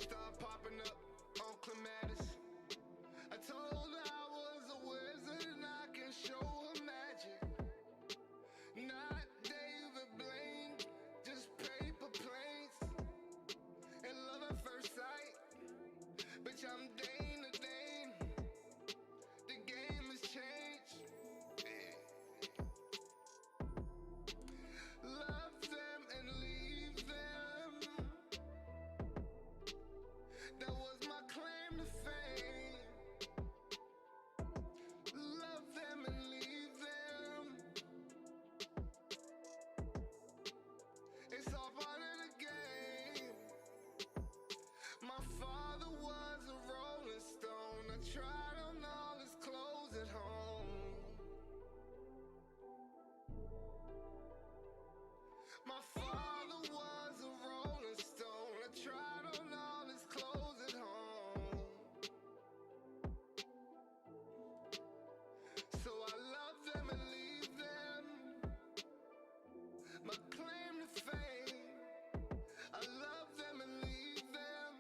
start popping up on clematis. I told her I was a wizard and I can show her magic. Not David Blaine, just paper planes and love at first sight. Bitch, I'm Dane to Dane. The game has changed. Yeah. Love them and leave them. That was my claim to fame. Love them and leave them. It's all part of the game. My father was a rolling stone. I tried on all his clothes at home. My father was a rolling stone. I tried on all his clothes at home. So I love them and leave them. My claim to fame. I love them and leave them.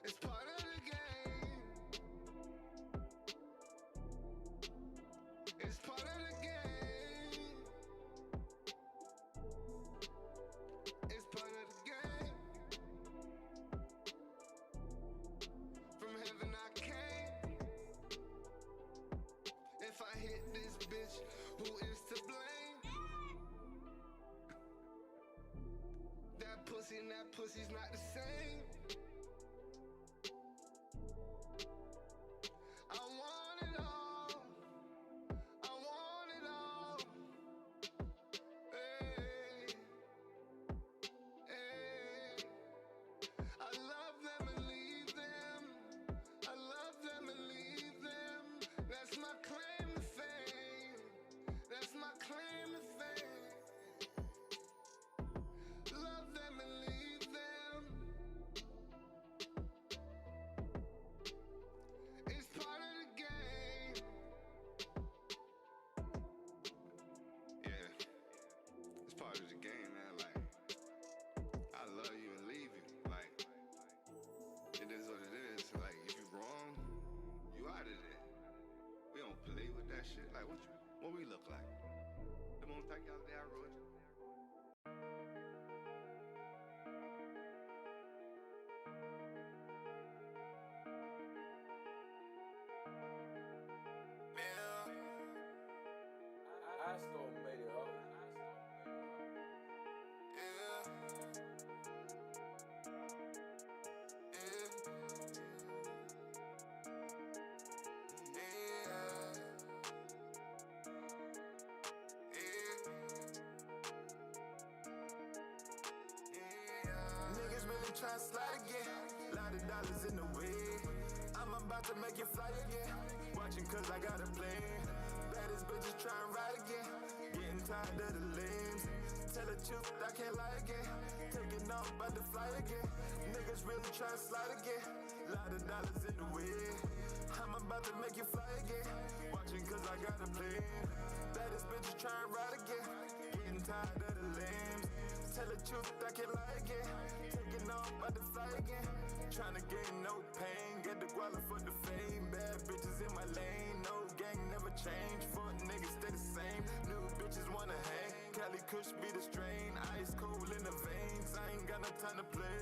It's part of the game. It's part of the game. It's part of the game. From heaven I came. If I hit this bitch, who is to blame? That pussy and that pussy's not the same. I want it all. I want it all. Hey, hey. I love them and leave them. I love them and leave them. That's my claim to fame. That's my claim to fame. Love them and leave them. It's part of the game. Yeah, it's part of the game, man. Like, I love you and leave you. Like, it is what it is. Like, if you wrong, you out of there. We don't play with that shit. Like, what we look like? Come on, take y'all down, Roger. Asco made it, ho. Niggas really tryna slide again. Lot of dollars in the way. I'm about to make it fly again. Watching cause I got a plan. Baddest bitches tryna ride again. Getting tired of the lames. Tell the truth, I can't lie again. Taking off, about to fly again. Niggas really tryna slide again. Lot of dollars in the way. I'm about to make it fly again. Watching cause I got a plan. Baddest bitches tryna ride again. Getting tired of the lames. Tell the truth, I can't lie again. Taking off, about to fly again. Tryna gain no pain. Get the guala for the fame. Bad bitches in my lane. No gang, never change. Fuck niggas stay the same. New bitches wanna hang. Cali Kush be the strain. Ice cold in the veins. I ain't got no time to play.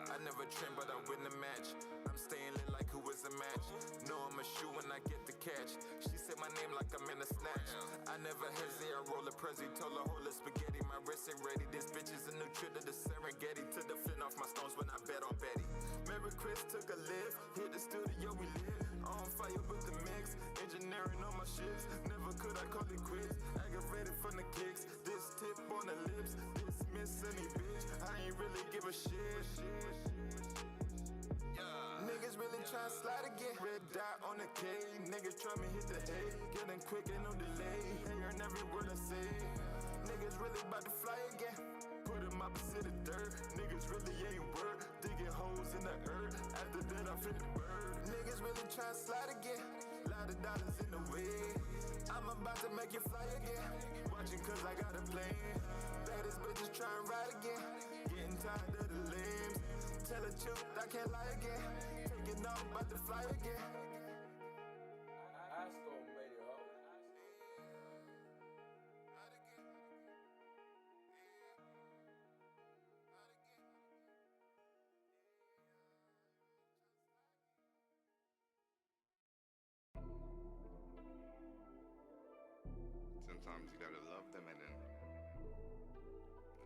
I never train, but I win the match. I'm staying lit like who is a match. Know I'm a shoe when I get the catch. She said my name like I'm in a snatch. I never hesitate, I roll a Prezi. Told her hold the spaghetti, my wrist ain't ready. This bitch is a new trip to the Serengeti. To the fin off my stones when I bet on Betty. Mary Chris took a lift, hit the studio, we live. On fire with the mix, engineering on my ships. Never could I call it quits. Aggravated from the kicks, this tip on the lips. Dismiss any bitch, I ain't really give a shit. Niggas really tryna slide again. Red dot on the K. Niggas tryna hit the A. Getting quick, ain't no delay. Hearing every word I say. Niggas really about to fly again. Put them opposite the dirt. Niggas really ain't worth. Digging holes in the earth. After that, I fit the bird. Niggas really tryna slide again. Lot of dollars in the way. I'm about to make it fly again. Watching cause I got a plan. Baddest bitches tryna ride again. getting tired of the lames. Tell the truth, I can't lie again. Taking off, about to fly again. Astro made it, ho. Sometimes you gotta love them and then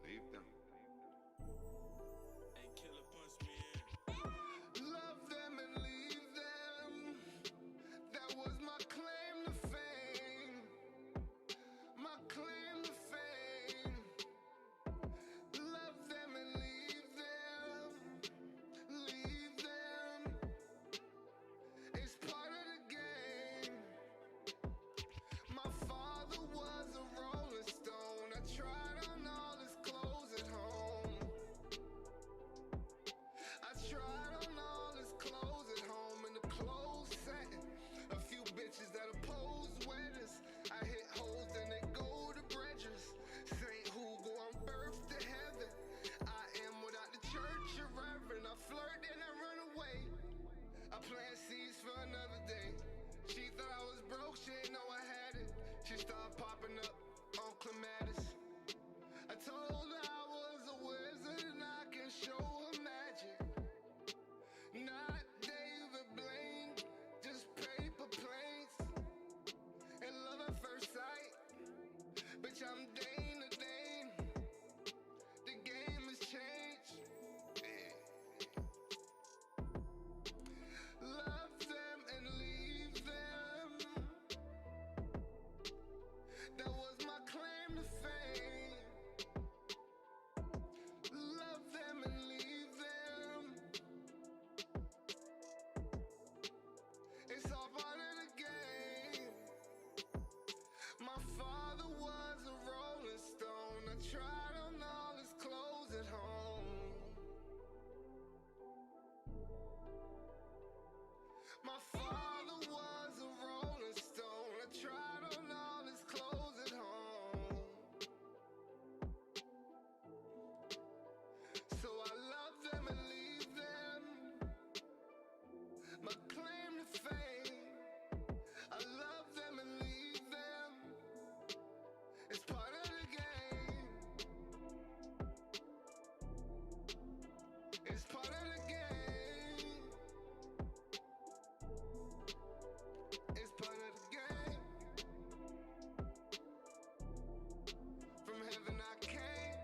leave them. Hey, killer, punch me in. Love them and leave them. That was my claim to fame. My claim to fame. Love them and leave them. Leave them. It's part of the game. My father was a rolling stone. I tried on all his clothes at home. I tried on all his clothes at home in the clothes setting. A few bitches that oppose weddings. I hit holes and they go to bridges. St. Hugo, I'm birthed to heaven. I am without the church of reverend. I flirt and I run away. I plant seeds for another day. She thought I was broke, she didn't know I had it. She started popping up on clematis. I told her I was a wizard and I can show her magic. Not David Blaine, just paper planes. And love at first sight. Bitch, I'm Dane to Dane. The game has changed. Yeah. Love them and leave them. That was my claim to fame. Love them and leave them. It's all part of the game. My father was a rolling stone. I tried on all his clothes at home. My father was a rolling stone. I tried on all his clothes at home. So I love them and leave them. My claim to fame. I love them and leave them. It's part of the game. It's part of the game. It's part of the game. From heaven I came.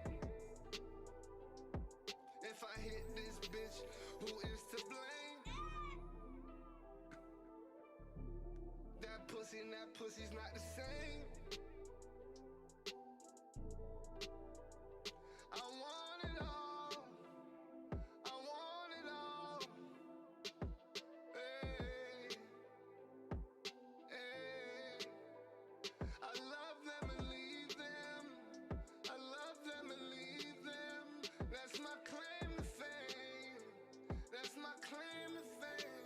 If I hit this bitch, who is to blame? That pussy and that pussy's not the same. I want it all. I want it all. Hey, hey. I love them and leave them. I love them and leave them. That's my claim to fame. That's my claim to fame.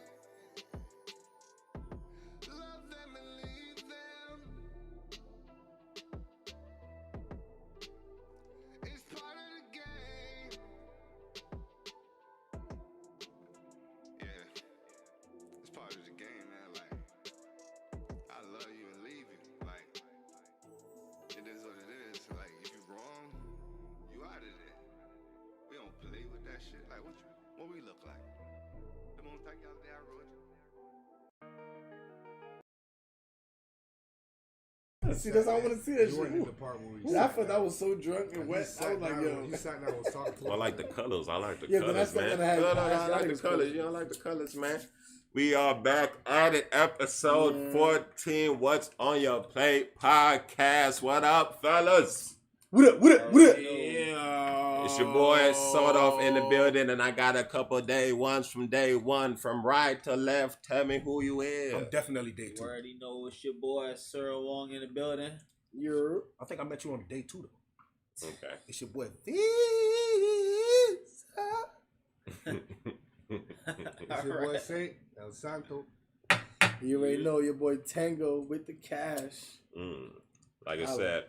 Love them and leave them. It's part of the game. Yeah, it's part of the game, man. Like, I love you and leave you. Like, it is what it is. Like, if you wrong, you out of there. We don't play with that shit. Like, what we look like? Come on, take out there, Roger. See, that's how I want to see that You shit. weren't in the part where we I thought that was so drunk and wet. I was like, yo. You sat down and was talking to Well, I like the colors. I like the Yeah, but colors, that's not man. gonna have- No, I that like the is colors. cool. You don't like the colors, man. We are back at it. Episode 14. What's on your plate? Podcast. What up, fellas? What up? What up? What up? Yeah. It's your boy Sort Off in the building, and I got a couple day ones from day one, from right to left. Tell me who you is. I'm definitely day You two. already know it's your boy Sir Wong in the building. You're I think I met you on day two though. Okay. It's your boy Visa. It's your boy Saint El Santo. You already know your boy Tango with the cash. Like I said,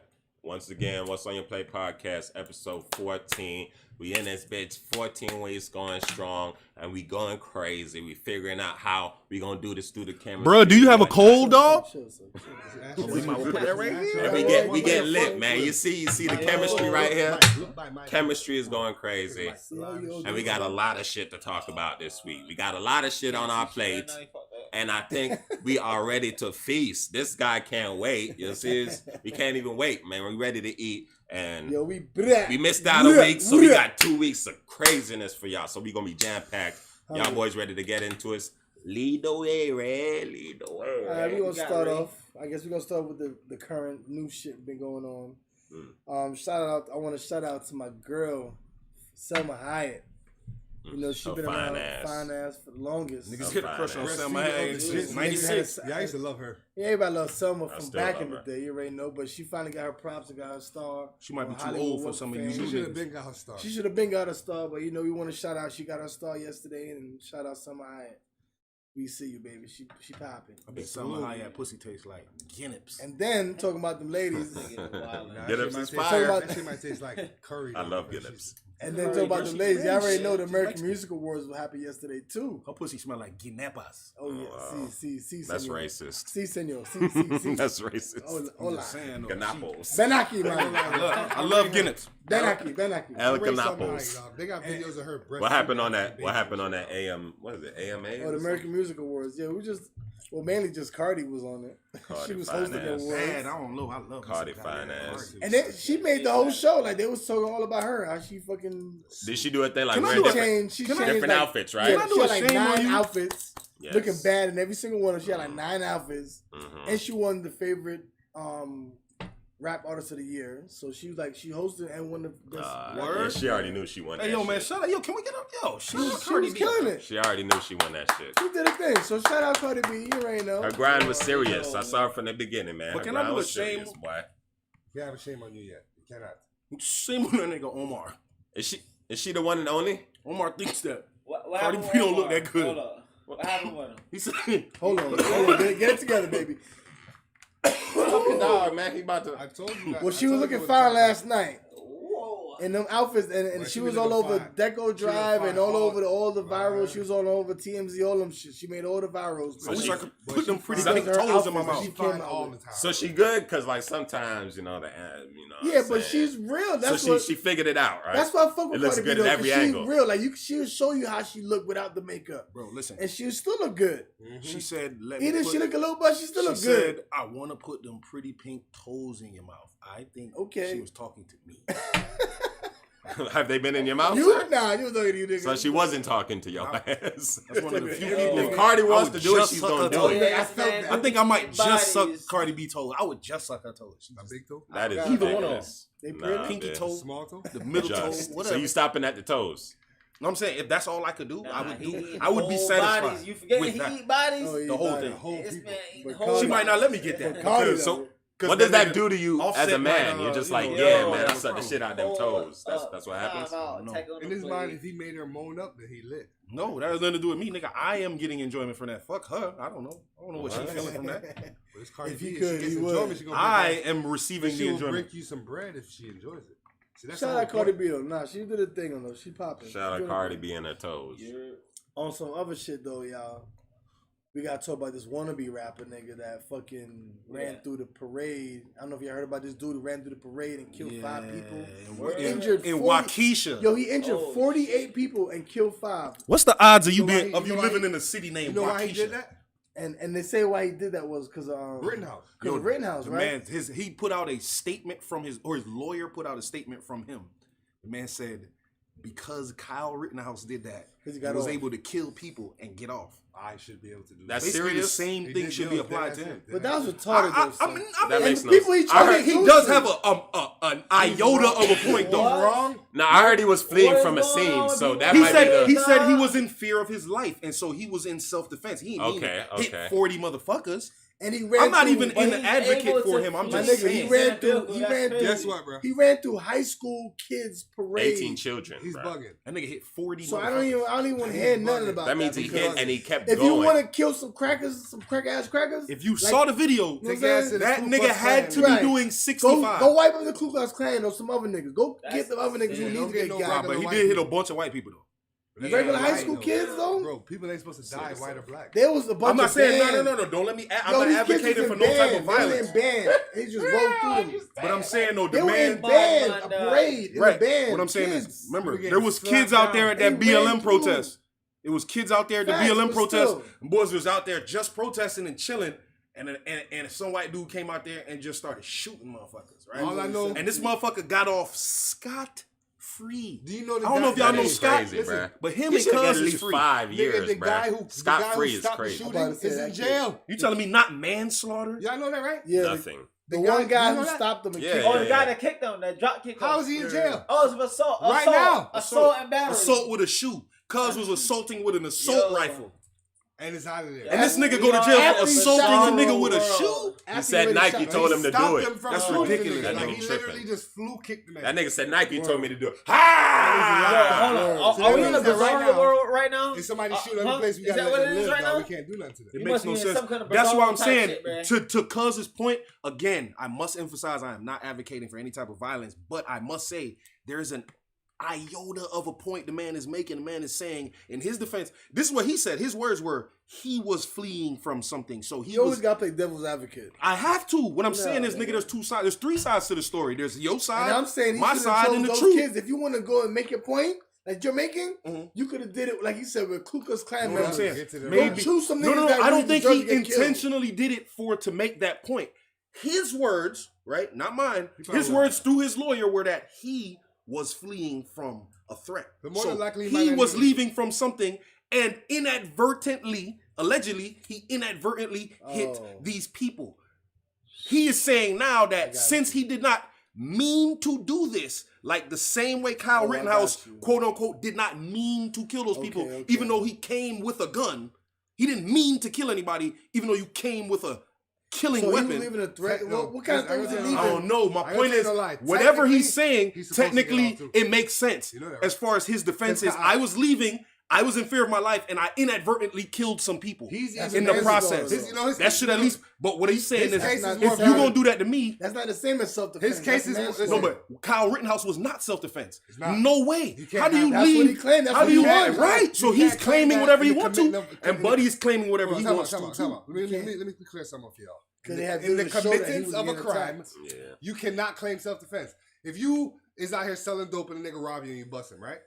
Once again, What's on Your Plate podcast, episode 14. We in this bitch 14 weeks going strong, and we going crazy. We figuring out how we gonna do this through the camera. Bro, do you have a cold, dog? We might put that right here. And we get lit, man. You see the chemistry right here. Chemistry is going crazy, and we got a lot of shit to talk about this week. We got a lot of shit on our plate, and I think we are ready to feast. This guy can't wait. You see, we can't even wait, man. We're ready to eat. And Yo, we missed out a week, so we got 2 weeks of craziness for y'all. So we gonna be jam-packed. Y'all boys ready to get into it? Lead the way, Red. Lead the way. All right, we're gonna start off. I guess we're gonna start with the current new shit been going on. Shout out, I wanna shout out to my girl, Selma Hayek. You know, she been around fine ass for the longest. Niggas hit a crush on Selma Hayek since 96. Yeah, I used to love her. Yeah, everybody loves Selma from still back love in the her. day. You already know, but she finally got her props and got her star. She might be on too Hollywood old for Walk some of of you Fame. She should have niggas. been got her star. She should have been got her star, but you know, we want to shout out. She got her star yesterday, and shout out Selma Hayek. We see you, baby. She popping. I bet Selma Hayek pussy tastes like Guinness. And then talking about them ladies, Nah, Get that up shit some might fire. taste- That shit might taste like curry. I love That Gillips. shit- and then talking about them ladies. Y'all already know the American Mexican. Music Awards will happen yesterday too. Her pussy smell like Guinepas. Oh yeah, wow. see, That's senor. racist. See, senor. See. That's racist. Hola. Saying, though, Ganapos. Benaki, man. I love Guinness. Benaki. El Race something Ganapos. like, they got videos of her breast. What happened on that? What happened on that AM? What is it? AMA? Oh, the American Music Awards. Yeah, mainly just Cardi was on it. Cardi She was fine hosting the ass. awards. Man, I don't know. I love Cardi me some fine goddamn ass. Cardi. And then she made the whole show. Like, they was talking all about her. How she fucking... Did she do a thing like Can I wearing do a different, She Can I- changed different like, outfits, right? Yeah, Can I she do had a like shame on 9 you? outfits. Yes. Looking bad in every single one. She had like 9 outfits. Mhm. And she won the favorite rap artist of the year. So she was like, she hosted and won the best. Yeah, she already knew she won Hey, that yo, man, shit. shut up. Yo, can we get up? Yo, She was killing it. She already knew she won that shit. She did a thing. So shout out Cardi B. You already know. Her grind was serious. I saw her from the beginning, man. But Her can I grind do a was shame- serious, boy. You have a shame on you yet. You cannot. Same with that nigga Omar. Is she the one and only? Omar thinks that. What Cardi happened B with don't look Omar? that good. Hold up. What happened with him? He said, Hold on. Get it together, baby. Fucking dog, man. He about to. I told you that. Well, I she was told looking you fire what last night. Whoa. In them outfits, and Well, she she was was all looking over fine. Deco Drive fine and all all- over all the virals. Right. She was all over TMZ, all them shit. She made all the virals. I wish I could But put she them pretty fine. pink Her toes in my outfits, mouth. she She fine came out all with. the time. So she good? Because, like, sometimes, you know, the Yeah, what I'm but saying? she's real. That's so what. she figured it out, right? That's why I fuck with It looks Cardi B good at though, every 'cause she's angle. real. Like she'll show you how she look without the makeup, Bro, listen. and she still look good. She said, let me Either put, she look a little, but she still she look good. said, I want to put them pretty pink toes in your mouth. I think Okay. she was talking to me. Have they been in your mouth? You sir? nah, you was talking to you nigga. So she wasn't talking to your ass. That's one of the few Yo. people. If Cardi I wants would to do it, just she's suck gonna her do toes. it. Yeah, I felt that. I think I might just suck Bodies. Cardi B toes. I would just suck her toes. She My just- big toe? That is Either one of ridiculous. They Nah, pretty. pinky bitch. toe, Small toe? the middle toe, Just. whatever. So you stopping at the toes? know what I'm saying? If that's all I could do, I Nah, would he do. eat I would be whole satisfied Bodies. You forget with he that. eat bodies? Oh, The whole yeah, thing. Whole This people. man eat But whole Cardi- She might not let me get But that. Cardi because- though. What does that do to you as Offset a man? might, You're just you like, know, yeah, yo, man, I yo, suck the shit out of them toes. That's what happens. In his mind, if he made her moan up, then he lit. No, that has nothing to do with me, nigga. I am getting enjoyment from that. Fuck her. I don't know. I don't know what she's feeling from that. But it's Cardi If B. he If could, she gets he would. enjoyment, she gonna I bring am back- receiving she the will enjoyment. bring you some bread if she enjoys it. See, that's Shout the whole out Cardi point. B though. Nah, she did a thing on though. She popping. Shout out Cardi B and her toes. On some other shit though, y'all. We gotta talk about this wannabe rapper nigga that fucking ran through the parade. I don't know if you heard about this dude who ran through the parade and killed 5 people. Injured in 40 Waukesha. Yo, he injured 48 people and killed 5. What's the odds of you You know why being he- of you you know why living he- in a city You named know why he Waukesha? did that? And they say why he did that was because Rittenhouse. Because of Rittenhouse, The right? man, he put out a statement from his lawyer put out a statement from him. The man said because Kyle Rittenhouse did that, 'Cause he he got was off. able to kill people and get off. I should be able to do That's that. Basically, serious? the same He thing did- should yo, be that- applied that's to him. it. But that was I retarded though. mean, son. That and makes the no people he sense. tried I to heard- he accuse does him- have an iota of a point though. What? wrong. Now I heard he was fleeing What from a is going scene, on so with that you? might be He the. said he was in fear of his life, and so he was in self defense. He didn't Okay, hit okay. 40 motherfuckers. And he ran. I'm not through, even in the advocate for him. I'm My just nigga, saying. he ran through. Guess what, bro? He ran through high school kids parade. 18 children. He's bro. bugging. That nigga hit 40. So I don't even want to hear nothing about That means he because hit and he kept if going. you want to kill some crackers, some crack ass crackers, If you like, saw the video, Take ass to the that Ku nigga Klux had to Klan. be doing go 65. go wipe up the Ku Klux Klan or some other niggas. Go get the other niggas who yeah, need don't to get get no Nah, got. but he white did hit a people. bunch of white people though. Regular high white school though. kids though. Bro, people ain't supposed to die, white or black. There was a bunch I'm not of saying bands. no. Don't let me. I'm Yo, not these kids advocating was for in no type bands. of They was violence. in bands. They just rolled through them. But I'm saying though, They the were in man. bands, a parade in Right. the band. What I'm saying kids. is, remember, People there getting was slapped kids out there down. at that They ran BLM through. protest. It was kids out there at the Facts, BLM but protest. still. Boys was out there just protesting and chilling. And some white dude came out there and just started shooting motherfuckers, right? All I know- and this motherfucker got off scot-free. Do you know the I don't know if y'all That know is Scott, crazy, bruh. but him He and should get Cuz at is least free. 5 Nigga, years, the bro. guy who Scott free is stopped the crazy. shooting I'm about to say is in that jail. You telling me not manslaughter? Y'all know that, right? Yeah, Nothing. the The one guy- guy you know who that? stopped them and Yeah, kicked Oh, him. the guy that kicked him, that drop kicked him. How is he in jail? Oh, it's assault. Right now. Assault and battery. Assault with a shoe. Cuz was assaulting with an assault Yo. rifle. And it's out of there. And this nigga go to jail After for he assaulting shot a him, nigga with a bro. shoe? He said Nike told him to do it. That's ridiculous. That Like, nigga he literally tripping. just flew kicked the man. That nigga said Nike told me to do it. Yo, Ha! hold on. So Are that we in the means that bizarre right now- world right now? If somebody shoot huh? other place, we Is gotta that what let it them is live, right dog. now? We can't do nothing to them. It You makes must no be in sense. some kind of That's why I'm bizarre type saying shit, to Cuz's point again. I must emphasize I am not advocating for any type of violence, but I must say there is an iota of a point the man is making. The man is saying in his defense. This is what he said. His words were he was fleeing from something, so he You always was. gotta play devil's advocate. I have to. What I'm saying is, Yeah. nigga, there's two sides. There's three sides to the story. There's your side, And I'm saying he my should have side, chose and the those truth. kids. If you want to go and make your point that you're making, Mhm. you could have did it like you said with Ku Klux Klan You know what I'm members. saying? Get to the Maybe. right. Choose some No, niggas that I don't really think deserve he to get killed. intentionally did it to make that point. His words, right, not mine. probably His was. words through his lawyer were that he was fleeing from a threat. But more So than likely, he might he not was even- leaving from something, and inadvertently, allegedly, he inadvertently hit Oh. these people. He is saying now that since he did not mean to do this, like the same way Kyle Oh, I Rittenhouse, got you. quote unquote, did not mean to kill those people, Okay. even though he came with a gun. He didn't mean to kill anybody, even though you came with a killing So he weapon. was leaving a threat. Heck no. What kind of threat was he I leaving? I don't know. My I ain't point gonna is, tell you no lie. whatever he's Technically, saying, he's supposed to get technically, off too. it makes sense. You know that, right? As far as his defense is, That's how- I was leaving, I was in fear of my life, and I inadvertently killed some people He's That's in what the his process. is, you know, his- That should at least, but what he's saying his is, case is if more you're valid. going to do that to me, That's not the same as self-defense. His case That's is- manslaughter. no, but Kyle Rittenhouse was not self-defense. not. No way. You can't How do you have- That's leave? what he claimed. That's How what do he you wanted. right? So You he's can't claim claiming that whatever he in the wants to, commitment of- and Buddy's claiming whatever Hold he on, wants time out, to. time out. Let can't- me clear something up for y'all. Because they had In the videos to show that he committance was of a getting crime, attacked. Yeah. you cannot claim self-defense. If you is out here selling dope and a nigga rob you and you bust him, right?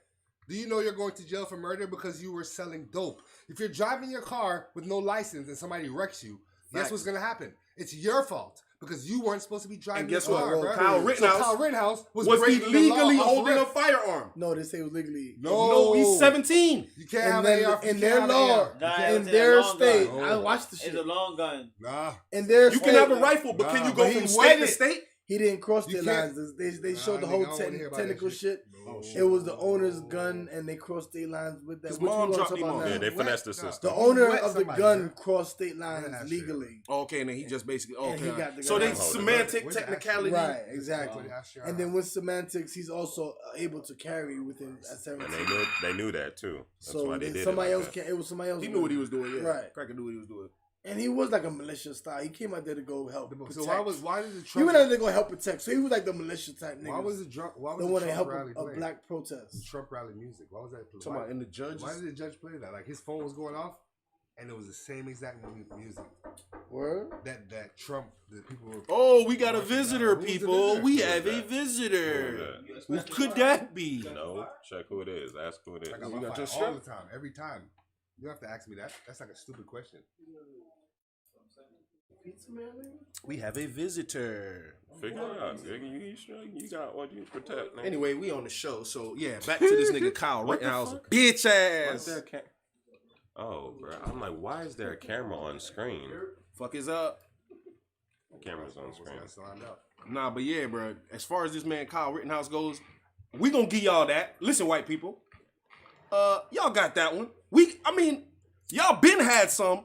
Do you know you're going to jail for murder because you were selling dope? If you're driving your car with no license and somebody wrecks you, guess Facts. what's gonna happen? It's your fault because you weren't supposed to be driving And guess your what? car, bro. Kyle Rittenhouse so Kyle Rittenhouse was breaking illegally the law off holding the a rip. firearm. No, they say it was legally. No, he's 17. You can't And have then an AR. in their law, Nah, in it's a their long state, gun. I watched the It's shit. a long gun. Nah. In their You state, can have a rifle, but can Nah, you go but from he state to waited. state? he didn't cross You their can't- lines. They Nah, showed the nigga, whole I don't wanna hear about technical that shit. No. It was the owner's gun, and they crossed state lines with that. His What you mom gonna dropped talk him about off. now? Yeah, they What? finessed the Nah. system. The owner Wet of the somebody, gun bro. crossed state lines That's true. legally. Oh, okay, and then he just basically And he okay. got the So gun. they Hold it. semantic Where's the technicality. Right, exactly. Yeah, sure. And then with semantics, he's also able to carry within at And 17. they knew that too. That's So why they did somebody it like else that. can. It was somebody else. He knew what he was doing. Yeah, Right. Cracker knew what he was doing. And he was like a militia style. He came out there to go help protect. So why did the he Trump? went out there to go help protect. So he was like the militia type nigga. Why was the drunk? Why was They the want to Trump help rally a playing? black The protest. Trump rally music. Why was that? Talking about in the judges. Why did the judge play that? Like his phone was going off, and it was the same exact music Word? that Trump. The people were. Oh, we got a visitor, Who's the people. visitor? We Who is have a that? visitor. Who Who could that be? No, check who it is. Ask who it is. I got You my got phone your all strip? the time, every time. You don't have to ask me that. That's like a stupid question. Pizza man, nigga? We have a visitor. Figure it out, nigga. You got what you protect. Nigga. Anyway, we on the show, so yeah, back to this nigga Kyle What the Rittenhouse, fuck? bitch Why is ass. there a Oh, bro. I'm like, why is there a camera on screen? Fuck is up? The camera's on What's screen. gonna sign up? Nah, but yeah, bro. As far as this man Kyle Rittenhouse goes, we gonna give y'all that. Listen, white people, y'all got that one. I mean, y'all been had some,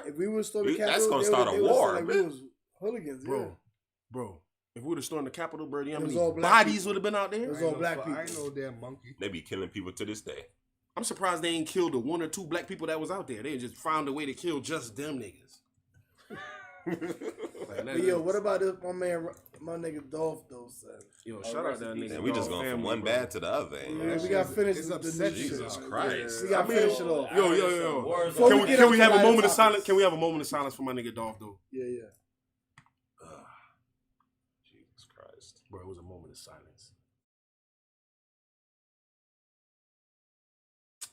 If we would storm the That's Capitol, gonna they start would- a they would war, say, like, we man. was hooligans, Bro. If we would have stormed the Capitol, bro, you know how It was many all black bodies would have been out there? It was all black I people. ain't no damn monkey. They be killing people to this day. I'm surprised they ain't killed the 1 or 2 black people that was out there. They just found a way to kill just them niggas. But yo, what about this, my nigga Dolph though, son? Yo, shout out that nigga. And we just going from one bad to the other. Yeah, we got finished it's with the upsetting. new shit. Jesus Christ. We got finished it off. Yo. Before we get Can up we to have a lighter moment of topics. silence? Can we have a moment of silence for my nigga Dolph though? Yeah. Jesus Christ. Bro, it was a moment of silence.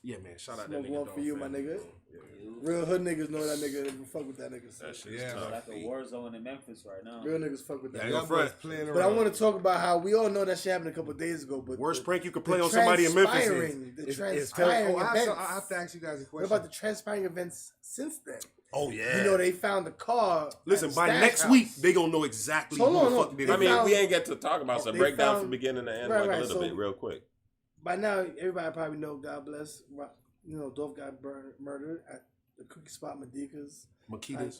Yeah, man. Shout out that Smoke nigga one Dolph for you, my family, nigga. bro. Yeah. Real hood niggas know that nigga. They fuck with that nigga. That shit's Yeah, tough. Like a war zone in Memphis right now. Real niggas fuck with that. Yeah, nigga. y'all boys playing around. But I want to talk about how we all know that shit happened a couple days ago. But Worst the- prank you could the play on somebody in Memphis is. transpiring- The It's transpiring I events. have to ask you guys a question. What about the transpiring events since then? Oh yeah. You know, they found the car. Listen, at by Stash next House. week they gonna know exactly Hold who on, the no. fuck did They I it. mean, found- we ain't get to talk about some they breakdown found- from beginning to end Right, like right, a little so- bit, real quick. By now, everybody probably know. God bless. You know, Dolph got murdered at the cookie spot, Medica's. Makitas,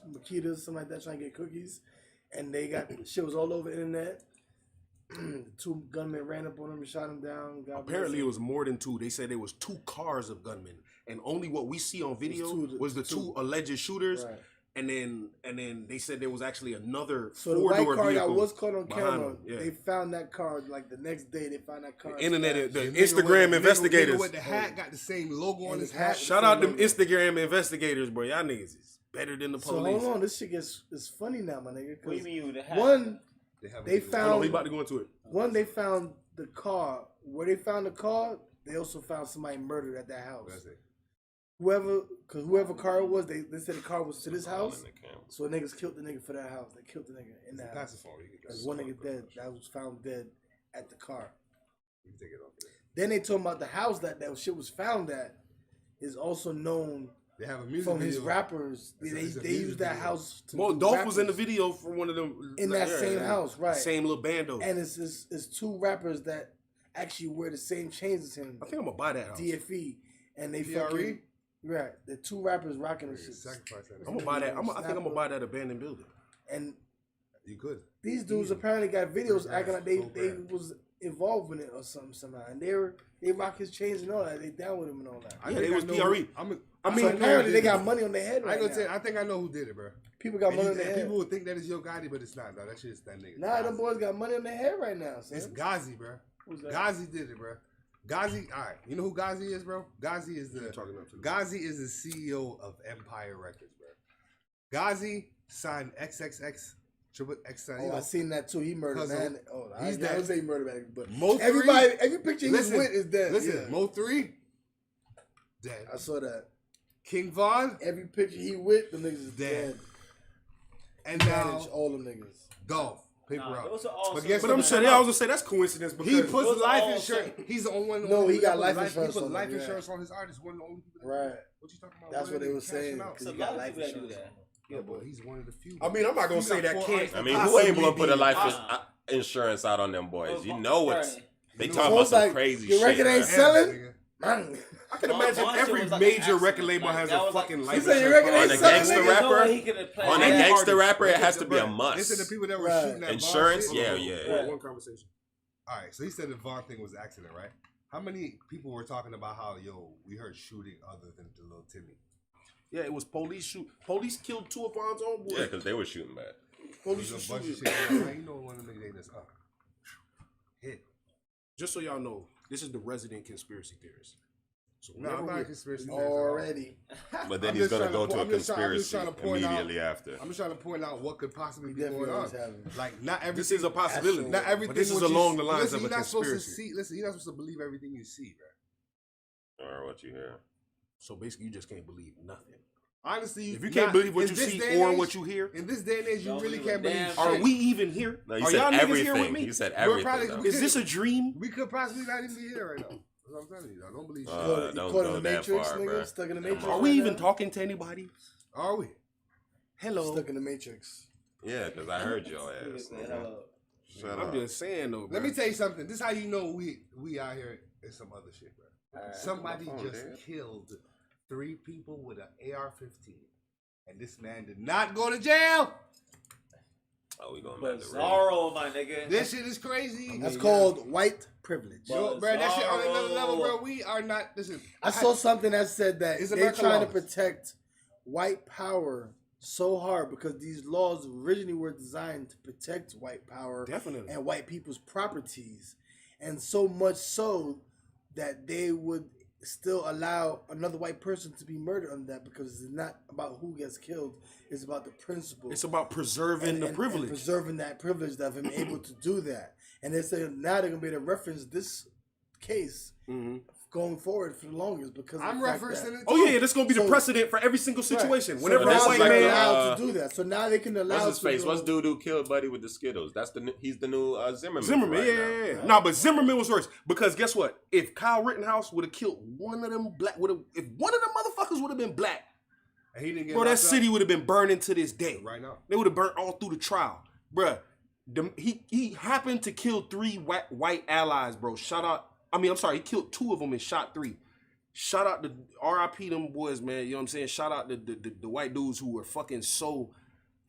something like that, trying to get cookies, and they got shit was all over the internet. 2 gunmen ran up on him and shot him down. God Apparently bless it was more than 2. They said there was 2 cars of gunmen, and only what we see on video was the 2 alleged shooters. Right. And then they said there was actually another So the white 4-door car that vehicle was caught on behind camera, them. Yeah. they found that car like the next day. They found that car. Internet, the nigga Instagram with- investigators. Nigga with the hat got the same logo on his hat. Shout out them Instagram investigators, bro. Y'all niggas is better than the So police. hold on, this shit is funny now, my nigga. What do you mean with the hat? One, They they Hold on, found we about to go into it. one. They found the car. Where they found the car, they also found somebody murdered at that house. That's it. Whoever car it was, they said the car was to this All house. in the camera. So niggas killed the nigga for that house. They killed the nigga in that Pass house. the phone. You can There's one nigga dead that was found dead at the car. take it off there. Then they told about the house that shit was found at is also known They have a music from his video. rappers. It's a They music used that video. house to Well, do Dolph was in the rappers. video for one of them In that same house, right. Same little bando. And it's 2 rappers that actually wear the same chains as him. I think I'm gonna buy that house. DFE. And they PRE? fucking right. The 2 rappers rocking the shit. Sacrifice that. I'm gonna buy that. I think I'm gonna buy that abandoned building. And You could. these dudes apparently got videos acting like they was involved in it or something somehow. And they rock his chains and all that. They down with him and all that. Yeah, they was PRE. I mean, apparently they got money on their head I right ain't gonna now. tell you, I think I know who did it, bro. People got And money on their head. people would think that is Yo Gotti, but it's not. No, that shit's that nigga. Nah, them boys got money on their head right now. Son. It's Ghazi, bro. Who's that? Ghazi did it, bro. Ghazi, all right. You know who Ghazi is, bro? Ghazi is the Ghazi is the CEO of Empire Records, bro. Ghazi signed XXX, Triple X. Oh, I seen that too. He murdered Cousin. man. Oh, He's I dead. would say he murdered man, but Mo3 every picture he's with is dead. Listen, yeah. Mo3 dead. I saw that. King Von Every picture he with, the niggas is dead. dead. And now Manage all them niggas. Dolph. Paper Nah, out. those are all But guess But I'm what? sure I was gonna say that's coincidence because He puts those are life all insurance. certain. He's the only one. No, he that got put life He insurance put on life him, yeah. insurance on his artist. One of the only people. that- Right. What you talking about? That's what they were Cashing saying. out. Because It's a he got lot of life people that do insurance. that. Yeah, but he's one of the few. I mean, I'm not gonna He say got that 4 can't. I mean, who possibly ain't gonna put a be- life insurance out on them boys? You know it's Right. they You know, talking so about it's some like, crazy your shit. record ain't man. selling? Nigga. Man. I can imagine Monster every was like major an accident. record label Like, has that a was like- fucking You life said your insurance record policy. ain't On a selling, gangster nigga? There's no way rapper, he could have played on a that. gangster rapper, it has to be a Listen, must. the people that were Right. shooting that Insurance, Von shit. yeah, Hold on, yeah. one conversation. All right, so he said the Von thing was an accident, right? How many people were talking about how, yo, we heard shooting other than the little Timmy? Yeah, it was police shoot. Police killed 2 of Von's own boys. Yeah, because they were shooting back. Police There's were a bunch of shooting. shit. Going on. You know, one of the niggas they just hit. Just so y'all know, this is the resident conspiracy theorist. So No, I'm not a conspiracy theorist. Already. But then I'm he's just gonna trying go to to a po- I'm just trying- I'm conspiracy just trying to point out- immediately after. I'm just trying to point out what could possibly He be definitely going always on. having. Like, not everything. This is a possibility. Not everything. But this is what you along see- the lines listen, of a you're not supposed to conspiracy. see. Listen, you're not supposed to believe everything you see, bro. Or what you hear. So basically, you just can't believe nothing. Honestly, If you can't believe what in you this see day and or age- what you hear, in this day and age, you Don't really believe a can't believe damn shit. are we even here? No, you Are said y'all niggas everything. here with me? You said We're everything. probably- though. we Is this a dream? We could possibly not even be here right now. That's what I'm telling you. I don't believe shit. You don't caught in go the that Matrix, far, nigga? bruh. Stuck in the Come Matrix. on. Are we right even now? talking to anybody? Are we? Hello. Stuck in the Matrix. Yeah, because I heard your ass. nigga. Shut I'm up. just saying though. Let me tell you something. This is how you know we out here in some other shit, bro. Somebody My phone just dead. killed 3 people with an AR-15, and this man did not go to jail. Oh, we going back to real. Bizarro, my nigga. This shit is crazy. That's called white privilege. Yo, bro, that shit on another level, bro. We are not. Listen, I saw something that said that It's they're American trying to laws. protect white power so hard because these laws originally were designed to protect white power Definitely. and white people's properties, and so much so that they would still allow another white person to be murdered on that because it's not about who gets killed, it's about the principle. It's about preserving the privilege. And preserving that privilege of him able to do that. And they say now they're gonna be able to reference this case going forward for the longest because I'm of the fact referencing that- it. Oh yeah, that's gonna be the So- precedent for every single situation. Right. Whenever so a now white they're man, allowed to do that. So now they can allow. What's his to face? do- What's dude who killed Buddy with the Skittles? That's the he's the new Zimmerman. Zimmerman, right yeah. now. Nah, but Zimmerman was worse because guess what? If Kyle Rittenhouse would have killed one of them black, if one of them motherfuckers would have been black, And he didn't get bro, that locked up city would have been burning to this day. right now. They would have burnt all through the trial, bruh. He happened to kill 3 white allies, bro. He killed 2 of them and shot 3. Shout out to RIP them boys, man. You know what I'm saying? Shout out to the white dudes who were fucking so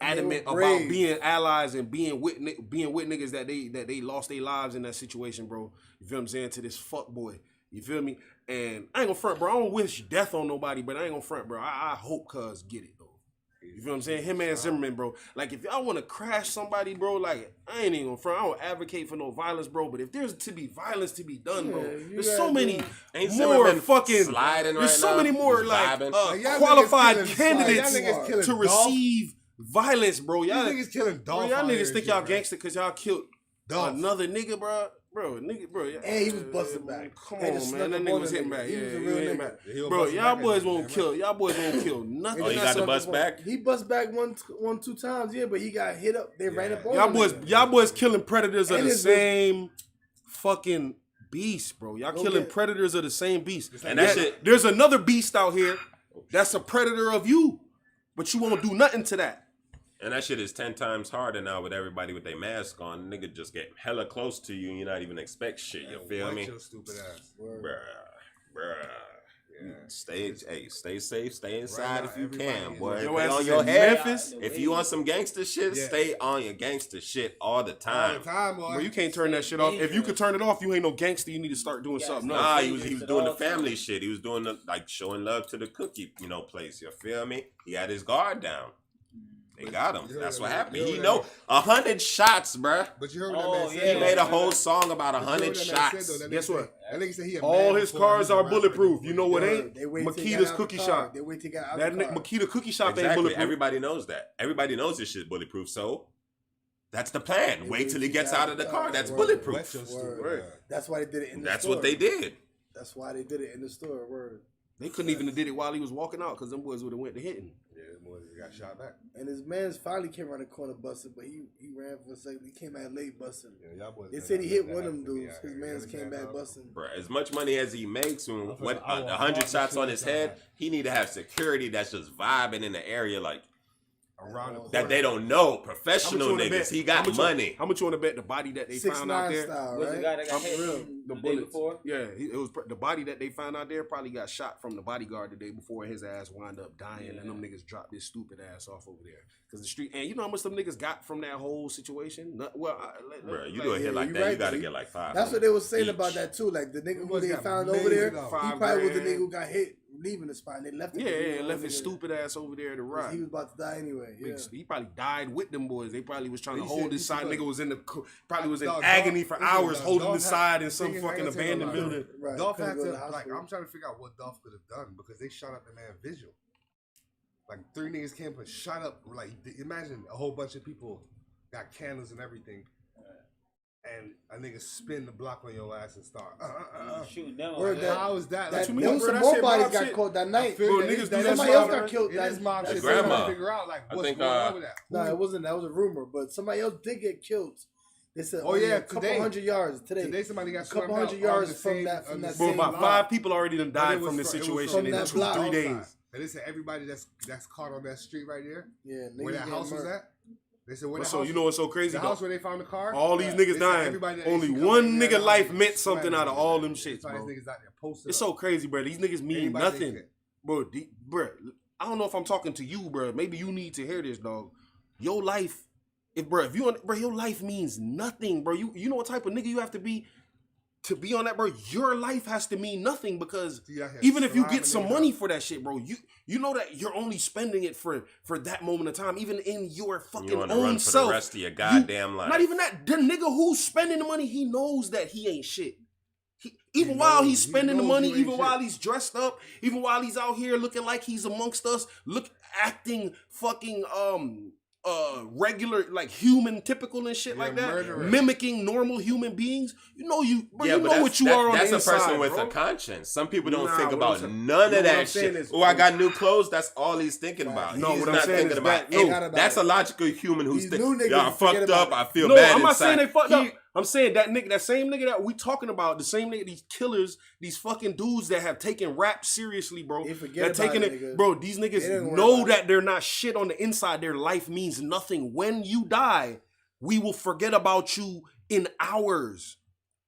adamant were about brave. being allies and being with niggas that they lost their lives in that situation, bro. You feel what I'm saying? To this fuck boy. You feel me? And I ain't gonna front, bro. I don't wish death on nobody, but I ain't gonna front, bro. I hope cuz get it, though. You feel what I'm saying? Him and Zimmerman, bro. Like, if y'all want to crash somebody, bro, like, I ain't even gonna front. I don't advocate for no violence, bro. But if there's to be violence to be done, bro, you there's so gotta many do- Ain't more Zimmerman fucking. sliding There's right so now? many more He's like vibing. Y'all qualified niggas killing- candidates y'all niggas killing to Dolph. receive violence, bro. Y'all These niggas killing bro, Dolph. y'all out here niggas and think shit, y'all man. gangster because y'all killed Dolph. another nigga, bro. And he was busting back. Come They on, just man. snuck That up nigga on was the hitting nigga. back. He Yeah, was a he real hitting nigga. back. Yeah, he was Bro, busting y'all back boys at the won't end, kill. Y'all boys won't kill nothing. Oh, you that's got the up- bus back? He bust back one, 2 times, yeah, but he got hit up. They ran up on Y'all him. boys killing predators of And the his- same fucking beast, bro. Y'all Go killing get- predators of the same beast. And that shit- There's another beast out here that's a predator of you, but you won't do nothing to that. And that shit is 10 times harder now with everybody with their mask on. Nigga just get hella close to you and you not even expect shit. You feel Watch me? your stupid ass. Bruh. Stay safe, stay inside Right now, if you everybody can, is- boy. If Your you ass on is your in head, Memphis? if you on some gangster shit, Yeah. stay on your gangster shit all the All time. the time, boy. Bro, you can't turn that shit off. If you could turn it off, you ain't no gangster. You need to start doing something else. Nah, he was At doing the all family times. shit. He was doing the like showing love to the cookie, place. You feel me? He had his guard down. They got him. That's what happened. He know 100 shots, bruh. But you heard what Oh, that man yeah. said. He made a whole song about But you heard 100 what that man shots. said, though. That Guess nigga what? said- That nigga said he a All man his before cars he was are a rapper. bulletproof. You know what ain't? They wait till he got Makita's out cookie the car. shop. They wait till he got out That the car. Makita cookie shop ain't Exactly. bulletproof. Everybody knows that. Everybody knows this shit bulletproof. So that's the plan. Wait till he gets out of the car. That's Wet bulletproof. your stupid Word. ass. That's why they did it in the That's store. what they did. That's why they did it in the store. Word. They couldn't even have did it while he was walking out because them boys would have went to hitting. Yeah, boy, he got shot back. And his man's finally came around the corner busting, but he ran for a second. He came out late busting. Yeah, y'all boys They done said he that- hit that one of them happened to me dudes. out His here. man's You came understand, back dog? busting. Bruh, as much money as he makes, when I what want 100 shots on his shit head, like that. he need to have security that's just vibing in the area like Around the corner. that. They don't know How much professional you wanna niggas. bet? He How got much money. How much you want to bet the body that they found out 6ix9ine there? style, Was the right? guy that got I'm hit real. the day bullets. before? Yeah, it was the body that they found out there probably got shot from the bodyguard the day before. His ass wound up dying, and them niggas dropped this stupid ass off over there. Cause the street, and you know how much them niggas got from that whole situation. Bruh, you do a hit like you that, right, you gotta G. get like 5. That's what they were saying each. about that too. Like the nigga who boys they got found millions over there, of dollars. he $5 probably was the grand. nigga who got hit leaving the spot. And they left him. Yeah, left his stupid ass over there to ride. He was about to die anyway. Yeah. He probably died with them boys. They probably was trying to He hold said- his he side. said- Nigga was in the probably was in Dog, agony Dolph- for listen, hours, dog, holding Dolph the had- side in some thing is, fucking I gotta tell you abandoned about it. building. Right. Dolph Couldn't had go to the like. hospital. I'm trying to figure out what Dolph could have done because they shot up the man visual. Like 3 niggas came and shot up. Like imagine a whole bunch of people got candles and everything, and a nigga spin the block on your ass and start. Shooting them. Word on that- How is that? That, you mean, there was bro? some That more shit bodies mob got shit. caught that night. Bro, niggas do that Somebody shit else out got killed. It That, is mob that shit. grandma. So I'm trying to figure out like I what's think, going on with that. No, it wasn't. That was a rumor. But somebody else did get killed. They said, Oh, only yeah, a couple today. 100 yards today. Today somebody got a couple swarmed out 100 on yards the from same- that. From on that the Bro, same about block. 5 people already done But it died was from this fr- it was situation from in that 2-3 block. days. And they said everybody that's caught on that street right there, Yeah, where niggas that getting house was murdered. at. They said where But the so house you know what's so crazy? the though? house where they found the car. All these They niggas said dying. everybody that Only used to come one in there, nigga life they meant was something out of sweating. all them shits, That's why bro. these niggas out there posted It's up. so crazy, bro. These niggas mean Anybody they nothing, get. bro. Bro, I don't know if I'm talking to you, bro. Maybe you need to hear this, dog. Your life if you bro, your life means nothing, bro. You know what type of nigga you have to be on that, bro. Your life has to mean nothing because even if you get some money for that shit, bro, you know that you're only spending it for that moment of time, even in your fucking own self. For the rest of your goddamn life. Not even that. The nigga who's spending the money, he knows that he ain't shit. Even while he's spending the money, even while he's dressed up, even while he's out here looking like he's amongst us, acting fucking regular, like human, typical and shit like that, mimicking normal human beings. You know what you are on the inside. That's a person with a conscience. Some people don't think about none of that shit. I got new clothes. That's all he's thinking about. No, he's not thinking about. That's a logical human who's thinking, y'all fucked up. I feel bad. I'm not saying they fucked up. I'm saying that same nigga that we talking about, the same nigga, these killers, these fucking dudes that have taken rap seriously, bro. They're taking it, bro. These niggas know that they're not shit on the inside. Their life means nothing. When you die, we will forget about you in hours.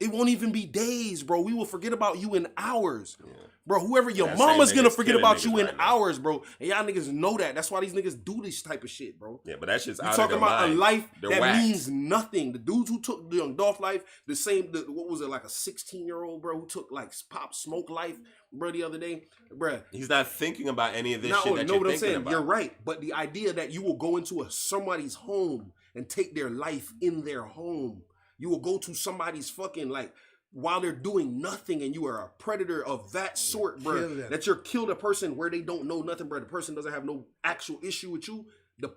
It won't even be days, bro. We will forget about you in hours. Yeah. Bro, whoever your mama's gonna forget about you in hours, bro. And y'all niggas know that. That's why these niggas do this type of shit, bro. Yeah, but that shit's out of their mind. You talking about a life that means nothing. The dudes who took the Young Dolph life, what was it, like a 16-year-old, bro, who took like Pop Smoke life, bro, the other day, bro. He's not thinking about any of this shit that you're thinking about. You're right, but the idea that you will go into somebody's home and take their life in their home. You will go to somebody's fucking, like, while they're doing nothing, and you are a predator of that sort, bro. That you're killed a person where they don't know nothing, bro. The person doesn't have no actual issue with you.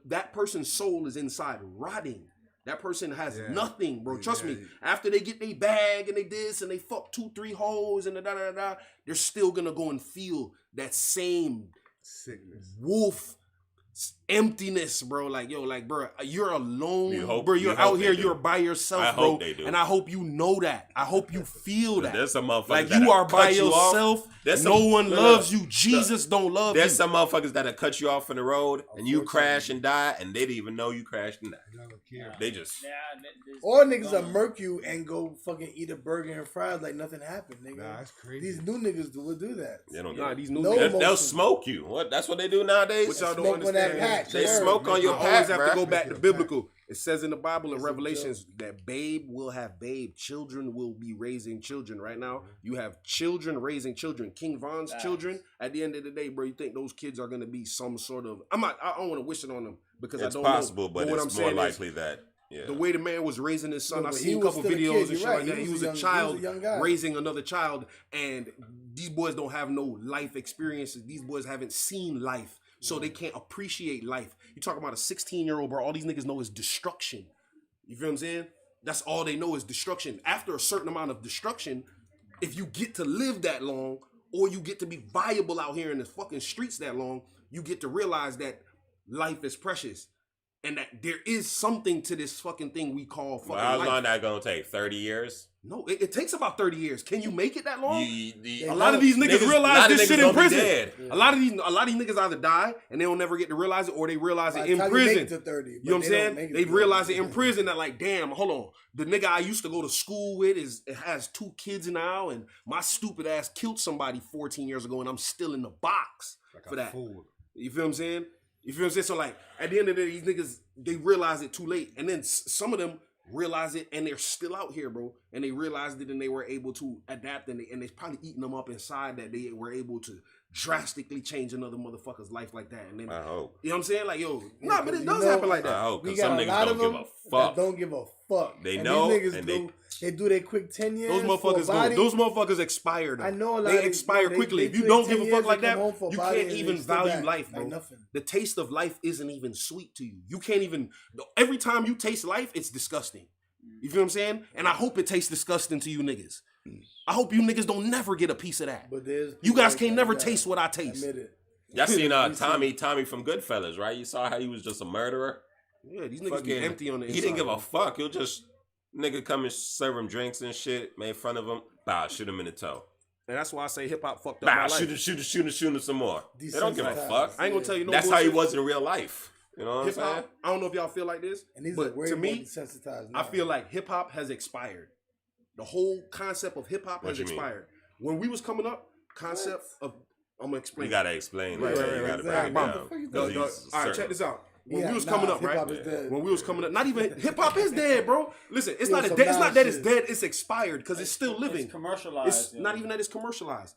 That person's soul is inside rotting. That person has nothing, bro. Trust me. After they get their bag and they this and they fuck 2-3 hoes and they're still gonna go and feel that same sickness, wolf emptiness, bro. Like, yo, like, bro, you're alone, bro. You're out here, you're by yourself, bro. And I hope you know that. I hope you feel that. There's some motherfuckers like you are by yourself. No one loves you. Jesus don't love you. There's some motherfuckers that'll cut you off on the road and you crash and die, and they didn't even know you crashed and died. They just or niggas that murk you and go fucking eat a burger and fries like nothing happened, nigga. Nah, that's crazy. These new niggas will do that. They don't these new niggas, they'll smoke you. What? That's what they do nowadays. What y'all don't understand? Patch, they smoke on your patch. I always have to go back to biblical. It says in the Bible in Revelations that babe will have babe. Children will be raising children. Right now, you have children raising children. King Von's children. At the end of the day, bro, you think those kids are going to be some sort of... I don't want to wish it on them because I don't know. It's possible, but it's more likely that... Yeah. The way the man was raising his son, I seen a couple videos and shit like that. He was a child raising another child, and these boys don't have no life experiences. These boys haven't seen life, so they can't appreciate life. You talk about a 16-year-old, bro. All these niggas know is destruction. You feel what I'm saying? That's all they know is destruction. After a certain amount of destruction, if you get to live that long, or you get to be viable out here in the fucking streets that long, you get to realize that life is precious. And that there is something to this fucking thing we call fucking life. How long that gonna take? 30 years? No, it takes about 30 years. Can you make it that long? A lot of these niggas realize this shit in prison. Yeah. A lot of these niggas either die and they don't never get to realize it, or they realize it in prison. To 30, you know what I'm saying? They realize it in prison that, like, damn, hold on. The nigga I used to go to school with has 2 kids now, and my stupid ass killed somebody 14 years ago, and I'm still in the box for that. Fool. You feel what I'm saying? You feel what I'm saying? So, like, at the end of the day, these niggas, they realize it too late. And then some of them realize it and they're still out here, bro. And they realized it and they were able to adapt, and they're probably eating them up inside that they were able to drastically change another motherfucker's life like that. And then, I hope. You know what I'm saying? Like, yo, but it does happen like that. I hope, because some niggas don't give a fuck. Don't give a fuck. They know, and they do their quick 10 years. Those motherfuckers expire, though. I know a lot. They expire quickly. If you don't give a fuck like that, you can't even value life, bro. Like the taste of life isn't even sweet to you. You can't even. Every time you taste life, it's disgusting. You feel what I'm saying? And I hope it tastes disgusting to you niggas. I hope you niggas don't never get a piece of that. But you guys can't never taste what I taste. Admit it. Y'all seen Tommy from Goodfellas, right? You saw how he was just a murderer? Yeah, these niggas be empty on the inside. He didn't give a fuck. He'll just nigga come and serve him drinks and shit, made fun of him, bow, shoot him in the toe. And that's why I say hip hop fucked up. Bow, shoot him some more. They don't give a fuck. I ain't gonna tell you no That's bullshit. how he was in real life. You know what I'm saying? I don't know if y'all feel like this, but to me, I feel like hip hop has expired. The whole concept of hip hop has expired. When we was coming up, I'm gonna explain. You gotta explain. Right. You gotta break it down. All right, check this out. when we was coming up, right? hip-hop is dead. When we was coming up, not even hip hop is dead, bro. Listen, it's Yeah, not some dead. It's not Nas that it's shit. dead. It's expired because it's still living. It's commercialized. It's yeah. not even that it's commercialized.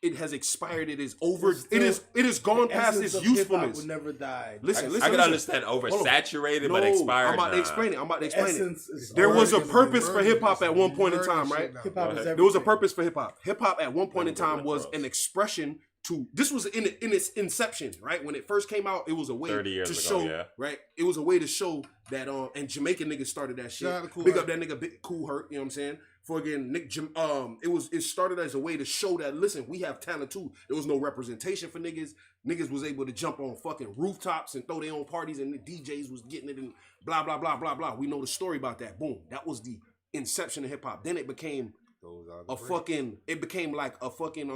It has expired. It is over. It's It still- is gone The past essence its of hip-hop usefulness. will never die. Listen, I can understand Hold on. oversaturated, No, but expired. I'm about to nah. explain it. I'm about to explain it. Essence is There was a always gonna be purpose for murder. hip hop It's at one point in murder time, shit right? now. Hip hop Go is ahead. everything. There was a purpose for hip hop. Hip hop at one point in Let me go time to was Cross. an expression to. This was in its inception, right? When it first came out, it was a way 30 years to ago, show, yeah. right? It was a way to show that and Jamaican niggas started that shit. Shout out to Kool Big Herc. up that nigga, Big Cool Hurt. You know what I'm saying? For again, it started as a way to show that listen, we have talent too. There was no representation for niggas. Niggas was able to jump on fucking rooftops and throw their own parties, and the DJs was getting it and blah blah blah blah blah. We know the story about that. Boom, that was the inception of hip hop. Then it became Those are the a great. fucking. It became like a fucking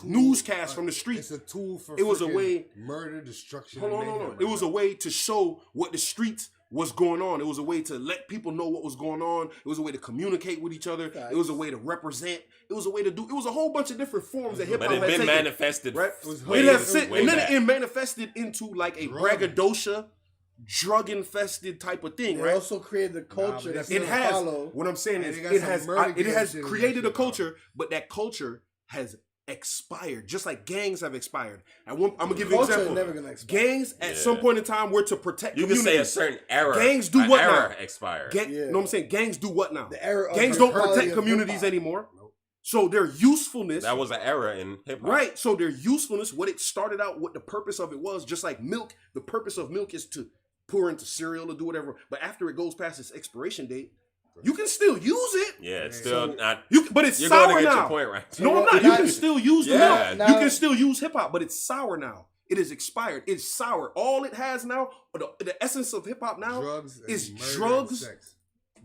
newscast from the streets. It's a tool for. It was a freaking way- murder, destruction. Hold on, and hold mayhem on. right It was now. a way to show what the streets was going on. It was a way to let people know what was going on. It was a way to communicate with each other. Facts. It was a way to represent. It was a way to do. It was a whole bunch of different forms that hip hop But it had been taken. manifested. Right? was way- It has sit, way and then back. it manifested into like a Drug. braggadocio, drug-infested type of thing, It right? also created the culture but that it's- it people has. follow. What I'm saying And is, it got it some has murder it gang has shit in that created a shit, bro. culture, but that culture has expired, just like gangs have expired. I'm gonna give you an Culture is example. never gonna expire. Gangs at Yeah. some point in time were to protect You can say communities. a certain era. Gangs do an what era now? expired. Yeah. You know what I'm saying? Gangs do what now? The era of Gangs the don't quality protect of communities hip-hop. anymore. So their usefulness, That was an era in hip hop. right? So their usefulness, what it started out, what the purpose of it was, just like milk. The purpose of milk is to pour into cereal or do whatever. But after it goes past its expiration date, you can still use it. Yeah, it's still So- not. But it's You're sour going to get now. your point right. No, I'm Well, not. You not- can still use the Yeah. milk. Now- You can still use hip hop, but it's sour now. It is expired. It's sour. All it has now, the essence of hip hop now, drugs and is murder and drugs, sex.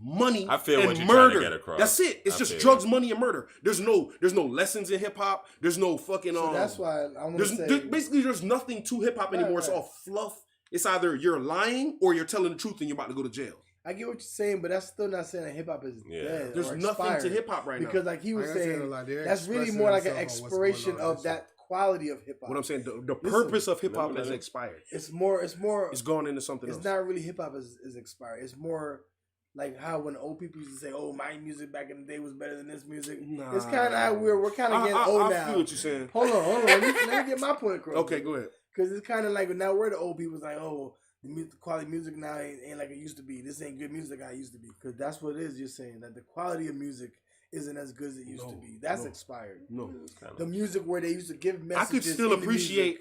money, I feel and what you're trying to murder. get across. That's it. It's I just feel drugs, you. money, and murder. There's no lessons in hip hop. There's no fucking. So that's why I want to say. Basically there's nothing to hip hop anymore. It's right. all fluff. It's either you're lying or you're telling the truth and you're about to go to jail. I get what you're saying, but that's still not saying that hip hop is Yeah. dead. There's or nothing expired. to hip hop right now. Because, like he was I ain't saying a saying, lot. They're that's really expressing more like an themselves on what's expiration going on of and that quality of hip hop. What I'm saying, the Listen, purpose of hip hop let has me- expired. It's more. It's gone into something It's else. not really hip hop is expired. It's more like how when old people used to say, "Oh, my music back in the day was better than this music." Nah. It's kind of how we're kind of getting old I now. feel what you're saying. Hold on. Let me get my point across. Okay, go ahead. Because it's kind of like now we're the old people. It's like, oh, the quality of music now ain't like it used to be. This ain't good music like it used to be. Because that's what it is. You're saying that the quality of music isn't as good as it used to be. That's expired. No. The music where they used to give I messages. could still in the music.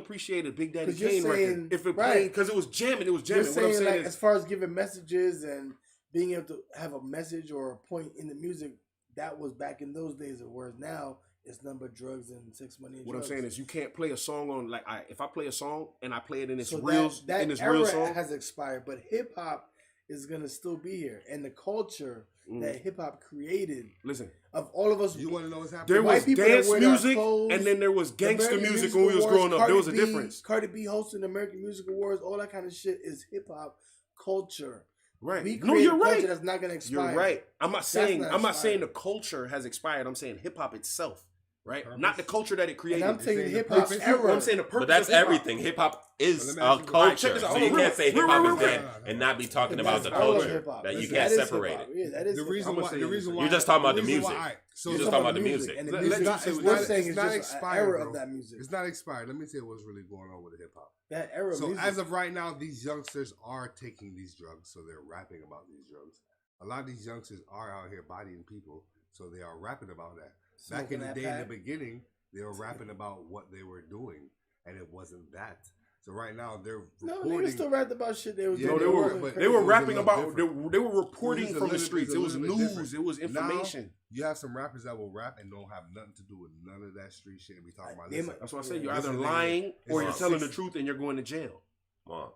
appreciate a Big Daddy 'Cause you're Kane saying- record if it right. played because it was jamming. It was You're jamming. What I'm saying saying like as is, far as giving messages and being able to have a message or a point in the music, that was back in those days. Whereas now it's nothing but drugs and sex, money. And what I'm drugs. saying is, you can't play a song on like if I play a song and I play it in its So real that in its era real song. has expired, but hip hop is gonna still be here, and the culture that hip hop created Listen, of all of us. You want to know what's happening? there white was people that dance wear their music clothes, and then there was the gangster American music Music when we was Awards, growing up. There was a Cardi B, difference, Cardi B hosting the American Music Awards, all that kind of shit is hip hop culture. right? We No, create you're a culture right. that's not gonna expire. You're right. I'm not saying not I'm not saying the expired. culture has expired. I'm saying hip hop itself, right? Purpose. Not the culture that it created. And I'm saying saying the hip hop's purpose? era. I'm saying the purpose. But that's of hip-hop. everything. Hip hop is Well, let me a ask you- culture. Alright, check this out. So Hold you on, can't say real- hip hop real- is real- dead and not be talking about the That's all of culture. hip-hop. That you Listen, can't is separate hip-hop. it. Yeah, that is The hip-hop. reason I'ma why. say The this. reason why. You're just talking about the reason why- music. alright, so You're just We're talking about the music. and the Let- music. let's- We're it's saying not it's just an expired, era bro. of that music. It's not expired. Let me tell you what's really going on with hip hop. That era of So music. as of right now, these youngsters are taking these drugs, so they're rapping about these drugs. A lot of these youngsters are out here bodying people, so they are rapping about that. Back in Smoking the that day, in pack. the beginning, they were rapping about what they were doing, and it wasn't that. So right now, they're no, reporting. niggas still rapped about shit they was Yeah, doing. No, they were, wasn't but they were it was a rapping little about different. they were reporting It was a from the little- streets. it's It a was little bit news. different. It was information. You have some rappers that will rap and don't have nothing to do with none of that street shit. And be talking about They this. might- That's why I say Yeah. you're either Listen, nigga, lying or it's you're a telling the six- truth and you're going to jail. Come on.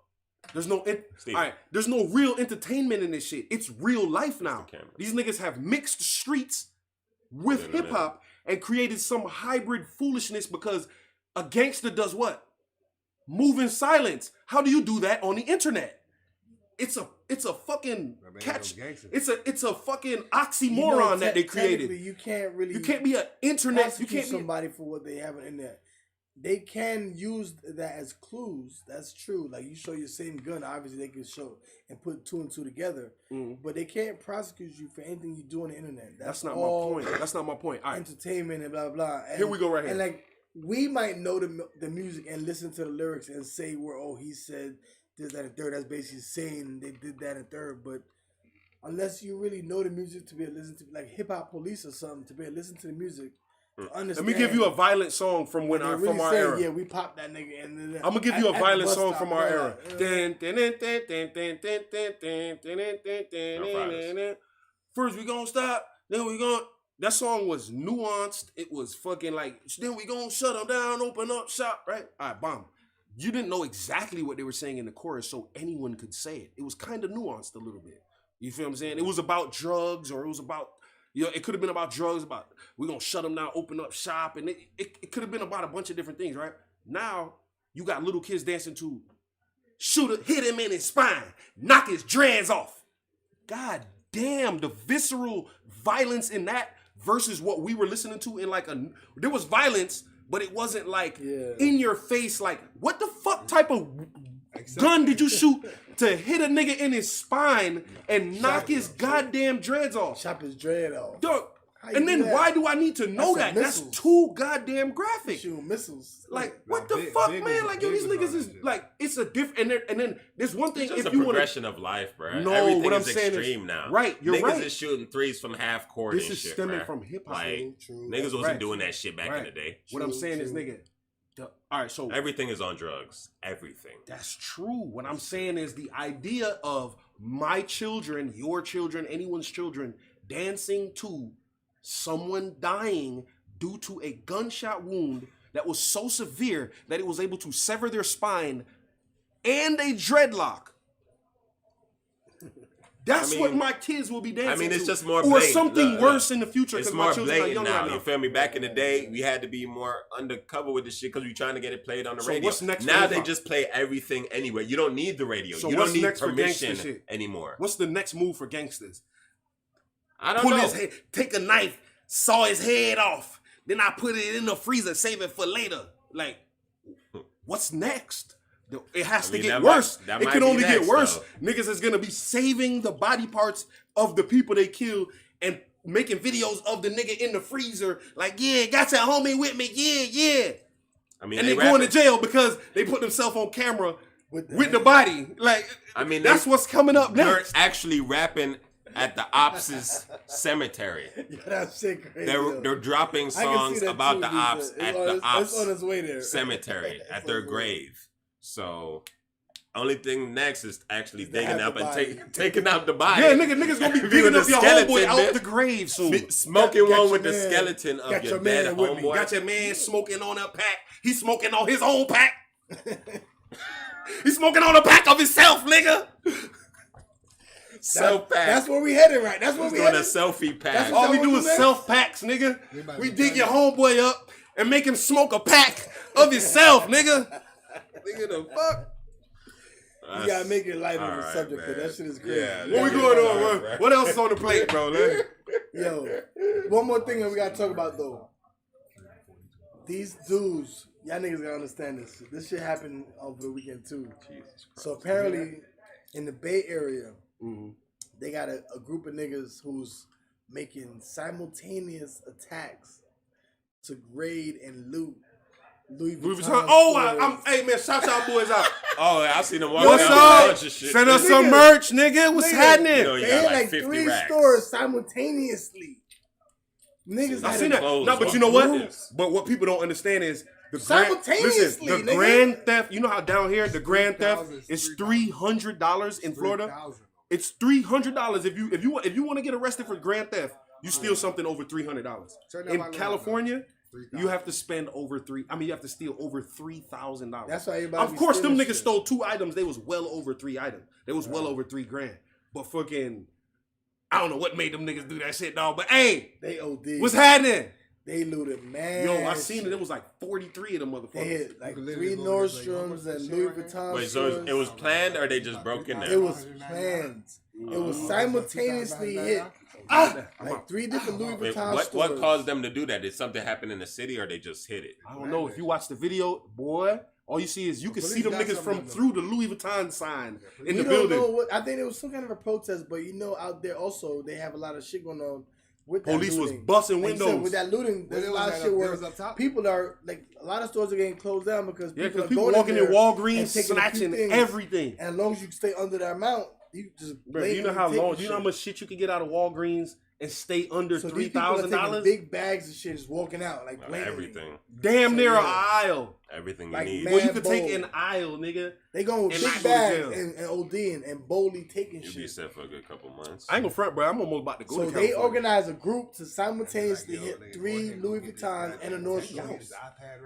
There's no Steve. all right. There's no real entertainment in this shit. It's real life now. camera. These niggas have mixed streets with Wait a minute. hip hop and created some hybrid foolishness because a gangster does what? Move in silence. How do you do that on the internet? It's a fucking That man catch. no gangster. It's a fucking You know, oxymoron that they technically, created. You can't really. You can't be an internet. You prosecute can't be. somebody for what they have on the internet. they can use that as clues. That's true. Like you show your same gun, obviously they can show and put 2 and 2 together. But they can't prosecute you for anything you do on the internet. That's not my point. That's not my point. All right. Entertainment and blah blah. And, Here we go right here. And like we might know the music and listen to the lyrics and say, "Well, he said this, that, and third." That's basically saying they did that and third. But unless you really know the music to be able to listen to, like Hip Hop Police or something, to be able to listen to the music. Let me give you a violent song from when really from our saying, era. Yeah, we popped that nigga. And I'm gonna give you a violent song from our era. First we gonna stop, then we gonna. That song was nuanced. It was fucking like. Then we gonna shut them down, open up shop, right? All right, bomb. You didn't know exactly what they were saying in the chorus, so anyone could say it. It was kind of nuanced a little bit. You feel what I'm saying? It was about drugs, or it was about. It could have been about drugs, about we're going to shut them down, open up shop, and it could have been about a bunch of different things, right? Now, you got little kids dancing to hit him in his spine, knock his dreads off. God damn, the visceral violence in that versus what we were listening to in there was violence, but it wasn't like in your face, like, what the fuck type of gun did you shoot to hit a nigga in his spine and knock his goddamn dreads off? Chop his dread off. Dog. And then why do I need to know that? That's too goddamn graphic. Shooting missiles. Like, what the fuck, man? Like, yo, these niggas is like, it's a different. And then there's one thing. It's just if a you progression of life, bro. No, everything what I'm is saying extreme is, now. Right, you're niggas right. is shooting threes from half court. This and is shit, stemming bro. from hip hop. Like, niggas wasn't doing that shit back in the day. What I'm saying is, nigga. All right, so everything is on drugs. Everything. That's true. What I'm saying is the idea of my children, your children, anyone's children dancing to someone dying due to a gunshot wound that was so severe that it was able to sever their spine and a dreadlock. That's what my kids will be dancing to. I mean, it's just more or blatant. something worse in the future. It's my more children are blatant young now. right now. You feel me? Back in the day, we had to be more undercover with the shit because we trying to get it played on the So radio. what's next now for they hip-hop? just play everything anywhere. You don't need the radio. So you what's don't need next for gangster permission shit? anymore. What's the next move for gangsters? I don't Pull know. his head, take a knife, saw his head off. Then I put it in the freezer, save it for later. Like, what's next? It has to get worse. It can only get worse. Niggas is gonna be saving the body parts of the people they killed and making videos of the nigga in the freezer. Like, yeah, got your homie with me. Yeah, yeah. I mean, and they going to jail because they put themselves on camera with the body. Like, I mean, that's what's coming up They're next. actually rapping at the ops' cemetery. Yeah, that shit crazy. They're dropping I can see songs that about too, the ops Lisa. at It's the on- ops it's on its way there. cemetery It's at on their its way. grave. So only thing next is actually digging have up the and body. taking out the body. Yeah, niggas gonna be Viewing digging the up your skeleton, homeboy out bitch. the grave soon. Smoking Got one your with the man. skeleton of Got your your man dead with me. homeboy. Got your man smoking on a pack. He's smoking on his own pack. He's smoking on a pack of himself, nigga. Self pack. That's where we headed, right? That's where He's we doing a headed. selfie pack. That's All we what do we is do next? self packs, nigga. about We to dig try your that. homeboy up and make him smoke a pack of himself, nigga. Nigga, the fuck? You gotta make it light on the Alright, subject, man. because that shit is crazy. Yeah, What we going on, bro? What else is on the plate, bro? Yo, one more thing that we gotta talk about though. These dudes, y'all niggas gotta understand this. This shit happened over the weekend too. So apparently, in the Bay Area, they got a group of niggas who's making simultaneous attacks to raid and loot Louis Vuitton. Oh, hey man, shout y'all boys out. Oh, I seen them walking What's out with a up? bunch of shit. Send us Nigga. some merch, nigga. What's Nigga. happening? You know, you They got had like like 50 3 racks. stores simultaneously. Niggas I had seen a that. clothes, No, but bro. you know what? Yes. But what people don't understand is the Simultaneously, listen, the nigga. grand theft. You know how down here the grand theft is $3,000. $300 in Florida. 3,000. It's $300 if you want to get arrested for grand theft. You steal something over $300. Turn that In volume California, up, $3,000. you have to spend over you have to steal over $3,000. That's why everybody. Of be course, them stealing niggas shit. stole 2 items. They was well over 3 items. They was well over $3,000. But fucking, I don't know what made them niggas do that shit, dog. But hey, They OD. what's happening? They looted, man. Yo, I seen it. It was like 43 of them They motherfuckers. had like You 3 literally go and just like, how much Nordstroms this and shit Louis right here? Vuitton. Wait, so stores. it was planned or they just broke in there? It was planned. It was simultaneously hit. Like 3 different Louis Vuitton What stores. caused them to do that? Did something happen in the city, or they just hit it? I don't know. If you watch the video, boy, all you see is you can Police see them got niggas some from of them. through the Louis Vuitton sign in We the don't building. know what. I think it was some kind of a protest, but out there also they have a lot of shit going on with that Police was looting. busting Like you said, windows. with that looting. There's a lot of shit where people are like a lot of stores are getting closed down because Yeah, people because are people going walking in there Walgreens and taking a few snatching things. everything. And as long as you stay under that amount, you just Bro, you know how blatantly long? taking Do you know how shit. much shit you can get out of Walgreens and stay under So these people are taking $3,000? big bags of shit, just walking out like blatantly. Everything. Damn So, near yeah. an aisle. Everything you Like, need. man, Well, you could take bold. an aisle, nigga. They going with And big not go to bags jail. and ODing and boldly taking You'll be shit. set for a good couple months. I ain't gonna front, bro. I'm almost about to go So to they California. organize a group to simultaneously hit 3 Louis Vuittons and a Nordstrom's.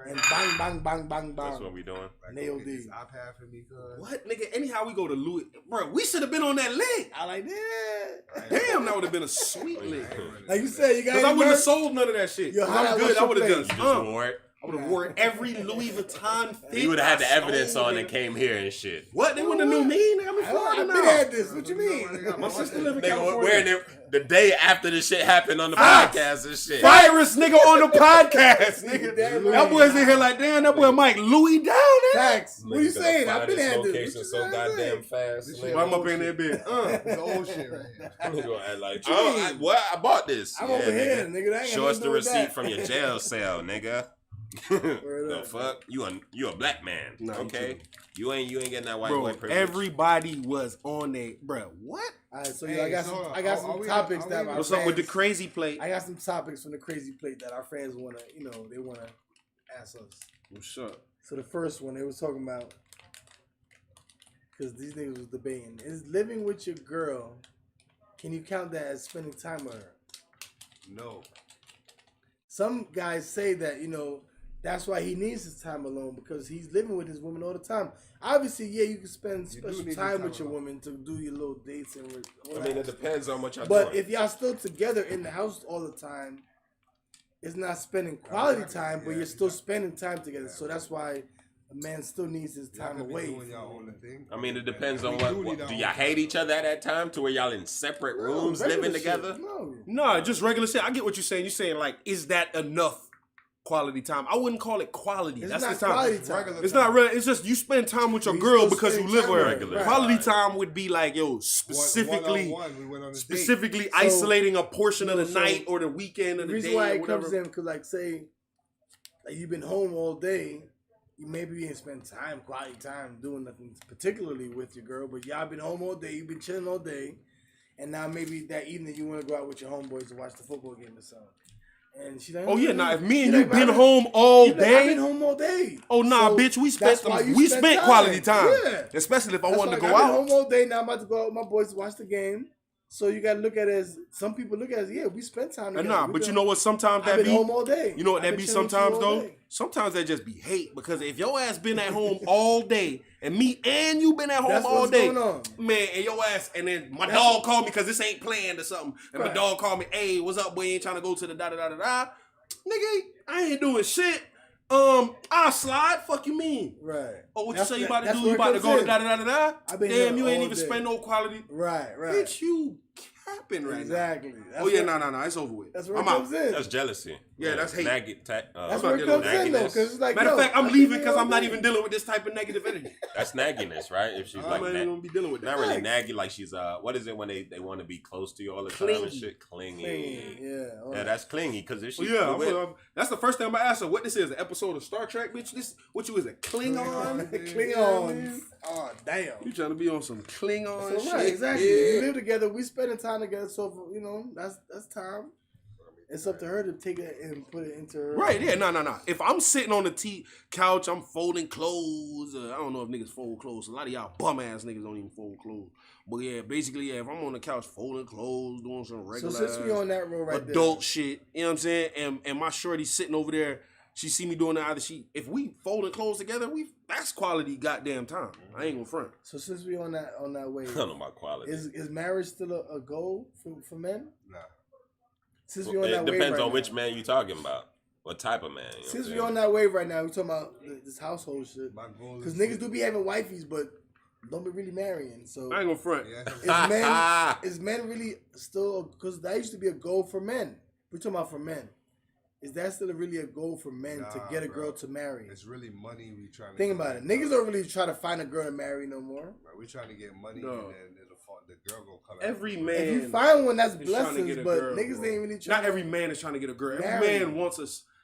And bang, bang, bang, bang, That's what bang. we doing. And they OD. iPad for me, cuz. What, nigga? Anyhow, we go to Louis. Bro, we should have been on that lick. I like that. Damn, that would have been a sweet lick. Like you said, you got Because I wouldn't have merch? sold none of that shit. Yo, 'Cause how I'm that good. was I your would have place? done. You just wore it. I would have worn every Louis Vuitton fit. You would have had the I evidence sold, on nigga. and came here and shit. What? They wouldn't have knew me, nigga. I'm in I Florida been now. had this. What you mean? My sister live in They were California. wearing it the day after the shit happened on the Ah! podcast and shit. Virus nigga on the podcast, nigga. Damn That right. boy's in here like, damn, that boy Mike Louis down there. Facts. What you Niggas gonna saying? find I've been this had location this. so What you goddamn saying? fast. This nigga. shit- Why I'm up in that bit? It's old shit right here. Nigga gonna act like, What you mean? I bought this. I'm Yeah, over here, nigga. nigga. That ain't Show us the nothing to do with receipt that. from your jail cell, nigga. The up. fuck? You a black man, Nah, you okay? You ain't getting that white Bro, boy privilege. everybody was on there. Bro, what? All right, so Hey, yo, I got so, some. I got are some we- topics are that we- my What's up with the fans- crazy plate? I got some topics from the crazy plate that our fans wanna, they wanna ask us. What's up? So the first one they was talking about, because these niggas was debating, is living with your girl, can you count that as spending time with her? No. Some guys say that, that's why he needs his time alone, because he's living with his woman all the time. Obviously, yeah, you can spend You do special need your time time with your alone. woman to do your little dates and all I mean, that. it depends on what y'all But doing. if y'all still together in the house all the time, it's not spending quality time, but Yeah, you're still exactly. spending time together. So that's why a man still needs his time away. Doing y'all own thing. I mean, it depends We on do what need our do own y'all hate each other at that time to where y'all in separate rooms living together? No. No, just regular shit. I get what you're saying. You're saying, like, is that enough quality time? I wouldn't call it quality. It's That's not the time. quality time. Regular It's time. not real. It's just you spend time with your You girl still because you spending live time with her. with her. Right. Quality time would be like, yo, One-on-one, we went on a date. specifically So- isolating a portion of the So- night or the weekend or The the reason day why or it whatever. comes in, because, like, say, like, you've been home all day, you maybe didn't spend quality time doing nothing particularly with your girl, but y'all been home all day, you've been chilling all day, and now maybe that evening you want to go out with your homeboys to watch the football game or something. And she's like, Oh yeah, now if me and She's you like, been "I've home all She's like, I've day, been home all day. oh nah, So bitch, we spent that's why you we spend spent quality time. Yeah. Especially if I That's wanted to why, go I've out. been home all day. Now I'm about to go out with my boys to watch the game. So you gotta look at it as some people look at it as, yeah, we spent time together. Nah, We but been- you know what? Sometimes I've that been be home all day. You know what I've that been be chilling with you sometimes all though? day. Sometimes that just be hate because if your ass been at home all day and me and you been at home That's all what's day, going on. man, and your ass, and then my That's dog called me because this ain't planned or something, and my Right. dog called me, hey, what's up, boy? You ain't trying to go to the da da da da da? Nigga, I ain't doing shit. I'll slide. Fuck you mean? Right. Oh, what That's- you say you about to that's do? where You it about to comes go to in. da da da da da? I've been Damn, here you ain't all even day. spend no quality. Right. Right. Bitch, you capping right exactly. now. That's Oh yeah, where- no, it's over with. That's where I'm it out. comes in. That's jealousy. Yeah, that's hate. That's where it dealing comes with in though, nagginess. because it's like, Matter of yo, fact, I'm I've been leaving here because all I'm not day. even dealing with this type of negative energy. That's nagginess, right? If she's I'm like not even gonna be dealing with that. not really Facts. naggy, like she's what is it when they want to be close to you all the time and Clingy. shit? Clingy. Yeah. all Yeah, right. that's clingy because if she Well, yeah, with- that's the first time I asked her what this is, an episode of Star Trek, bitch. This what you is a Klingon? Klingons. Oh damn. You trying to be on some Klingon So shit? right, exactly. Yeah. We live together. We spending time together. So that's time. It's up to her to take it and put it into her. Right, yeah, no. If I'm sitting on the couch, I'm folding clothes. I don't know if niggas fold clothes. A lot of y'all bum ass niggas don't even fold clothes. But yeah, basically, yeah, if I'm on the couch folding clothes, doing some So regular since we on that road right adult shit, you know what I'm saying? And my shorty sitting over there, she see me doing that. If we folding clothes together, that's quality goddamn time. I ain't gonna front. there. So since we on that way, I don't know about quality. is marriage still a goal for men? Nah. Since we on It that wave depends right on now. which man you talking about. What type of man? You know Since what we I'm on that wave right now, we talking about this household shit. My goal Because is niggas do be having wifeys, but don't be really marrying. So I ain't gonna front. is men really still, because that used to be a goal for men. We're talking about for men. Is that still really a goal for men to get a girl to marry? It's really money we trying to think about it. Niggas don't really try to find a girl to marry no more. Right, we trying to get money and then the girl gonna come Every out. man. If you find one, that's is trying to blessings, get a but girl, niggas bro. ain't really trying. Not every man is trying to get a girl. Marry. Every man wants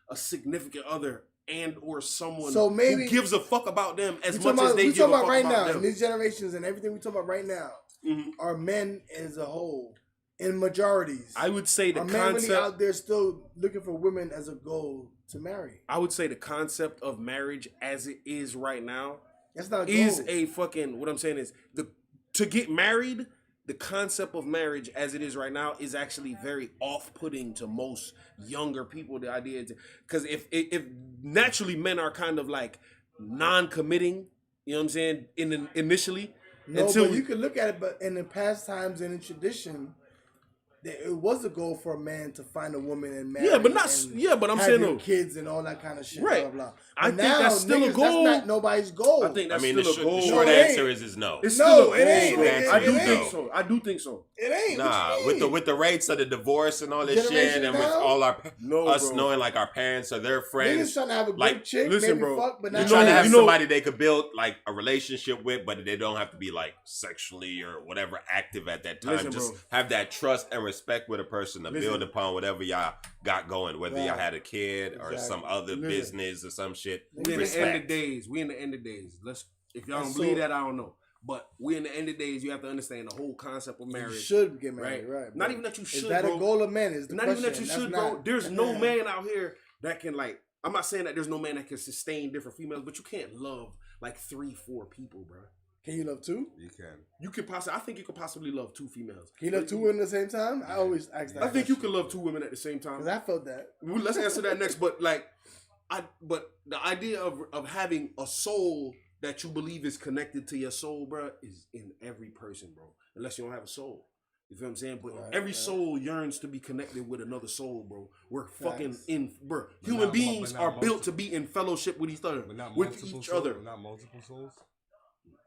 a significant other and or someone So maybe- who gives a fuck about them as We much talking as about, they we give talking a about fuck right about now, them. in these generations and everything we talking about right now, Mhm. are men as a whole, in majorities. I would say the are men really concept. out there still looking for women as a goal to marry? I would say the concept of marriage as it is right now That's not a is goal. a fucking. What I'm saying is to get married. The concept of marriage as it is right now is actually very off-putting to most younger people. The idea, because if naturally men are kind of like non-committing, you know what I'm saying, initially. No, until but you can look at it. But in the past times and in tradition, it was a goal for a man to find a woman and marry. Yeah, but not. and Yeah, but I'm have saying your though. kids and all that kind of shit. Right. Blah, blah. I But think now, that's still a niggas, goal. That's not nobody's goal. I think that's I mean, still a goal. the short No, it answer ain't. is no. It's No, still a it goal. ain't, bro. nigga, I it do ain't. think so. I do think so. It ain't. Nah, What you mean? with the rates of the divorce and all this shit, Generation and with now? all our No, us bro. knowing like our parents or their Niggas friends, trying to have a good like, chick, listen, maybe bro, fuck, but you're not trying to have you know- somebody they could build like a relationship with, but they don't have to be like sexually or whatever active at that time. Listen, Just bro. have that trust and respect with a person to Listen. build upon whatever y'all got going, whether y'all Right. had a kid or Exactly. some other Listen. business or some shit. We in the Respect. end of days. We in the end of days. Let's. If y'all don't And believe so- that, I don't know. But we in the end of days. You have to understand the whole concept of You marriage. should get married, Right. right? Not but even that you Is should, that bro. a goal of men? Is the Not question. even that you That's should, not- bro. There's no Yeah. man out here that can like. I'm not saying that there's no man that can sustain different females, but you can't love like 3-4 people, bro. Can you love two? You can. You could possibly. I think you could possibly love 2 females. Can you love two women at the same time? I always ask that. I think you could love 2 women at the same time. Because I felt that. Well, let's answer that next. But like, but the idea of having a soul that you believe is connected to your soul, bro, is in every person, bro. Unless you don't have a soul. You feel what I'm saying? But Right, every right. soul yearns to be connected with another soul, bro. We're fucking Facts. in, bro. But Human not- beings but not are built multiple. to be in fellowship with each other, But not with multiple each souls, other. Not multiple souls.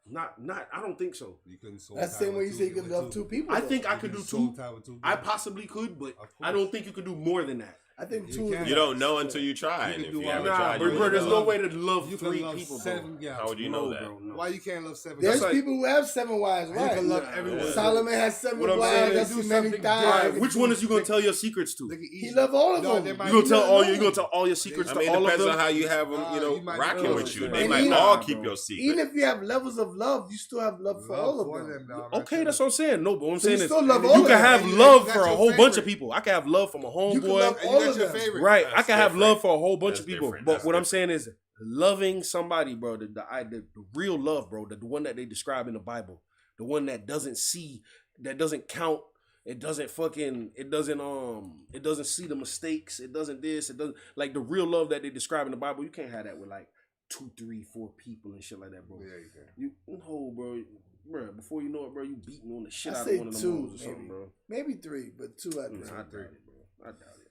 Not. I don't think so. You couldn't soul That's the tie same way with you say you can with love two people. I though. think I You could do soul 2. tie with 2 I people. possibly could, but Of I course. don't think you could do more than that. I think You two. can. is You don't know until you try, You and can if do you all haven't that. Nah, tried, bro, you bro, wouldn't there's know. no way to love You 3 can love people, bro. 7 gals. How would you No, know that? bro, no. Why you can't love 7 There's gals? like- people who have 7 wives, You right? can love Nah, everyone. bro. Solomon has 7 What I'm wives. saying That's is do too many something thighs. All right, different. which one is you gonna tell your secrets to? They can He eat- love all of No, them. they might- You gonna tell all know. you gonna tell all your secrets I to mean, it all of depends them? on how you have them, Nah, you might rocking not. with you. And They might even- all Nah, keep bro. your secret. Even if you have levels of love, you still have love for all of them. dog. Okay, that's what I'm saying. No, but what I'm So you saying is still love you all can of them. have And you- love that's for a your whole bunch of favorite. people. I can have love from a You can homeboy. love And all that's of your them. favorite. Right, I That's can have different. love for a whole bunch That's of people. different. But That's what I'm different. saying is loving somebody, bro. The real love, bro. The one that they describe in the Bible. The one that doesn't see, that doesn't count. It doesn't see the mistakes. It doesn't this. It doesn't like the real love that they describe in the Bible. You can't have that with like 2, 3, 4 people and shit like that, bro. Yeah, you can. You no, bro. Bro, before you know it, bro, you beating on the shit I out say of one of them 2, hoes or something, maybe. bro. Maybe 3, but 2 I Nah, think. I doubt it, bro. I doubt it.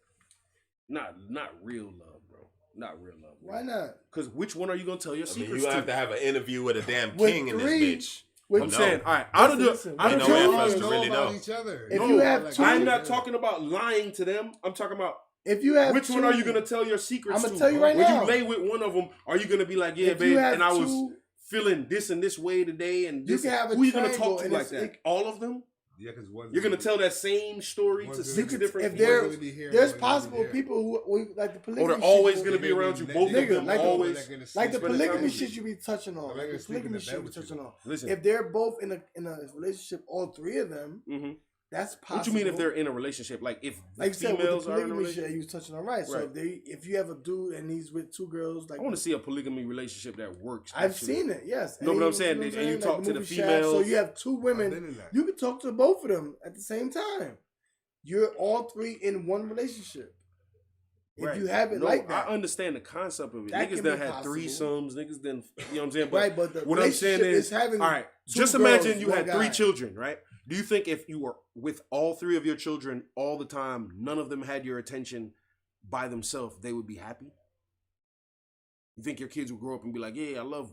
Not real love, bro. Not real love. Bro. Why not? Because which one are you gonna tell your I mean, secrets you have to? to have an interview with a damn With king in 3, this bitch. with I'm No. saying, all right, out of Listen, the, out ain't of no way the, for us to know really about know. each other. If no, you have like, two- I'm not talking about lying to them. I'm talking about If you have which 2, one are you gonna tell your secrets I'ma to? tell you right when now. you lay with one of them, are you gonna be like, yeah, If babe, you have and I was 2, feeling this and this way today, and You this, can have a who you gonna triangle talk to and like it's- that? it- All of them? Yeah, because You're gonna tell that same story to One's 6 gonna- different if people? there- gonna be here, there's one's gonna be possible there. people who like the Or polygamy they're always shit. gonna be around you. Both Nigga, of them like the- always. Like the spend time polygamy with you. shit you be touching on, I'm like gonna the sleep in polygamy the shit bed you be with you. touching on. Listen, If they're both in a relationship, all 3 of them, hmm that's possible. what you mean if they're in a relationship? Like if like you said with the females are in a polygamy shit relationship? you was touching on, right? So Right. if you have a dude and he's with 2 girls, like I want to see a polygamy relationship that works. I've actually. seen it, yes. No, And but I'm you- saying, know and what you I'm talk saying? to the movie Shaft, so females. you have 2 I've been women. in that. You can talk to both of them at the same time. You're all 3 in one relationship. If Right. you have it No, like that, I understand the concept of it. That niggas can done be had possible. threesomes. Niggas done, you know what I'm saying? But right? But the what I'm saying relationship is, having all right, 2 just girls, imagine you 1 had 3 guy. children, right? Do you think if you were with all 3 of your children all the time, none of them had your attention by themselves, they would be happy? You think your kids would grow up and be like, yeah, I love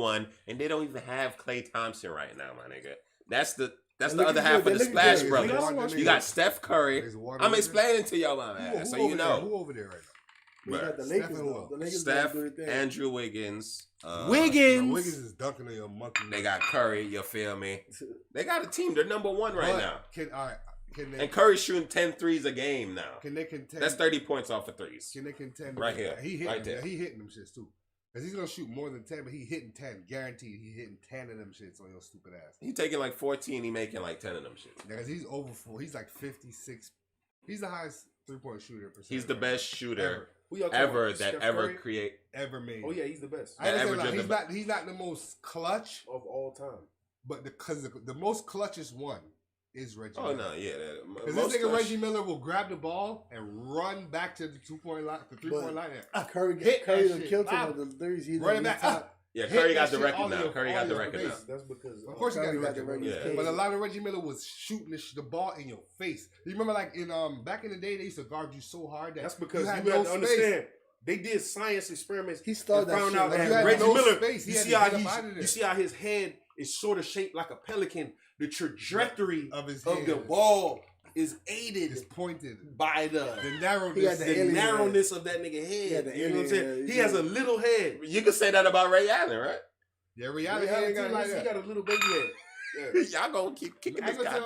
one, and they don't even have Klay Thompson right now, my nigga. That's the They're other looking half good. of the They're Splash looking good. Brothers. Nigga, You got Steph Curry. There's one I'm over explaining to y'all, my Who ass, so over you there? know. Who over there right We got the Steph Lakers, and though. who? The Lakers Steph, gonna do their thing. Andrew Wiggins. now? Wiggins. Wiggins is dunking on your monkey. They got Curry. You feel me? They got a team. They're number one right now. Can they? And Curry's shooting 10 threes a game now. Can they contend? That's 30 points off of threes. Can they contend? Right here. He hitting Right there. He hitting them shits too. Cause he's gonna shoot more than 10, but he hitting 10, guaranteed. He hitting 10 of them shits on your stupid ass. He taking like 14. He making like 10 of them shits. Because he's over 4. He's like 56. He's the highest 3-point shooter percent. He's the best shooter ever that ever create. Ever made. Oh yeah, he's the best. I understand, like, he's not the most clutch of all time. But because the most clutchest one is Reggie Miller. Oh no, yeah. Because this nigga Reggie Miller will grab the ball and run back to the 2-point line, the 3-point line. Curry will kill him with the threes. He's running back. Yeah, Curry got the record now. Curry got the record now. That's because of course he got the record. Yeah. But a lot of Reggie Miller was shooting the ball in your face. You remember, like in back in the day, they used to guard you so hard that's because you had to understand. They did science experiments. He started that found shit. out that Reggie Miller. You see how his head is sort of shaped like a pelican. The trajectory of the ball is aided, it's pointed by the narrowness of that nigga head. You know what I'm saying? He has a little head. You could say that about Ray Allen, right? Yeah, Ray Allen he got a little baby head. Yeah. Y'all gonna keep kicking this guy.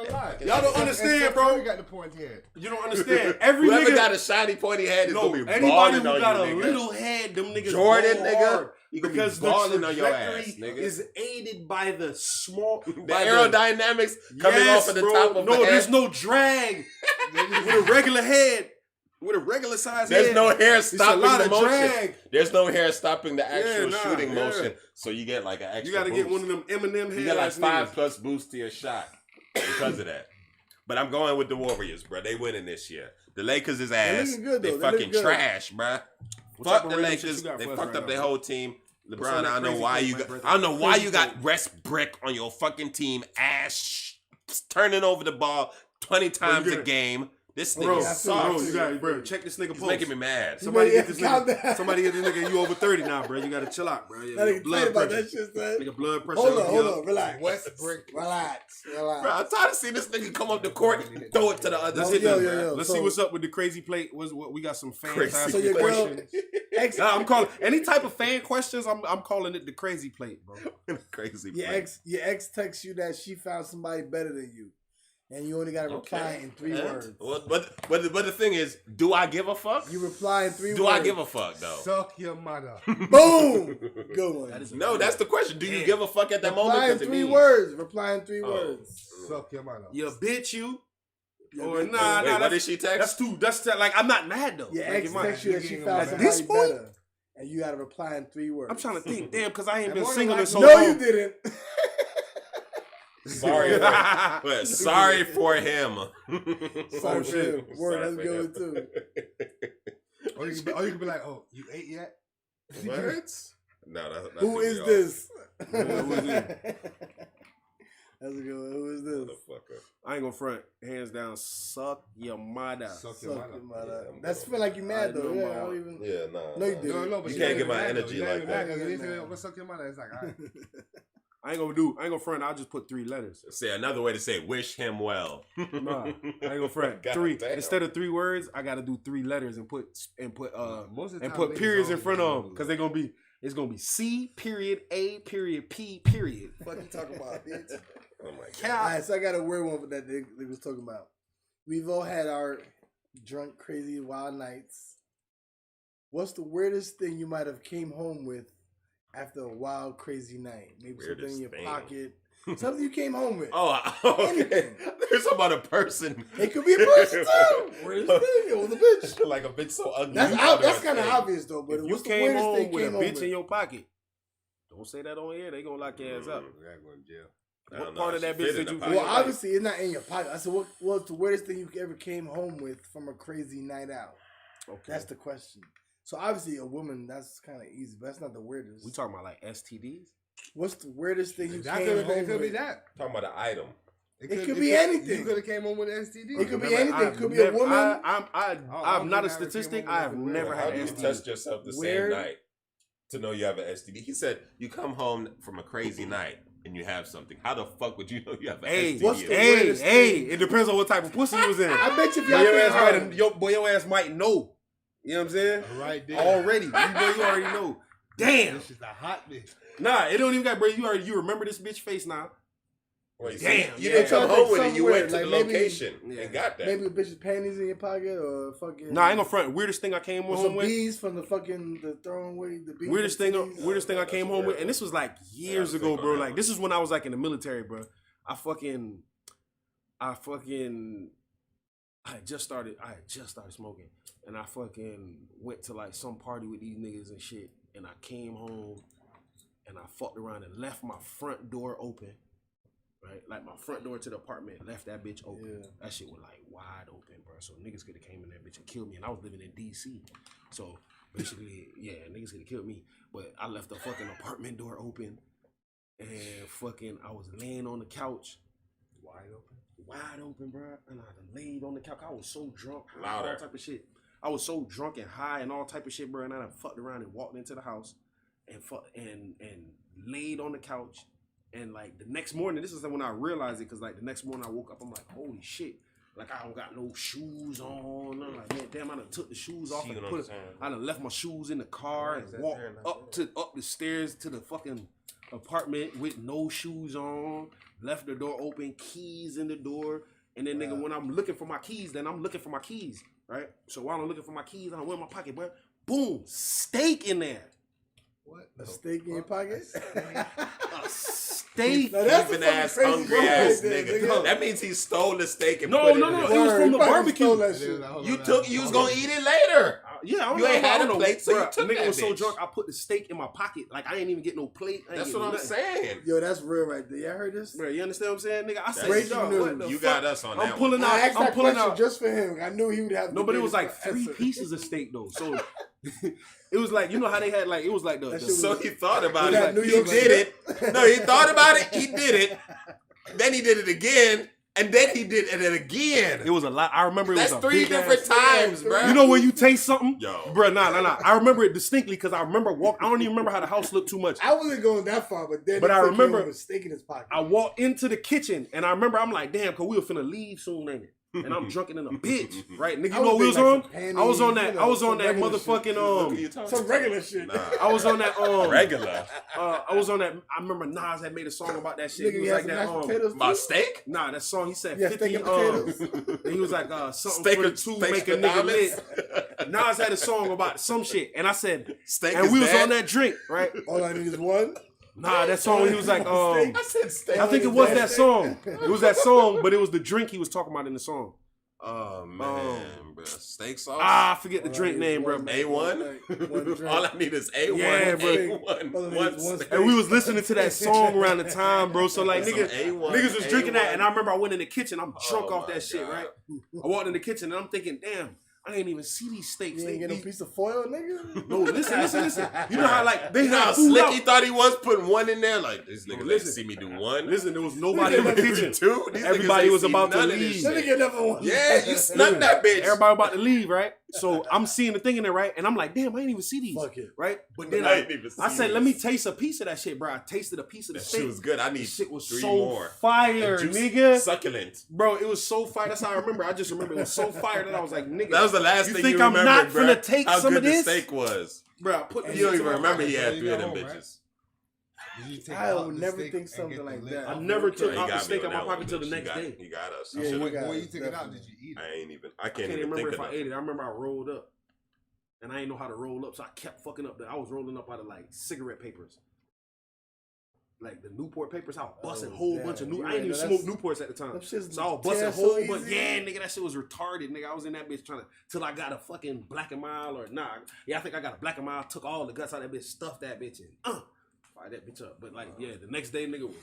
Y'all don't understand, bro. You got the pointy head. You don't understand. Every whoever nigga got a shiny pointy head is gonna be anybody balling who on got you, a nigga. little head, them niggas Jordan, ball nigga. hard. You gonna Because be the balling on your trajectory ass, nigga. is aided by the small aerodynamics coming off of the top of the head. No, there's no drag with a regular head. With a regular size There's head. no hair stopping the motion. Drag. There's no hair stopping the actual shooting motion. So you get like an extra You gotta boost. get one of them Eminem heads. You get like 5+ boosts to your shot because of that. But I'm going with the Warriors, bro. They winning this year. The Lakers is ass. They fucking trash, bro. Fuck the Lakers. They fucked up their whole team. LeBron, I don't know why you got. I don't know why you got West Brick on your fucking team. Ass turning over the ball 20 times a game. This nigga sucks. Bro, check this nigga pulse. He's making me mad. Somebody get this nigga. You over 30 now, bro. You gotta chill out, bro. Blood pressure. Nigga, blood pressure. Hold on, relax. Westbrook, relax. Bro, I'm tired of seeing this nigga come up the court and throw it to the other. Let's see what's up with the crazy plate. We got some fan so your girl, I'm calling any type of fan questions. I'm calling it the crazy plate, bro. Crazy plate. Your ex texts you that she found somebody better than you. And you only got to reply in 3 words. Well, but the thing is, do I give a fuck? You reply in 3 words. Do I give a fuck, though? Suck your mother. Boom! Good one. No, that's the question. Do you give a fuck at that moment? Reply in 3 words. Reply in 3 words. Suck your mother. You bitch you. Or Wait, what did she text? That's like, I'm not mad, though. Your ex texts you that she found somebody better. And you got to reply in 3 words. I'm trying to think. Damn, because I ain't been single in so long. No, you didn't. Sorry for him. Sorry for him. Word, that's good too. Or you can be like, oh, you ate yet? What? No, that's Who is this? That's a good one. Who is this? I ain't gonna front. Hands down, suck your mother. Suck your mother. Yeah, that's feel like you mad though. Yeah, I don't even. Yeah, nah. No, you didn't. No, but you can't get my energy like that. What's suck your mother? It's like, all right. I ain't gonna front. I'll just put 3 letters. Say another way to say it, wish him well. Nah, I ain't gonna front. 3 instead of 3 words. I gotta do 3 letters and put periods in front of them because it's gonna be C period A period P period. What you talking about, bitch? Oh my god! All right, so I got a weird one that they was talking about. We've all had our drunk, crazy, wild nights. What's the weirdest thing you might have came home with after a wild, crazy night? Maybe something in your pocket. Something you came home with. Oh, okay. There's about a person. It could be a person too. Weirdest thing. It was a bitch. Like a bitch so ugly. That's kind of obvious though. But if you came home with a bitch in your pocket, don't say that on air. They gonna lock your ass up. You're going to jail. What part of that bitch did you? Well, obviously it's not in your pocket. I said, what was the weirdest thing you ever came home with from a crazy night out? Okay, that's the question. So obviously a woman, that's kind of easy, but that's not the weirdest. We talking about like STDs? What's the weirdest thing you came home with? It could be that. Talking about an item. It could be anything. You could have came home with an STD. It could be anything. It could be a woman. I'm not a statistic. I have never had an STD. How do you test yourself the same night to know you have an STD? He said you come home from a crazy night and you have something. How the fuck would you know you have an STD? What's the weirdest thing? It depends on what type of pussy you was in. I bet you if your ass might know. You know what I'm saying? Right there. Already. You already know. Damn. This is a hot bitch. Nah, it don't even got, bro. You remember this bitch face now. Wait, Damn, you yeah. didn't come home with it. You Somewhere, went to like the maybe- location Yeah. and got that. Maybe a bitch's panties in your pocket or fucking. Nah, I ain't no front. Weirdest thing I came or home some with. bees from the fucking the throwing away the bees. Weirdest from thing, the titties. weirdest thing I came home with, and this was like years ago, bro. on that Like one. this is when I was like in the military, bro. I had just started smoking, and I fucking went to like some party with these niggas and shit, and I came home, and I fucked around and left my front door open, right? Like my front door to the apartment, left that bitch open. Yeah. That shit was like wide open, bro. So niggas could have came in that bitch and killed me, and I was living in DC, so basically, yeah, niggas could have killed me. But I left the fucking apartment door open, and fucking I was laying on the couch, wide open, bro. And I laid on the couch. I was so drunk, high, all Louder. type of shit. I was so drunk and high and all type of shit, bro. And I done fucked around and walked into the house and laid on the couch. And like the next morning, this is when I realized it, because like the next morning I woke up, I'm like, holy shit. Like I don't got no shoes on. I'm like, man, damn, I done took the shoes off and I done left my shoes in the car and walked up the stairs to the fucking apartment with no shoes on, left the door open, keys in the door, and then nigga, when I'm looking for my keys, then I'm looking for my keys, right? So while I'm looking for my keys, I went in my pocket, bro. Boom, steak in there. What? A steak in your pocket. A steak. Now, that's Even the fucking ass, crazy hungry part ass right there, nigga. That means he stole the steak and No, put no, it no, in it his- was from the He probably barbecue. stole that shit. You was gonna eat it later. Yeah, I don't You know, ain't I had don't a know, plate, so you bruh. took Nigga that was so bitch. drunk, I put the steak in my pocket. Like I ain't even get no plate. I ain't That's get what I'm nothing. saying. Yo, that's real right there. Y'all heard this? Bro, you understand what I'm saying, nigga? I said, breaking dog, news. what the You fuck? got us on I'm that pulling one. out. I asked I'm that pulling question out. just for him. I knew he would have. No, the but it was like biggest 3 answer. pieces of steak though. So it was like, you know how they had like, it was like That the shit was- So he thought about Was that it. New He York did it. No, he thought about it. He did it. Then he did it again. And then he did it again. it was a lot. I remember it That's was a 3 big different ass- times, bro. You know when you taste something? Yo. Bro, nah. I remember it distinctly because I remember I don't even remember how the house looked too much. I wasn't going that far, but then But he I took remember- him with a steak in his pocket. I walked into the kitchen and I remember I'm like, damn, cause we were finna leave soon, ain't it? And I'm drunken in a bitch, right? Nigga, I you know what we was think, like, on? some panties, I was on you that. know, I was on some that regular motherfucking Some regular shit. Nah. I was on that Regular. I was on that. I remember Nas had made a song about that shit. Nigga, He was you like had some that. mashed potatoes About too? steak? Nah, that song. He said Yeah, 50. steak and potatoes. And he was like something Steak for the or- two steak make a for nigga diamonds? lit. Nas had a song about some shit, and I said, Steak and is we was dead? on that drink, right? All I need is one. Nah, that song. He was like, I said steak. I think it was that song. It was that song, but it was the drink he was talking about in the song. Oh, man, bro. Steak sauce? I forget the drink name, bro. A1? One drink. All I need is A1. Yeah, bro. A1. All I need One is one steak. And we was listening to that song around the time, bro. So like, Some niggas, A1, niggas was drinking that, A1. and I remember I went in the kitchen. I'm drunk Oh off my that shit, God. right? I walked in the kitchen, and I'm thinking, damn, I ain't even see these steaks. You ain't get no piece of foil, nigga. No, listen. You know how like they You know how had food slick out. he thought he was putting one in there? Like, this nigga let listen. see me do one. Listen, there was nobody in the kitchen. Two? These niggas Everybody ain't was seen about to none of this leave. That shit. nigga never won. Yeah, you snuck that bitch. Everybody about to leave, right? So I'm seeing the thing in there, right? And I'm like, damn, I ain't even see these, Fuck it. right? But then I ain't even I seen said, let this. me taste a piece of that shit, bro. I tasted a piece of the That steak. shit was good. I need This shit was 3 so more. fire, Juice- nigga. Succulent. Bro, it was so fire. That's how I remember. I just remember it was so fire that I was like, nigga. That was the last you thing think you I'm remembered, not bro. finna take How some good of this? the steak was. Bro, I put You don't even in remember he had You 3 of got them home, right? bitches. I would never think something like that. I never took He out the got me steak on out my that one, pocket till the bitch. next He got- day. He got us. Yeah, I should've- you got Boy, it, you took it out. definitely. Did you eat it? I ain't even. I I can't can't even remember think if of I ate it. I remember I rolled up. And I didn't know how to roll up, so I kept fucking up. I was rolling up out of like cigarette papers. Like the Newport papers, I was busting a whole damn. bunch of You I ain't ain't even know smoke Newports at the time. Them shits So I was busting a tear so whole bunch. easy. Yeah, nigga, that shit was retarded, nigga. I was in that bitch trying to, till I got a fucking Black and Mild or nah. Yeah, I think I got a Black and Mild, took all the guts out of that bitch, stuffed that bitch in. Fire that bitch up. But like, yeah, the next day, nigga was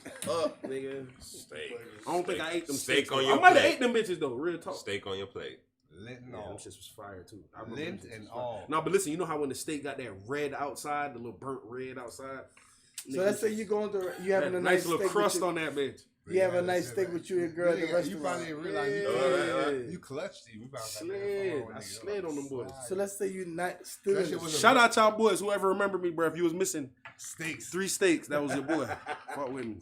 up, nigga. Steak. I don't think I ate them Steak steaks, on though. your I might have plate. ate them bitches though, real talk. Steak on your plate. Lint and Yeah, them all. shits was fire too. I remember Lint them shits and was fire. all. No, but listen, you know how when the steak got that red outside, the little burnt red outside? So let's say you going to you having that a nice nice little steak crust with on that bitch. you have a nice steak with you and girl at the You restaurant. probably didn't realize Yeah. you clutched it. We about to Slid. I slid on them boys. So let's say you not still. That shit was Shout out y'all boys, whoever remember me, bro. If you was missing steaks. 3 steaks, that was your boy. Fuck with me.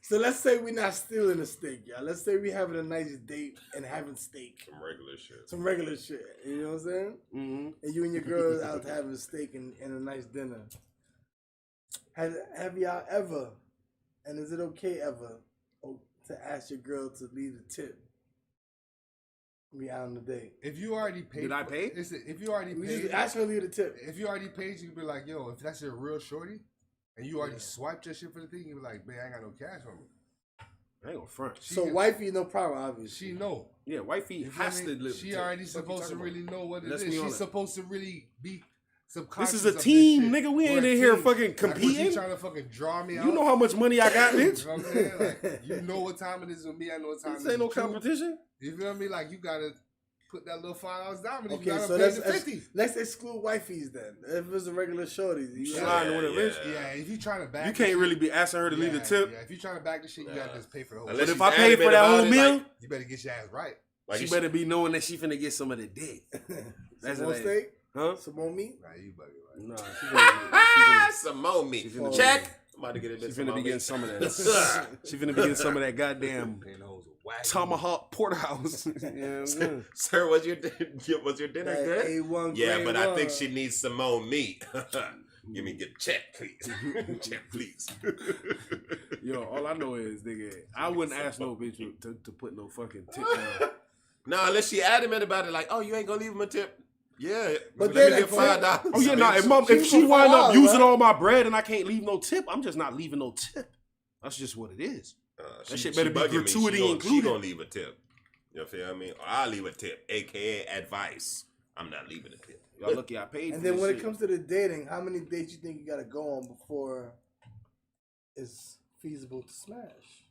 So let's say we not stealing a steak, y'all. Let's say we having a nice date and having steak, Some regular shit. some regular shit. You know what I'm saying? Mm-hmm. And you and your girl out having steak and a nice dinner. Have y'all ever, and is it okay ever, to ask your girl to leave a tip? Be out on the date. If you already paid, Did I pay? Listen, if you already You paid, just ask her to leave a tip. if you already paid, you can be like, yo, if that's your real shorty, and you already swiped your shit for the thing, you be like, man, I ain't got no cash on me. I ain't gonna front. So wifey, no problem, obviously. She know. Yeah, wifey You feel has me? to live. She already supposed to really know what it Let's is. be She's honest. supposed to really be subconscious. This is a of team, this shit. nigga. We We're ain't a in here team. fucking Like, was competing. you trying to fucking draw me out? You know how much money I got, bitch. You know what I'm saying? Like, you know what time it is with me. I know what time This it is ain't no with you. competition. You feel me? Like, you gotta put that little $5 down, but you Okay, gotta so pay let's the 50. let's exclude wifeys then. If it's a regular shorty, you Sliding with a bitch. Yeah, if you trying to back, You the can't shit, really be asking her to leave the tip. Yeah, if you trying to back the shit, you gotta just pay for the whole. Unless shit. But if she's I pay for adamant that about whole it, meal, like- You better get your ass right. Like she you better be knowing that she finna get some of the dick. That's Simone it. steak, Huh? Simone meat. Nah, you bugging. Right? Nah, she finna, Simone me. finna- Check. I'm about to get a she bit finna be getting meat. some of that. She finna be getting some of that goddamn Ain't no hoes with whack. tomahawk porterhouse. Yeah. Sir, was your dinner That good? A1 Yeah, grade but I think one. she needs Simone meat. Get check, please. Check, please. Yo, all I know is, nigga, I wouldn't ask no bitch to put no fucking tip down. No, unless she adamant about it, like, oh, you ain't gonna leave him a tip. Yeah, But let then me get $5. Oh yeah, nah. She If she was wind up wild, using right? all my bread and I can't leave no tip, I'm just not leaving no tip. That's just what it is. That shit better be bugging me. gratuity She included. gonna leave a tip. You feel me? Or I'll leave a tip, aka advice. I'm not leaving a tip. Y'all lucky I paid. And for then this when shit. it comes to the dating, how many dates you think you gotta go on before it's feasible to smash?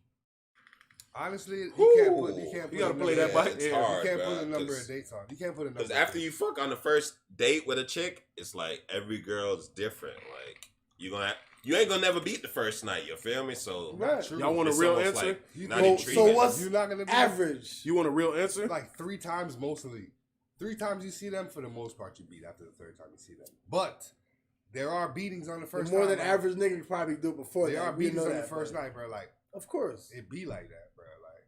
Honestly, you can't put. You gotta play that by- by. It's Yeah. hard. You can't put bruh, a number 'cause- of dates on. You can't put a number. Because after you fuck on the first date with a chick, it's like every girl's different. Like you ain't gonna never beat the first night. You feel me? So Right. True. Y'all want a it's real almost answer? like You not think- intriguing. So what's You're not gonna be average? You want a real answer? like 3 times mostly. 3 times you see them, for the most part you beat after the 3rd time you see them. But there are beatings on the The first more time, than bro. average nigga could probably do it before There that. are We beatings know on the that, first bro. night, bro. Like Of course. it be like that, bro. Like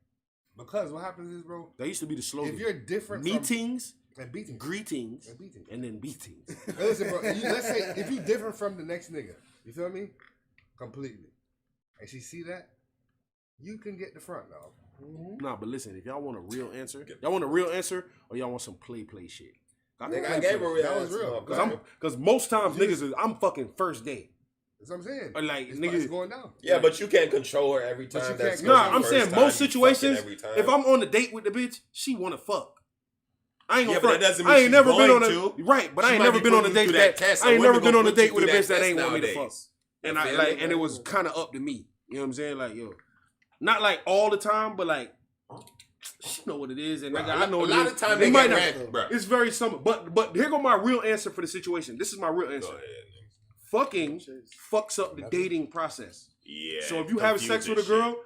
because what happens is, bro, That used to be the slogan. if you're different Meetings, from and beatings, greetings, and beatings. and then beatings. Hey, listen, bro. Let's say if you different from the next nigga, you feel me? Completely. And she see that, you can get the front now. Nah, but listen, if y'all want a real answer, y'all want a real answer, or y'all want some play shit. Nigga, I gave her a real That was answer, real. motherfucker. Because most times niggas is I'm fucking first date. That's what I'm saying. Or like it's, nigga, it's going down. Yeah, but you can't control her every But time. you That's can't- gonna nah, be I'm the saying first most time, you fucking situations, every time. if I'm on a date with the bitch, she wanna fuck. I ain't gonna Yeah, but front. that doesn't mean I ain't she's never been on going a to. right, but She I ain't might never be been on a putting you date through that test. I ain't A never woman been gonna on a put date you with a through bitch that that ain't test want me to fuck. nowadays. And You I feel like, me? and it was kind of up to me. You know what I'm saying? Like, yo, not like all the time, but like, she know what it is, and Bro, nigga, I know a what lot it is. of time It they might get not- wrecked, bro. It's very summer, but here go my real answer for the situation. This is my real answer. Go ahead. Fucking fucks up the dating process. Yeah. So if you have sex with a confusing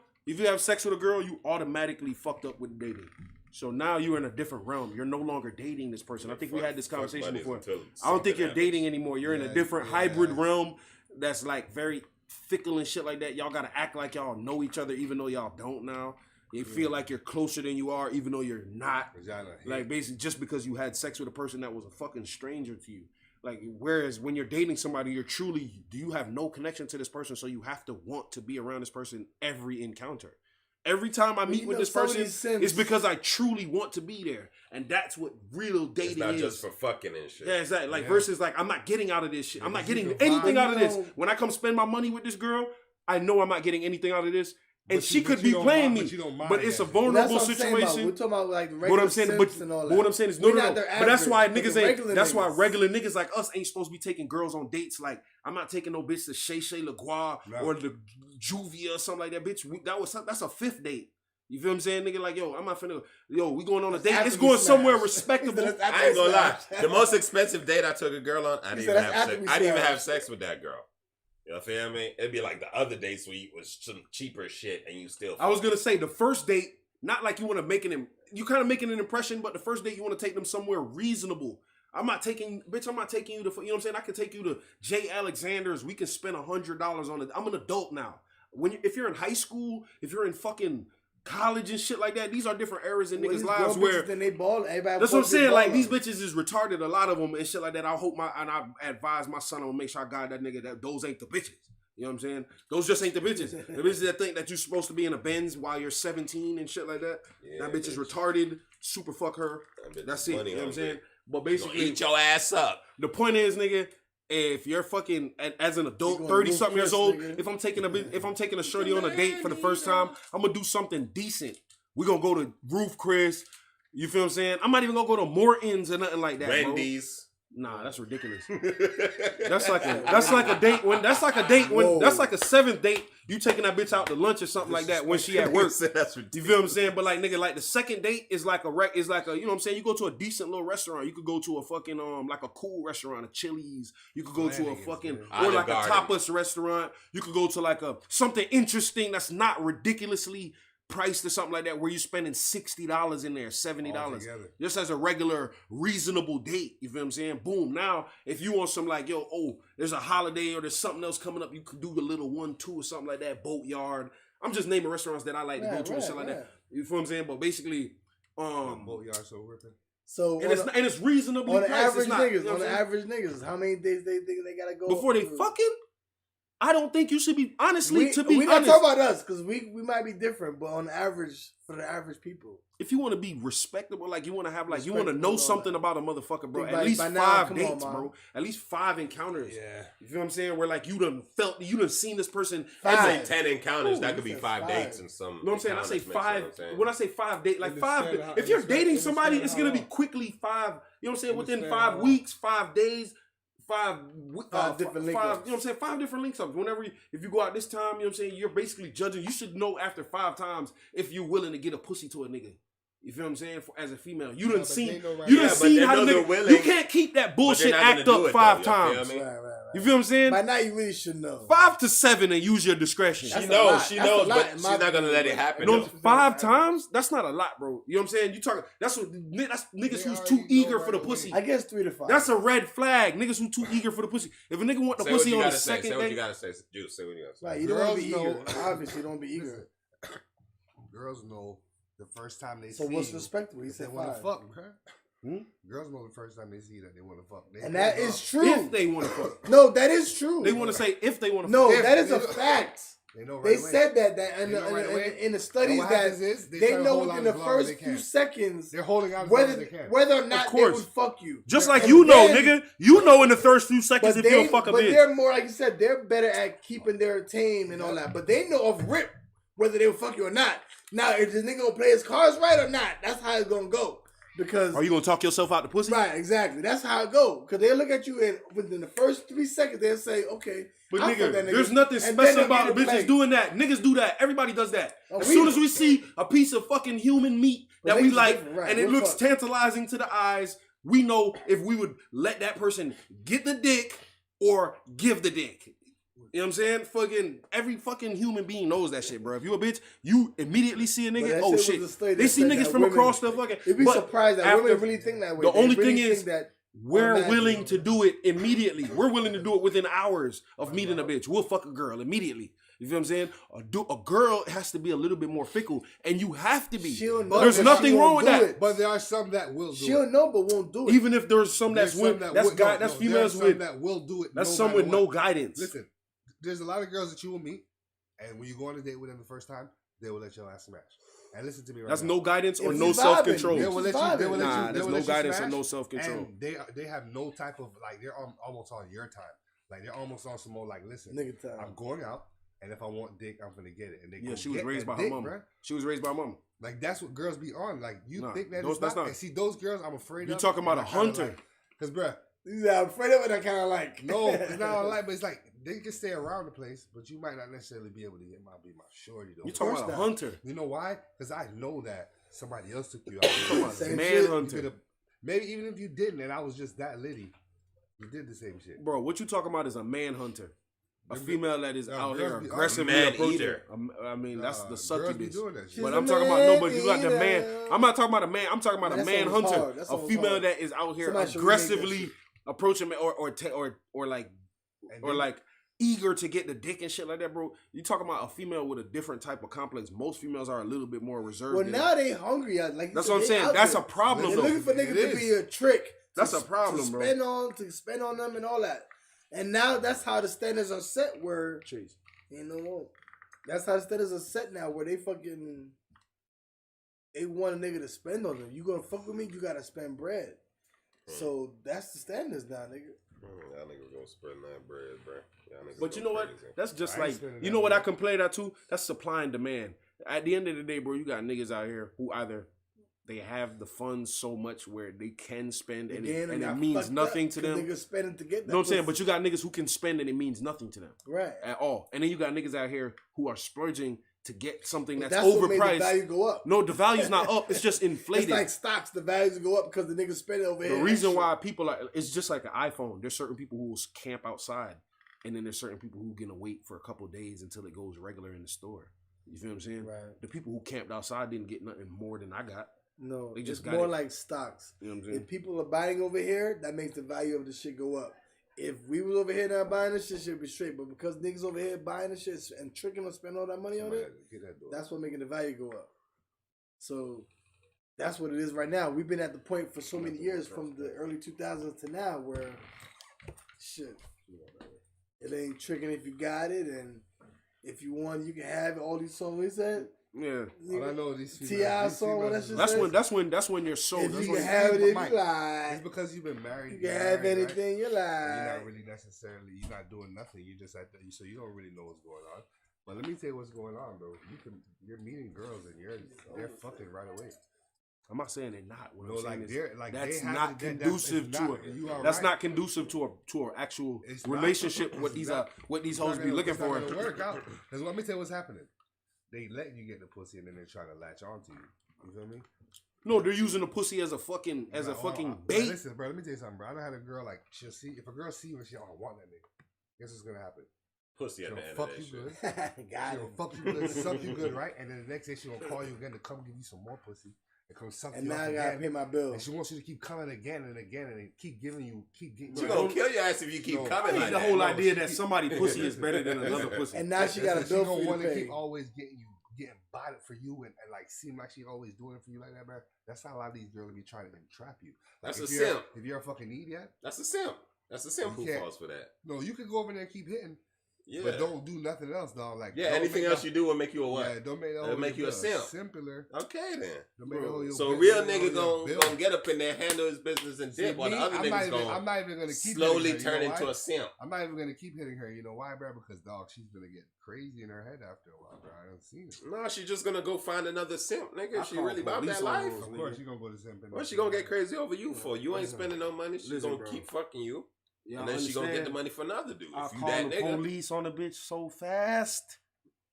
girl, you automatically fucked up with dating. So now you're in a different realm. You're no longer dating this person. I think we had this Fuck conversation buddies before. until I don't think something you're happens. dating anymore. You're in a different hybrid realm that's like very fickle and shit like that. Y'all gotta act like y'all know each other even though y'all don't now. You feel like you're closer than you are even though you're not. Like basically just because you had sex with a person that was a fucking stranger to you. Like whereas when you're dating somebody, you have no connection to this person, so you have to want to be around this person every encounter. Every time I meet you with know, this some of person, these sins- it's because I truly want to be there, and that's what real dating It's not is. just for fucking and shit. Yeah, exactly. Like Yeah. versus like I'm not getting out of this shit. I'm not Because you getting can anything vibe. out of this. You know- When I come spend my money with this girl, I know I'm not getting anything out of this. And But she you- could but be you don't playing mind- me, but you don't mind but it's a that. Well, that's vulnerable what I'm saying about. situation. We're talking about like the What regular I'm saying, simps and all that. what I'm saying is no, We're no, not no. their But that's why average, but niggas the ain't. regular That's why niggas. regular niggas like us ain't supposed to be taking girls on dates. Like I'm not taking no bitch to Shay LaGuardia No. or the Juvia or something like that. Bitch, that's a 5th date. You feel what I'm saying, nigga? Like, yo, I'm not finna. Yo, we going on a date. After It's we going somewhere smash. respectable. That's after I ain't we gonna lie. smash. The most expensive date I took a girl on, I didn't said even that's have after sex. we I didn't even smash. have sex with that girl. You know what I mean? It'd be like the other dates where you was some cheaper shit and you still. I was gonna say the first date, not like you want to make you kind of making an impression, but the first date you want to take them somewhere reasonable. I'm not taking you to, you know what I'm saying? I can take you to J. Alexander's. We can spend $100 on it. I'm an adult now. If you're in high school, if you're in fucking college and shit like that, these are different eras in Well, niggas' these lives girl where bitches, then they ball. Everybody that's what I'm fuck their saying. Like baller. these bitches is retarded, a lot of them and shit like that. I advise my son, I'm gonna make sure I guide that nigga that those ain't the bitches. You know what I'm saying? Those just ain't the bitches. The bitches that think that you're supposed to be in a Benz while you're 17 and shit like that. Yeah, that bitch is retarded. Super fuck her. That's it. You know what I'm saying? But basically, eat your ass up. The point is, nigga, if you're fucking as an adult, 30-something years old, nigga. if I'm taking a shorty on a date for the first time, I'm gonna do something decent. We gonna go to Roof Chris. You feel what I'm saying? I'm not even gonna go to Morton's or nothing like that. Wendy's. Bro. Nah, that's ridiculous. That's like a date when that's like a 7th date. You taking that bitch out to lunch or something like that when she at work. That's ridiculous. You feel what I'm saying? But like nigga, like the second date is like a you know what I'm saying? You go to a decent little restaurant. You could go to a fucking like a cool restaurant, a Chili's. You could go to a fucking or like a tapas restaurant. You could go to like a something interesting that's not ridiculously priced or something like that where you're spending $60 in there, $70 just as a regular reasonable date. You feel what I'm saying? Boom. Now if you want some like there's a holiday or there's something else coming up, you could do a little 1-2 or something like that. Boatyard. I'm just naming restaurants that I like to go to and shit like that. You feel what I'm saying? But basically Boatyard so ripping. So and it's reasonably on the priced. average Not, niggas, you know on the average niggas, how many days they think they gotta go before they fucking? I don't think you should be honestly. We not talking about us because we might be different, but on average, for the average people, if you want to be respectable, like you want to have, like you want to know something about a motherfucker, bro. At least 5 dates, bro. At least 5 encounters. Yeah, you feel what I'm saying? Where like you done seen this person. I say 10 encounters. That could be 5 dates and some. You know what I'm saying? I say 5. When I say 5 dates, like 5. If you're dating somebody, it's gonna be quickly 5. You know what I'm saying? Within 5 weeks, 5 days. 5 different link ups. You know what I'm saying? 5 different link ups. Whenever if you go out this time, you know what I'm saying? You're basically judging. You should know after 5 times if you're willing to get a pussy to a nigga. You feel what I'm saying? As a female, you done seen how the nigga. You can't keep that bullshit act up 5 times. You feel what I'm saying? By now, you really should know. 5 to 7 and use your discretion. She knows, but she's not gonna let it happen. No, 5 times? That's not a lot, bro. You know what I'm saying? You talking? That's niggas who's too eager for the pussy. I guess 3 to 5. That's a red flag. Niggas who too eager for the pussy. If a nigga want the pussy on the second day, say what you gotta say. Juice, say what you gotta say. Right, you don't want to be eager. Obviously, you don't be eager. Girls know the first time they see. So what's respectable? He said they want to 5. fuck, okay? Girls know the first time they see that they want to fuck. And that is true. If they want to fuck. No, that is true. They want to say if they want to fuck. No, that is a fact. They know right They away. said that in the studies that they know within the first few seconds they're holding on whether or not they would fuck you. Just like you know, nigga. You know in the first few seconds if you'll fuck a bitch. But they're more, like you said, they're better at keeping their tame and all that. But they know off rip whether they will fuck you or not. Now, if this nigga gonna play his cards right or not, that's how it's gonna go. Because are you gonna talk yourself out the pussy? Right, exactly. That's how it go. Because they look at you and within the first 3 seconds they'll say, okay. But nigga, there's nothing special about bitches doing that. Niggas do that. Everybody does that. As soon as we see a piece of fucking human meat that we like and it looks tantalizing to the eyes, we know if we would let that person get the dick or give the dick. You know what I'm saying? Fucking every fucking human being knows that shit, bro. If you a bitch, you immediately see a nigga. Oh shit! They see niggas from across the fucking. You'd be surprised that women really think that way. The only thing is that we're willing to do it immediately. We're willing to do it within hours of meeting a bitch. We'll fuck a girl immediately. You feel what I'm saying? A girl has to be a little bit more fickle, and you have to be. There's nothing wrong with that. But there are some that will do it. She'll know, but won't do it. Even if there's some that's females with that will do it. That's some with no guidance. Listen. There's a lot of girls that you will meet, and when you go on a date with them the first time, they will let your ass smash. And listen to me right now. That's no guidance or no self-control. They will let you. There's no guidance or no self-control. And they have no type of like they're almost on your time. Like they're almost on some more like listen. Nigga time. I'm going out, and if I want dick, I'm gonna get it. And they she was raised by her mom. She was raised by her mom. Like that's what girls be on. Like you think that that's not. And see those girls, I'm afraid of. You talking about a hunter? Because bruh. Yeah, I'm afraid of it. I kind of like. No, it's not a like, but it's like they can stay around the place, but you might not necessarily be able to get my shorty though. You talking about a hunter? You know why? Because I know that somebody else took you out. Man hunter. Maybe even if you didn't, and I was just that litty, you did the same shit, bro. What you talking about is a man hunter. A female that is out here aggressively approaching. I mean, that's the succubus. But I'm talking about nobody. You got the man. I'm not talking about a man. I'm talking about a man hunter. A female that is out here aggressively approaching me or like eager to get the dick and shit like that, bro. You talking about a female with a different type of complex. Most females are a little bit more reserved. Well, now they hungry. Like that's what I'm saying. That's a problem. They're looking for niggas to be a trick. That's a problem, bro. To spend on them and all that. And now that's how the standards are set. Where Chase. ain't no more. That's how the standards are set now. Where they want a nigga to spend on them. You gonna fuck with me? You gotta spend bread. So that's the standards now, nigga. Y'all niggas gonna spend that bread, bro. But you know what? Crazy. That's just I ain't like, spending you that know what I money. complain that too? That's supply and demand. At the end of the day, bro, you got niggas out here who either they have the funds so much where they can spend and it means nothing to them. Niggas spending to get that. You know what I'm saying? pussy. But you got niggas who can spend and it means nothing to them. Right. At all. And then you got niggas out here who are splurging to get something But that's what made the overpriced. value go up. No, the value's not up. It's just inflated. It's like stocks. The values go up because the niggas spend it over The here. reason why people are, it's just like an iPhone. There's certain people who will camp outside, and then there's certain people who gonna wait for a couple of days until it goes regular in the store. You feel what I'm saying? Right. The people who camped outside didn't get nothing more than I got. No, They just it's got more it. like stocks. You know what I'm saying? If people are buying over here, that makes the value of the shit go up. If we was over here not buying this shit, should be straight. But because niggas over here buying this shit and tricking or spending all that money on it, Get that door. that's what making the value go up. So that's what it is right now. We've been at the point for so many years from the early 2000s to now where shit, it ain't tricking if you got it, and if you want, you can have it. All these songs we said. Yeah. All I know is these T.I. song, what that shit says? That's when you're so. If That's you when can have it if Mike, you like. It's because you've been married. You can have married, anything you right? like. And you're not really necessarily. You're not doing nothing. You just at the, so you don't really know what's going on. But let me tell you what's going on, bro. You're meeting girls and they're fucking right away. I'm not saying they're not. What No, I'm saying like is they're like that's they have not to- that- conducive it's to not- a. you are That's right. not conducive to an actual It's not. relationship. What It's these not. what these It's not hoes be gonna- looking it's not for. gonna work out. Because let me tell you what's happening. They let you get the pussy and then they're trying to latch onto you. You feel me? No, they're using the pussy as a fucking bait. Listen, bro. Let me tell you something, bro. I done had a girl like she'll see if a girl see you and she don't want that nigga. Guess what's gonna happen? Pussy at She'll the end of fuck that you shit. good. Got She'll it. fuck you good, suck you good, right? And then the next day she gonna call you again to come give you some more pussy. And come suck And you now up I gotta again. pay my bill. And she wants you to keep coming again and again and keep giving you, keep getting. She you. gonna kill your ass if you keep No. coming I like hate the that. whole No, idea she- that somebody pussy is better than another pussy. And now she got a She bill gonna for you want to to pay. keep always getting botted for you and like seem like she always doing it for you like that, bro. That's how a lot of these girls be trying to entrap you. Like, That's if a you're- simp. If you're a fucking idiot, That's a simp. That's a simp You who can't- falls for that. no, you can go over there and keep hitting, Yeah. but don't do nothing else, dog. Like Yeah, don't anything make else the- you do will make you a what? Yeah, don't make that It'll whole make you a bill simp. Simpler. Okay then. Don't make the whole your So a bill- real don't make nigga the whole bill. gonna get up in there, handle his business and See, dip, while the me, other I'm niggas not even gonna gonna keep slowly hitting her, turn you know into why? a simp. I'm not even gonna keep hitting her. You know why, bro? Because dog, she's gonna get crazy in her head after a while, bro. I don't see it. No, she's just gonna go find another simp, nigga. I She call really about police that on life. those Of course, you gonna go to Simpin. What's she gonna get crazy over you for? You ain't Listen. spending no money. She's Listen, gonna bro. keep fucking you, Y'all and then she gonna get the understand? money for another dude. I If you call that the nigga, police on the bitch so fast.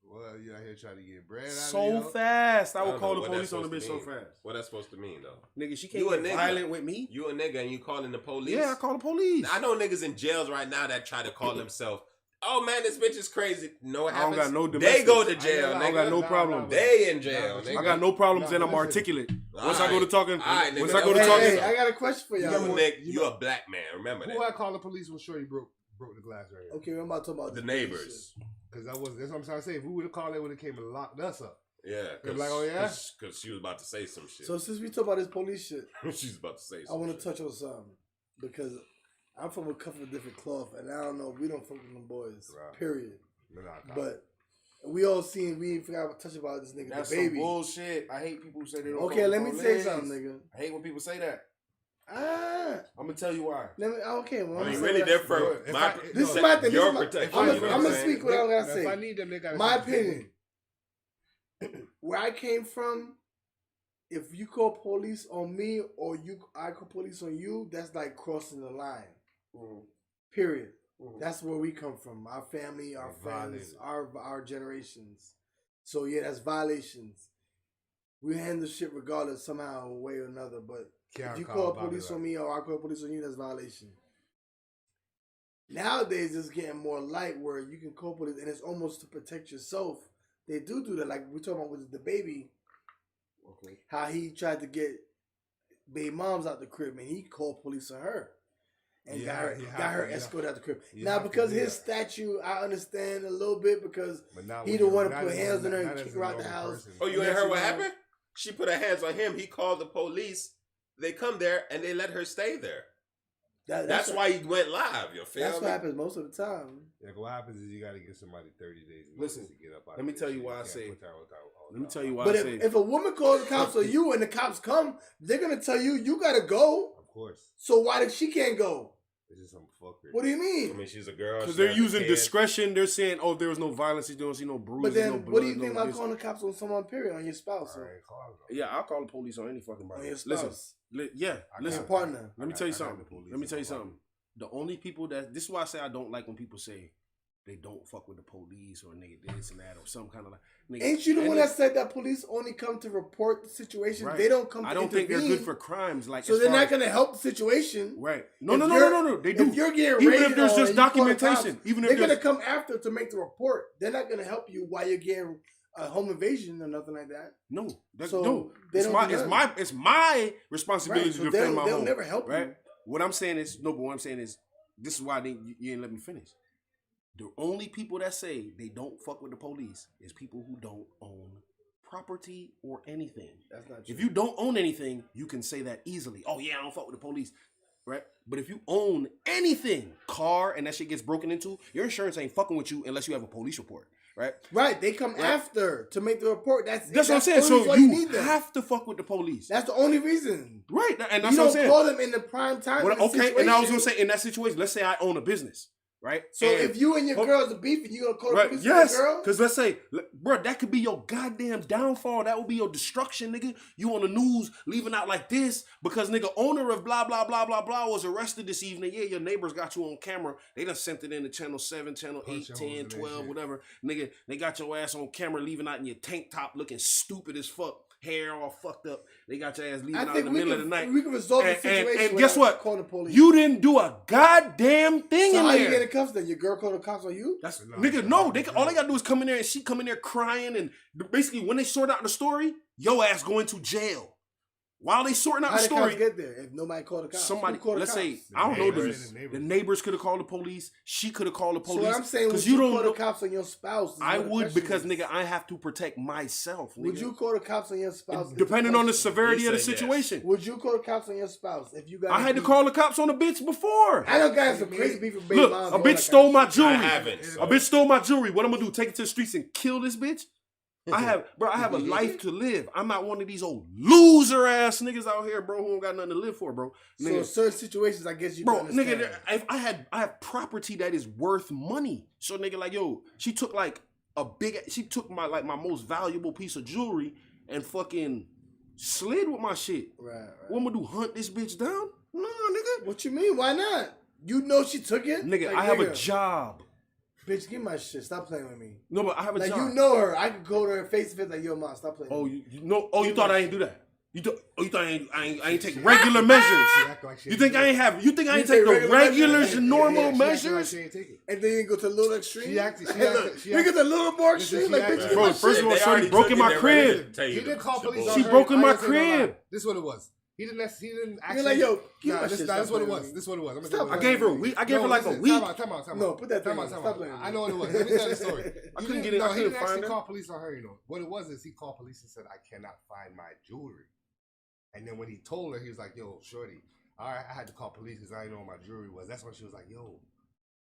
Well, you out here trying to get bread out of So you. fast. I I would don't call know the what that's police on the bitch supposed so to mean. fast. what that's supposed to mean though? Nigga, she can't You a get nigga. violent with me. You a nigga and you calling the police? Yeah, I call the police. I know niggas in jails right now that try to call themselves, oh man, this bitch is crazy. No, it I don't happens. got no They domestics. go to jail, I I nigga. don't got no problem. They in jail, Nah, nigga. I got no problems Nah, and I'm listen. articulate. All Once I go to right. talking, All right, once nigga, I go to that- talking, Hey, I got a question for You, y'all. you a black man. Remember Who that. I call the police when Shorty broke the glass right here? Okay, I'm about to talk about The this neighbors. Because that's what I'm trying to say. If we would have called, they would have came and locked us up. Yeah. They're like, oh, yeah? Because she was about to say some shit. So since we talk about this police shit, She's about to say I some want shit. to touch on something because I'm from a couple of different cloth, and I don't know, we don't fuck with them boys. Right. Period. Nah. But we all seen, we ain't forgot to touch about this nigga, that's the some baby. bullshit. I hate people who say they don't. Okay, fuck let with me police. say something, nigga. I hate when people say that. Ah, I'm gonna tell you why. let me. Okay, well, I mean, I'm really saying different. If My, I- This is no, my thing. This Your is my, protection. I'm you know what gonna saying? speak what I gotta If say. I need them, they gotta My come. opinion. Where I came from, if you call police on me or I call police on you, that's like crossing the line. Period. That's where we come from. Our family, our friends, our generations. So yeah, that's violations. We handle shit regardless somehow, way or another. But if you call police on me or I call police on you, that's violation. Nowadays, it's getting more light where you can call police, and it's almost to protect yourself. They do that. Like we talking about with the baby, how he tried to get baby moms out the crib, and he called police on her, and got her escorted out the crib. Now because his statue, I understand a little bit because he don't want to put hands on her and kick her out the house. Oh, you And ain't that's heard what why- happened? She put her hands on him. He called the police. They come there and they let her stay there. That's why he went live. You feel That's me? what happens most of the time. Yeah, what happens is you got to give somebody 30 days. Listen, to get up out let me of tell this you shit. why I can't say- put that on Let me tell you why But I say. if a woman calls the cops on you and the cops come, they're gonna tell you gotta go. Of course. So why did she can't go? This is some fuckery. What do you I mean? mean, she's a girl. Because she they're has a using kid. discretion. They're saying, "Oh, there was no violence. You don't see no bruises, But then, no blood." what do you think no about this." calling the cops on someone? Period, on your spouse, I or ain't calling them. Yeah, I'll call the police on any fucking body. on your Listen, spouse, yeah, I listen. your partner. Let me I tell you got something. the police Let me in tell you my something. The only people that this is why I say I don't like when people say they don't fuck with the police or nigga this and that or some kind of like. Nigga, Ain't you the one any- that said that police only come to report the situation? Right. They don't come. To I don't think they're intervene. good for crimes. Like, So as they're far not as- gonna help the situation. Right. No, If no, no, you're- no, no, no. They do. If you're getting Even raided if there's on just and you call the documentation, cops, even if they're gonna there's come after to make the report. They're not gonna help you while you're getting a home invasion or nothing like that. no, that, So no. they It's don't my, do it's nothing. my responsibility Right, so to defend my they'll home. never help right? you. What I'm saying is no, but what I'm saying is this is why you ain't let me finish. The only people that say they don't fuck with the police is people who don't own property or anything. That's not true. If you don't own anything, you can say that easily. Oh yeah, I don't fuck with the police, right? But if you own anything, car, and that shit gets broken into, your insurance ain't fucking with you unless you have a police report, right? Right, they come Right. after to make the report. That's That's what I'm saying. the only So reason why you need them. have to fuck with the police, That's the only reason. right? And that's You what I'm don't saying. call them in the prime time. Well, of the okay, and I was situation. gonna say in that situation, let's say I own a business, right? So And- if you and your Oh, girl's a beef, and you gonna call the right, police yes, on your girl? because let's say, bro, that could be your goddamn downfall. That would be your destruction, nigga. You on the news leaving out like this because nigga owner of blah blah blah blah blah was arrested this evening. Yeah, your neighbors got you on camera. They done sent it in to channel 7, channel 8, Punch your 10, holes in that 12, shit. whatever. Nigga, they got your ass on camera leaving out in your tank top looking stupid as fuck. Hair all fucked up. They got your ass leaving I out in think the we middle can, of the night. we can resolve the And situation. guess without what? Calling the police. You didn't do a goddamn thing So in how there. you get in cuffs then? Your girl called the cops on you? That's No, nigga. no, No, they all they gotta do is come in there and she come in there crying and basically when they sort out the story, your ass going to jail. While they sorting out How the the cops story, get there if nobody called the cops? somebody Who called the let's say cops? I don't know neighbors. the neighbors could have called the police. She could have called the So police. what I'm saying, would because you you don't call know. the cops on your spouse? is I what the would question because is. nigga, I have to protect myself. Would nigga. you call the cops on your spouse? is Depending on the question. severity He of the said yes. situation. Would you call the cops on your spouse if you got? I had to call the cops on a bitch before. I don't got some crazy people. Baby Look, moms a and all bitch that stole kind my of shit. jewelry. I haven't. A so. bitch stole my jewelry. What I'm gonna do? Take it to the streets and kill this bitch? I have a life to live. I'm not one of these old loser ass niggas out here, bro, who don't got nothing to live for, bro. So Nigga, in certain situations, I guess you. bro, can understand. nigga, if I have property that is worth money. So nigga, like, yo, she took my most valuable piece of jewelry and fucking slid with my shit. Right. What I'm gonna do? Hunt this bitch down? Nah, nigga. What you mean? Why not? You know she took it. Nigga, Like, I have a nigga, job. Bitch, give my shit. Stop playing with me. No, but I have a Like job. you know her. I could go to her face to face. Like yo, mom, stop playing. Oh, with me. you know? Oh, you Give thought my I ain't shit. do that? You thought I ain't take regular measures? She act like she You think I ain't have? You think I You ain't take take the regular regular measures? normal she acting like measures? she ain't take it. And then you go to a little extreme. She acted- she Hey, acted- look, she you get acted- a little more Listen, extreme. she Like acted- bitch, Bro, give my first shit. of all, They Shorty already broke in took my it, they're ready to crib. tell you He didn't the- call the police. bull. She on her. broke in I my ain't gonna say no lie. crib. This is what it was. He didn't actually. You're like, yo, give Nah, my this shit. nah, this Stop what it playing was. with me. This what it was. I'm gonna Stop tell you I what gave her a it was. week. I gave her No, like a listen, week. Time out. No, put that Time thing out. in. Stop playing with me. I know what it was. Let me tell you the story. I You couldn't didn't- get it. No, I he couldn't didn't find actually her. call police on her. You know what it was is he called police and said, "I cannot find my jewelry." And then when he told her, he was like, "Yo, shorty, all right, I had to call police because I didn't know what my jewelry was." That's when she was like, "Yo,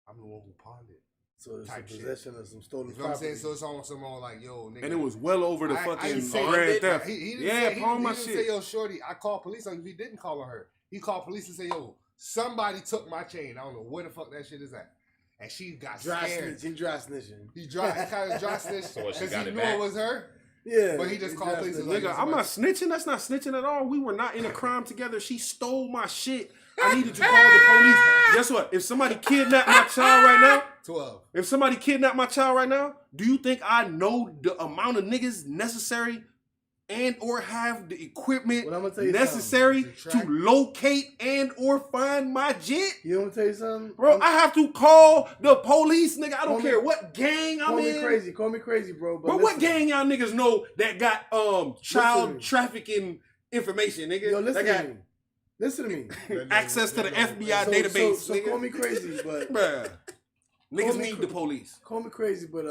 I'm the one who pawned it." So it's a Type shit. possession of some stolen You know what I'm property. saying? So it's almost someone like, "Yo, nigga." And it was well over the I fucking didn't say- grand theft. He didn't Yeah, say, pawn my he didn't shit. say, "Yo, shorty, I called police on you." He didn't call on her. He called police and said, "Yo, somebody took my chain. I don't know where the fuck that shit is at." And she got Dry scared. snitch. He dry snitching. He kind of dry snitched So what, she because got he it knew back? it was her. Yeah. But he just called dry police and snitching. like, Nigga, I'm not snitching. That's not snitching at all. We were not in a crime together. She stole my shit. I needed to call the police. Guess what? If somebody kidnapped my child right now, 12. if somebody kidnapped my child right now, do you think I know the amount of niggas necessary and or have the equipment Well, I'm gonna tell you necessary something. to locate and or find my jit? You want me to tell you something? Bro, I have to call the police, nigga. I don't Call me- care what gang I'm Call me in. crazy. Call me crazy, bro. Bro, what listen. gang y'all niggas know that got child Listen. trafficking information, nigga? Yo, listen that to me. Listen to me. got access to the FBI So- database, so nigga. call me crazy, but Bruh. Niggas me need cra- the police. call me crazy, but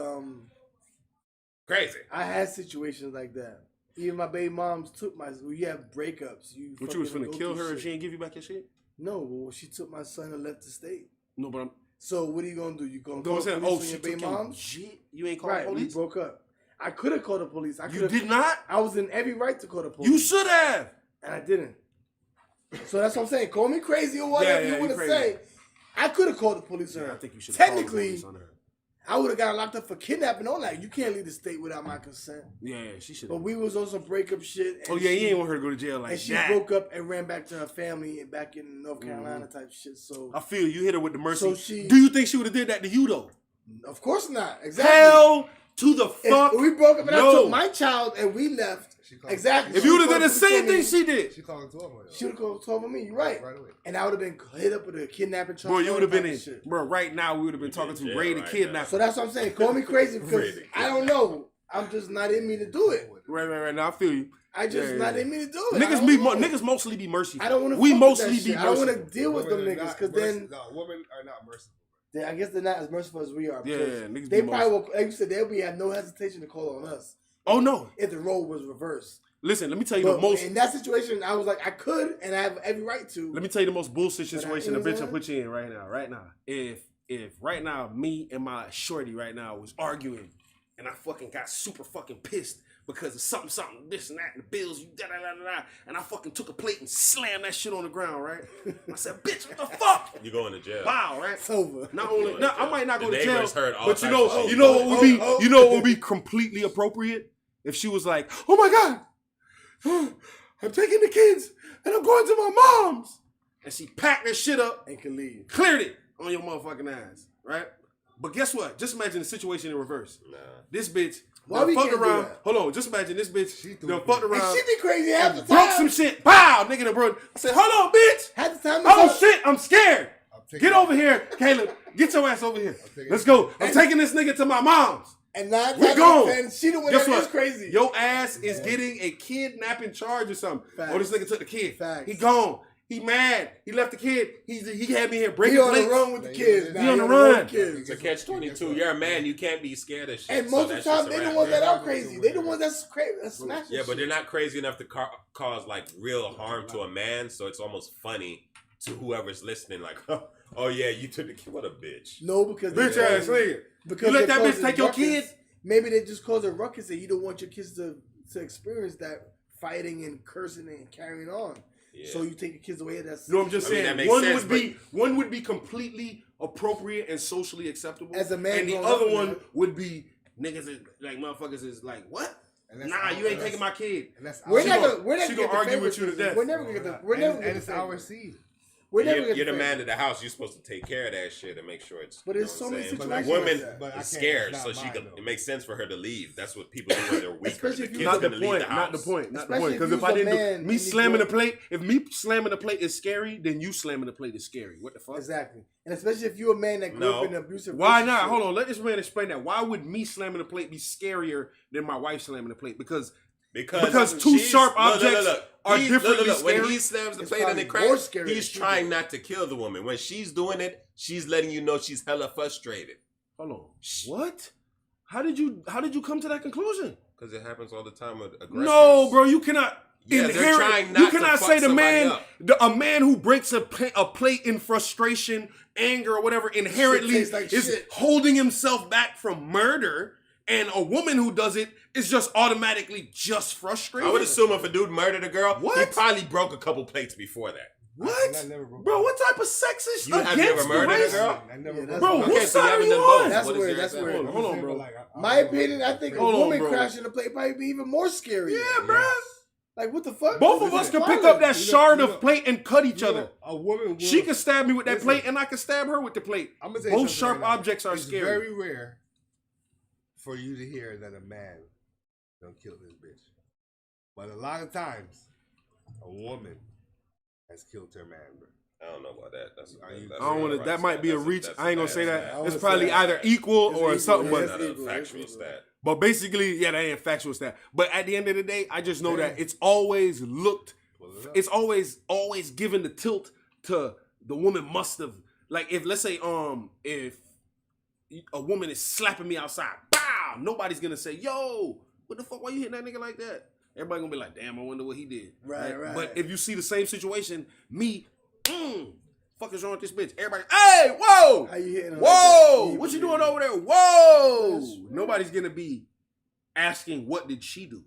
Crazy. I had situations like that. Even my baby moms took my. You have breakups. What you was fucking finna go kill through her if shit. she ain't give you back your shit? No, well, she took my son and left the state. No, but I'm. So what are you gonna do? You gonna Don't call say, the police oh, on she your took baby your mom? shit. You ain't called Right, the we police. broke up. I could have called the police. You did not. I was in every right to call the police. You should have. And I didn't. So that's what I'm saying. Call me crazy or whatever Yeah, you want to crazy. say. I could have called the police on her. I think you should. Technically, I would have got locked up for kidnapping. All that. You can't leave the state without my consent. Yeah, she should. But we was on some breakup shit. Oh yeah, you ain't want her to go to jail like and she that. broke up and ran back to her family and back in North Carolina type shit. So I feel you hit her with the mercy. So do you think she would have did that to you though? Of course not. Exactly. Hell to the fuck. If we broke up and no. I took my child and we left. Exactly. If you would have done the same thing she did, She called 12 on you. she would have called 12 on me. You're right. Right away. And I would have been hit up with a kidnapping charge. bro, you would have been all in. that shit. Bro, right now we would have been talking to jail Ray the right kidnapper. So that's what I'm saying. Call me crazy because I don't know. I'm just not in me to do it. Right. Now I feel you. I just Yeah, not yeah. in me to do it. I don't know. Niggas mostly be merciful. I don't want to. We mostly that be shit. I don't merciful. want to deal with them Women are niggas not because then no, women are not merciful. I guess they're not as merciful as we are. Yeah, because niggas they be probably will, like you said, they'll be have no hesitation to call on us Oh no. if the role was reversed. Listen, let me tell you But the most. in that situation, I was like, I could, and I have every right to. Let me tell you the most bullshit But I- situation you a know bitch what will I'm put you in right now. Right now, if right now me and my shorty right now was arguing, and I fucking got super fucking pissed because of something, this and that, and the bills, you da da da da, and I fucking took a plate and slammed that shit on the ground, right? I said, bitch, what the fuck? You going to jail? Wow, right? It's over. Not only, no, I might not go The to jail, neighbors heard all but you types know, of shit. you know what would be, you know what would be completely appropriate if she was like, oh my god, I'm taking the kids and I'm going to my mom's, and she packed that shit up, And can leave. cleared it on your motherfucking ass, right? But guess what? Just imagine the situation in reverse. Nah. This bitch Why done we fucked can't do around. that? Hold on, just imagine this bitch She threw done it. fucked And around. she be crazy half the time. Broke some shit. Pow! Nigga done broke. I said, hold on, bitch. Half the time. Oh shit, I'm scared. taking Get over here, Caleb. Get your ass over here. taking Let's it. go. I'm taking this nigga to my mom's. And 9 We times gone. out of 10, she the one Guess that what? is crazy. Your ass is getting a kidnapping charge or something. Facts. Oh, this nigga took the kid. Facts. He gone. He mad. He left the kid. He had me here He breaking on the plates. run with the kids. He now. on the with run. Kids. It's a catch-22. You're a man. You can't be scared of shit. And So most of that's the time, just a they the wrap, ones man. that are crazy. They the ones that's crazy. That's smashing. Yeah, but shit. they're not crazy enough to cause like real harm to a man. So it's almost funny to whoever's listening. Like, oh yeah, you took the kid. What a bitch. No, because Bitch they ass nigga. Because You let they that bitch cause take your ruckus. kid? Maybe they just cause a ruckus and you don't want your kids to experience that fighting and cursing and carrying on. Yeah. So you take your kids away. That's You know what I'm just I mean, that saying? makes One sense, would be completely appropriate and socially acceptable. As a man and the growing other up, one man. would be niggas is, like motherfuckers is like, what? And that's Nah, our- you ain't that's- taking my kid. And that's we're our- not gonna- gonna we're not she gonna gonna get the argue with you to favoritism. death. We're never gonna get the we're never gonna and get it's the our favoritism. seed. We're never You're gonna the get the man of favoritism. the house. You're supposed to take care of that shit and make sure it's. But you there's know so what I'm many saying? situations Woman like that. But I is can't- scared, it's so not she mine, could. though. It makes sense for her to leave. That's what people do when they're weaker. Especially The if you- kid's Not the gonna leave point. the Not the house. point. Not the Especially point. if Because you if I was a didn't man do me and you slamming the grew plate, if me slamming the plate is scary, then you slamming the plate is scary. What the fuck? Exactly. And especially if you're a man that grew No. up in an abusive Why not? relationship. Hold on. Let this man explain that. Why would me slamming the plate be scarier than my wife slamming the plate? Because Because two she's- sharp look, objects are He's- differently When scary. he slams the It's plate and probably it more cracks, scary he's than trying she not to kill the woman. When she's doing it, she's letting you know she's hella frustrated. Hold on. What? How did you come to that conclusion? Because it happens all the time with aggressors. No, bro, you cannot. Yeah, they're trying not you to cannot fuck say the somebody man, up. a man who breaks a plate in frustration, anger, or whatever, inherently tastes like is shit. holding himself back from murder, and a woman who does it is just automatically just frustrated. I would assume if a dude murdered a girl, What? he probably broke a couple plates before that. What, I never broke bro? it. What type of sexist You have you against ever murdered the a race? girl? I never Yeah, broke Bro, it. Okay, whose so you side are haven't you done on? both. That's What is weird, your that's example? weird. Hold on, I'm bro. saying, but My opinion, I think Hold a on, woman bro. crashing the plate probably be even more scary. Yeah, bro. Like what the fuck? Both of This us is can pick violent. up that You know- shard you know- of plate and cut each You know, other. a woman will, She can stab me with that Listen. plate, and I can stab her with the plate. I'm gonna tell you Both something sharp right now. objects are It's scary. very rare for you to hear that a man done killed his bitch. But a lot of times, a woman has killed her man, bro. I don't know about that. That's I don't I don't want to. That might be a reach. I ain't gonna say that. I It's wanna probably say that. either equal It's or equal, something, yeah, but it's Not a equal, factual it's equal. stat. but basically, yeah, that ain't factual stat. But at the end of the day, I just know that it's always looked. Pull it up. It's always given the tilt to the woman must have, like, if let's say if a woman is slapping me outside, bow, nobody's gonna say, yo, what the fuck, why you hitting that nigga like that? Everybody gonna be like, damn, I wonder what he did. Right. But if you see the same situation, me Fuck is wrong with this bitch? Everybody, hey, whoa! How you hitting her Whoa! like that? What you doing over there? Whoa! Nobody's gonna be asking what did she do.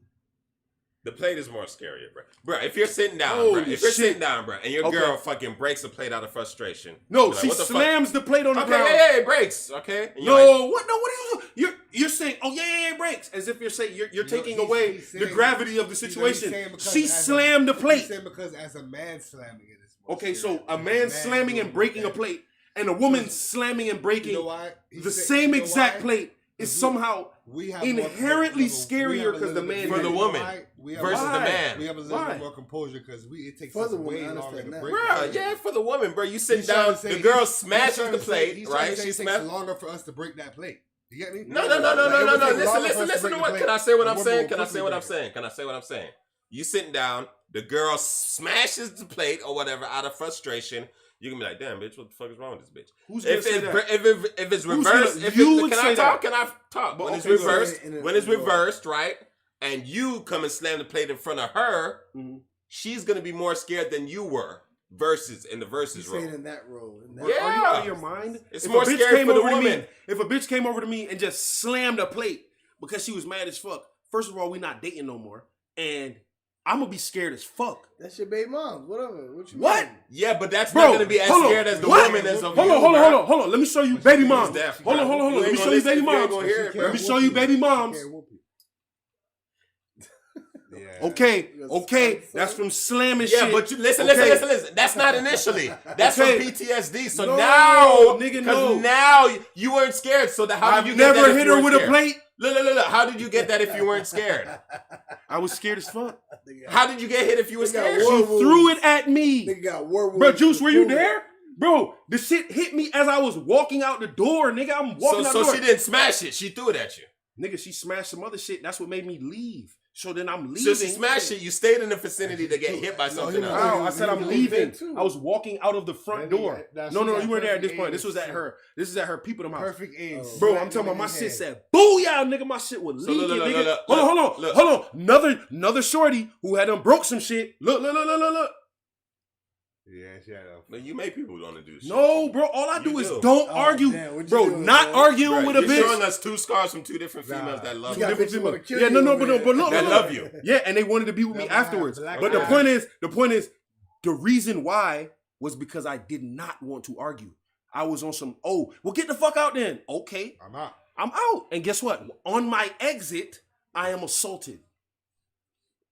The plate is more scarier, bro. Bro, if you're sitting down, Holy bro, if you're shit. sitting down, bro, and your Okay. girl fucking breaks the plate out of frustration. No, you're like, she what the fuck? slams the plate on the Okay, ground. yeah, it breaks. Okay. And No, you're like, what? No, what are you? You're saying, oh yeah, it breaks, as if you're saying you're taking he's- away he's the saying- gravity of the he's situation. saying because She as a- slammed the He's plate. saying because as a man slamming it is more Okay, scary. so a man slamming doing and breaking a that. plate, and a woman slamming and breaking You know why? He the said- same you know exact why? plate is somehow We have inherently we scarier have a because the little man bit- For the you know woman why? We have versus a- the Why? man. We have a little Why? bit more composure because it takes For us the woman, way I longer understand to that. break. Bro, the yeah, plate. for the woman, bro. You sit He's trying down, to say- the girl he's smashes trying the to say- plate, he's trying to right? say She it takes smashes. longer for us to break that plate. You get me? No. Like, it would take Listen, longer for us listen break to the what. plate. Can I say what A I'm woman saying? will Can I quickly say what I'm break it. saying? Can I say what I'm saying? You sitting down, the girl smashes the plate or whatever out of frustration. You can be like, damn, bitch, what the fuck is wrong with this bitch? Who's gonna If say it's that? if it's Who's reversed, gonna- if you it, would can say I talk? that. Can I talk? But When it's okay, go reversed, ahead. when it's reversed, right? And you come and slam the plate in front of her, Mhm. she's gonna be more scared than you were. Versus in the versus He's role. saying in that role. In that Yeah. Are you out of your mind? It's If more a bitch scary came for the over to woman. me, if a bitch came over to me and just slammed a plate because she was mad as fuck, first of all, we not dating no more, and I'm gonna be scared as fuck. That's your baby mom. Whatever. What you What? mean? Yeah, but that's Bro, not gonna be as hold on. scared as the What? woman is of Hold you, on, hold bro. on, hold on. Let me show you baby mom. deaf, Hold on, bro. hold on. You Let me ain't show gonna you baby listen if you ain't moms. gonna hear it, bro. Let me show you baby moms. Yeah. Okay, that's from slamming Yeah, shit. but you listen. Okay. That's not initially. That's Okay. from PTSD. So No, now, nigga, because no. now you weren't scared. So how I've did you get that never if hit you her weren't with a scared? plate. Look. How did you get that if you weren't scared? I was scared as fuck. How did you get hit if you were They got scared? war She wolves. threw it at me. Nigga got werewolves. Bro, Juice, to were you prove it. there? Bro, the shit hit me as I was walking out the door, nigga. I'm walking out the So door. she didn't smash it. She threw it at you. Nigga, she smashed some other shit. That's what made me leave. So then I'm So leaving. she smashed it. You stayed in the vicinity to get hit by something he was else. out. Wow, I said You I'm was leaving. there too. I was walking out of the front Maybe door. that No, shit you got weren't there at this perfect point. aim This was at and her. This is at her people in my house. Perfect aim. Bro, Smack I'm talking him about in my his shit head. said booyah, nigga. My shit was So leaking, look, nigga. look, Hold on. Another shorty who had done broke some shit. Look. Yeah, she had a. But you make people want to do shit. No, bro. All I do You is do. don't Oh, argue, damn, what you bro. doing, Not bro? arguing Right, with a you're bitch. showing us two scars from two different females that love You got you. bitches wanna kill Yeah, you no, over there. but look, That look. love you. Yeah, and they wanted to be with me Black afterwards. eye, But black the point is, the reason why was because I did not want to argue. I was on some, well, get the fuck out then. Okay, I'm out. I'm out. And guess what? On my exit, I am assaulted.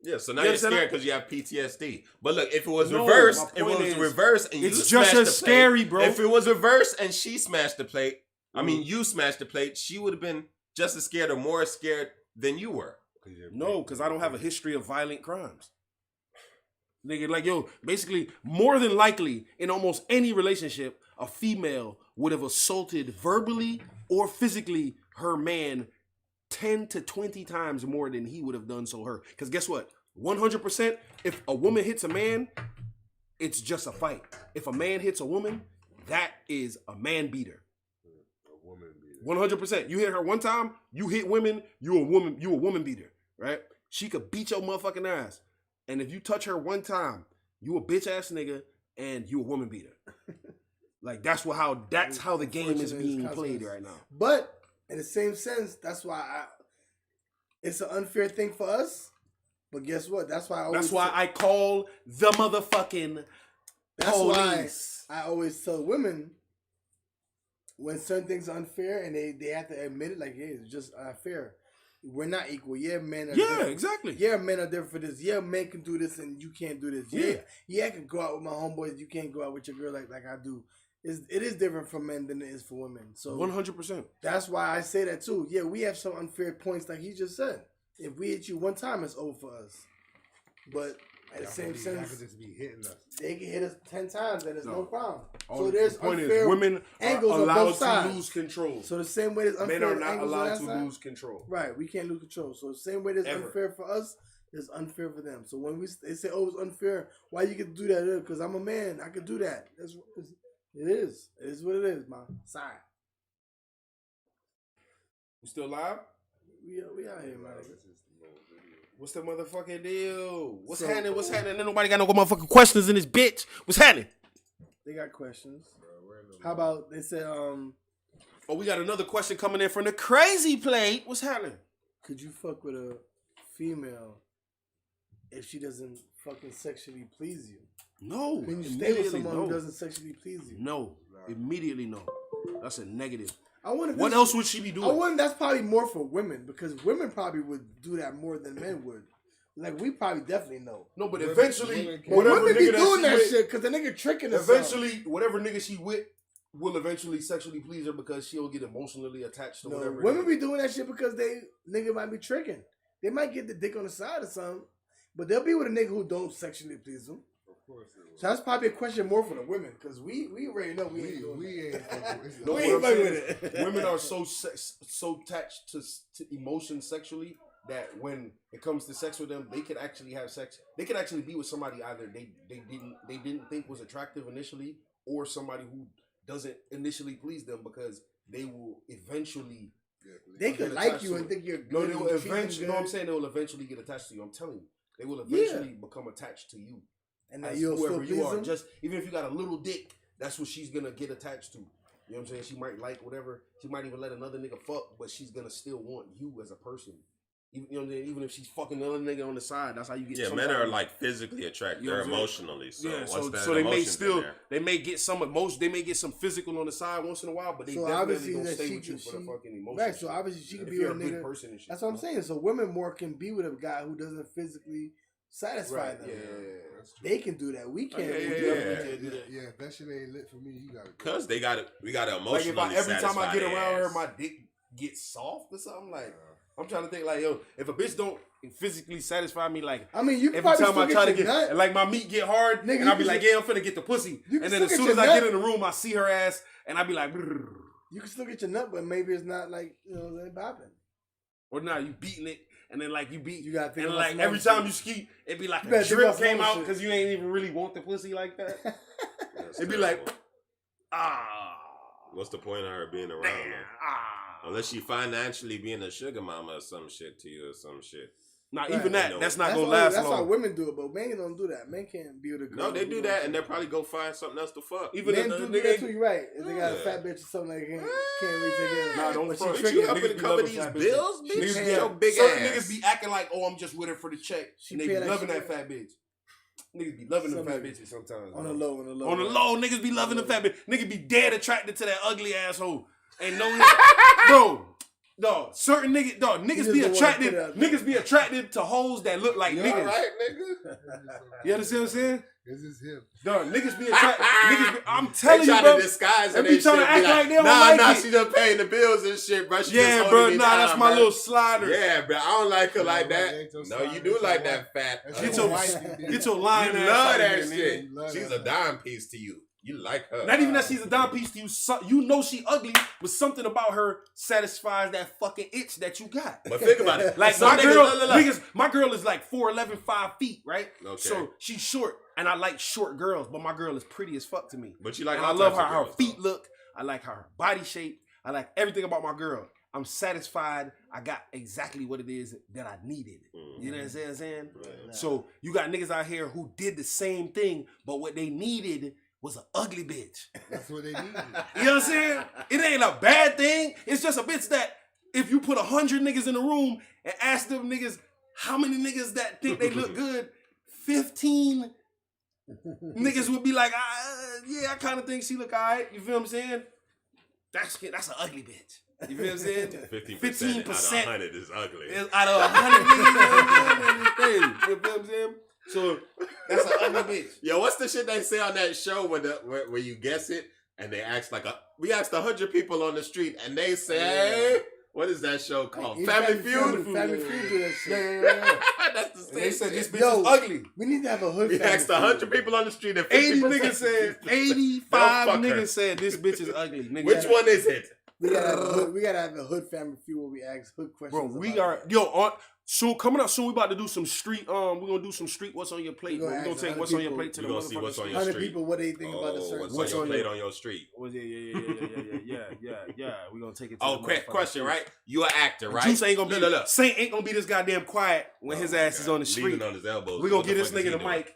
Yeah, so now You you're understand scared that? because you have PTSD. But look, if it was No, reversed, my if it point was is, reversed and you it's just smashed the as plate, scary, bro. If it was reversed and she smashed the plate, I mean, Mm-hmm. you smashed the plate, she would have been just as scared or more scared than you were. No, because I don't have a history of violent crimes. Nigga, like, yo, basically, more than likely, in almost any relationship, a female would have assaulted verbally or physically her man 10 to 20 times more than he would have done so her. Because guess what? 100%, if a woman hits a man, it's just a fight. If a man hits a woman, that is a man beater. 100%. You hit her one time, you hit women, you a woman beater, right? She could beat your motherfucking ass. And if you touch her one time, you a bitch ass nigga and you a woman beater. Like that's how the game is being played right now. But in the same sense, that's why it's an unfair thing for us. But guess what? That's why I call the motherfucking police. Why I always tell women when certain things are unfair and they have to admit it, like, hey, it's just unfair. We're not equal. Yeah, men are different. Exactly. Yeah, men are different for this. Yeah, men can do this and you can't do this. Yeah, I can go out with my homeboys. You can't go out with your girl like I do. It is different for men than it is for women. So 100%. That's why I say that too. Yeah, we have some unfair points like he just said. If we hit you one time, it's over for us. But at the same sense, just be hitting us. they can hit us 10 times and it's no problem. All So there's the point unfair is, women are angles on allowed both to sides. lose control. So the same way there's unfair Men are not angles on allowed that to side, lose control. right? We can't lose control. So the same way there's Ever. unfair for us, there's unfair for them. So when they say, "Oh, it's unfair," why you can do that? Because I'm a man, I can do that. It is. It is what it is, man. Sorry. You still live? We out here, man. What's the motherfucking deal? What's So- happening? Ain't nobody got no motherfucking questions in this bitch. What's happening? They got questions. How about they said, Oh, we got another question coming in from the Crazy Plate. What's happening? could you fuck with a female if she doesn't fucking sexually please you? No. Can you stay with Immediately someone no. who doesn't sexually please you? No. Immediately no. That's a negative. I wonder if What this- else would she be I doing? wonder that's probably more for women because women probably would do that more than men would. Like we probably definitely know. No, but eventually, But whatever women be nigga doing that that she with, shit because the nigga tricking us. eventually, whatever nigga she with will eventually sexually please her because she'll get emotionally attached to No, whatever. women be doing that shit because they nigga might be tricking. They might get the dick on the side or something, but they'll be with a nigga who don't sexually please them. Of course they will. So that's probably a question more for the women because we already know we ain't doing We that. ain't. No, We what ain't I'm fucking saying with is, it. women are so attached to emotion sexually that when it comes to sex with them, they can actually have sex. They can actually be with somebody either they didn't think was attractive initially, or somebody who doesn't initially please them because they will eventually. They get could attached like you to and it. think you're good. No, they and will you treat them eventually. No, good, I'm saying they will eventually get attached to you. I'm telling you, they will eventually become attached to you. and now As you'll still whoever please you are, them. just even if you got a little dick, that's what she's gonna get attached to. You know what I'm saying? She might like whatever. She might even let another nigga fuck, but she's gonna still want you as a person. Even, you know what I'm saying? Even if she's fucking another nigga on the side, that's how you get. Yeah, men are like physically attracted. You know They're what I'm saying? emotionally. So yeah, once that so they may emotion's in still there- they may get some emotion, they may get some physical on the side once in a while, but they So definitely obviously gonna that stay she with you can- for the she- fucking emotion. Right, so shit. obviously she could If be you're with a a good nigga. person and shit. That's what I'm saying. So women more can be with a guy who doesn't physically satisfy Right? them. Yeah. That's true. They can do that. We can't. Yeah, We yeah, definitely yeah. can't do that. Yeah, if that shit ain't lit for me, you gotta go. Cause we gotta Like emotionally if every time I satisfy get their around her, ass. my dick gets soft or something. Like I'm trying to think, like yo, if a bitch don't physically satisfy me, like I mean, you can every probably time still I try to get your get, nut. like my meat get hard, Nigga, and you I'll be can like, still- yeah, I'm finna get the pussy, you can and then as still soon get as your I get nut. in the room, I see her ass, and I be like, brrr. You can still get your nut, but maybe it's not like they bopping. Or now you beating it, and then like you beat, You gotta think and about like some every other time shit. you ski, it'd be like You a better think drip about some came other out shit. because you ain't even really want the pussy like that. That's It'd be terrible. like, ah, What's the point of her being around damn, them? ah. Unless she financially being a sugar mama or some shit to you or some shit. Now Right. even that, No. that's not That's gonna only- last That's how long. women do it, but men don't do that. Men can't be with a girl. No, they who do don't that shit. and they'll probably go find something else to fuck. Even Men the do nigga that too. You're right. If they got a Yeah. fat bitch or something, they can't really take care of. Nah, don't But she front. Bitch, tricking. you helping Niggas to be cover loving these fat bitches. bills, bitch? She With paying- your big Certain ass. niggas be acting like, oh, I'm just with her for the check. She And they pay be that loving shit. that fat bitch. Niggas be loving them Some fat niggas. bitches sometimes. On bro. the low, on the low. On the low, niggas be loving the fat bitch. Niggas be dead attracted to that ugly asshole. And no, bro. Dog, certain niggas, dog, niggas just be don't wanna attracted. put it out there. Niggas be attracted to hoes that look like You niggas. alright, nigga? You understand what I'm saying? This is him. Dog, niggas be attracted. niggas be, I'm They telling you, trying bro. to disguise They it be and trying to shit, act be like they don't nah, like nah, it. she just paying the bills and shit, bro. She Yeah, just bro. holding Nah, me down, that's my bro. little slider. Yeah, bro. I don't like her like Yeah, that. ain't your No, side, you that's do your like wife. that fat. That's Get your your, wife, you get your You line love ass out that of here, shit. nigga. Love She's that. a dime piece to you. You like her. Not even that she's a dime piece to you. You know she ugly, but something about her satisfies that fucking itch that you got. But think about it. Like Some my niggas- girl, look. niggas, my girl is like 4'11", 5 feet, right? Okay. So she's short, and I like short girls, but my girl is pretty as fuck to me. But you like and all I love types how of her girls, feet though. look. I like how her body shape. I like everything about my girl. I'm satisfied. I got exactly what it is that I needed. You know what I'm saying? Right. So you got niggas out here who did the same thing, but what they needed was an ugly bitch. That's what they need. You know what I'm saying? It ain't a bad thing. It's just a bitch that if you put 100 niggas in a room and ask them niggas how many niggas that think they look good, 15 niggas would be like, yeah, I kind of think she look alright. You feel what I'm saying? That's an ugly bitch. You feel what I'm saying? 15% out of 100 is ugly. Is out of 100 niggas, it's crazy. You feel what I'm saying? So that's an ugly bitch. Yo, what's the shit they say on that show where you guess it and they ask we asked 100 people on the street and they say, what is that show called? Family Feud? Family Feud do that shit. Yeah. That's the And same they said shit. this bitch Yo, is ugly. We need to have a hood. We family asked feud. 100 people on the street and 80 50% niggas said, They'll 85 fuck her. niggas said this bitch is ugly. Nigga. Which one is it? We gotta have a hood family feud where we ask hood questions. Bro, we about are that. soon coming up soon. We about to do some street. We're gonna do some street. What's on your plate? We gonna We're gonna ask take other what's on your people. plate to We the gonna see motherfucking what's on street. your 100 street. people. What they think about the certain? What's on your plate on your street? Yeah. We're gonna take it. To Oh, the quick motherfucking question, street. right? You an actor, right? Juice ain't gonna be Look. Saint ain't gonna be this goddamn quiet when his ass is on the street. Leaning on his elbows. We're gonna What get the this fuck is nigga he the doing? mic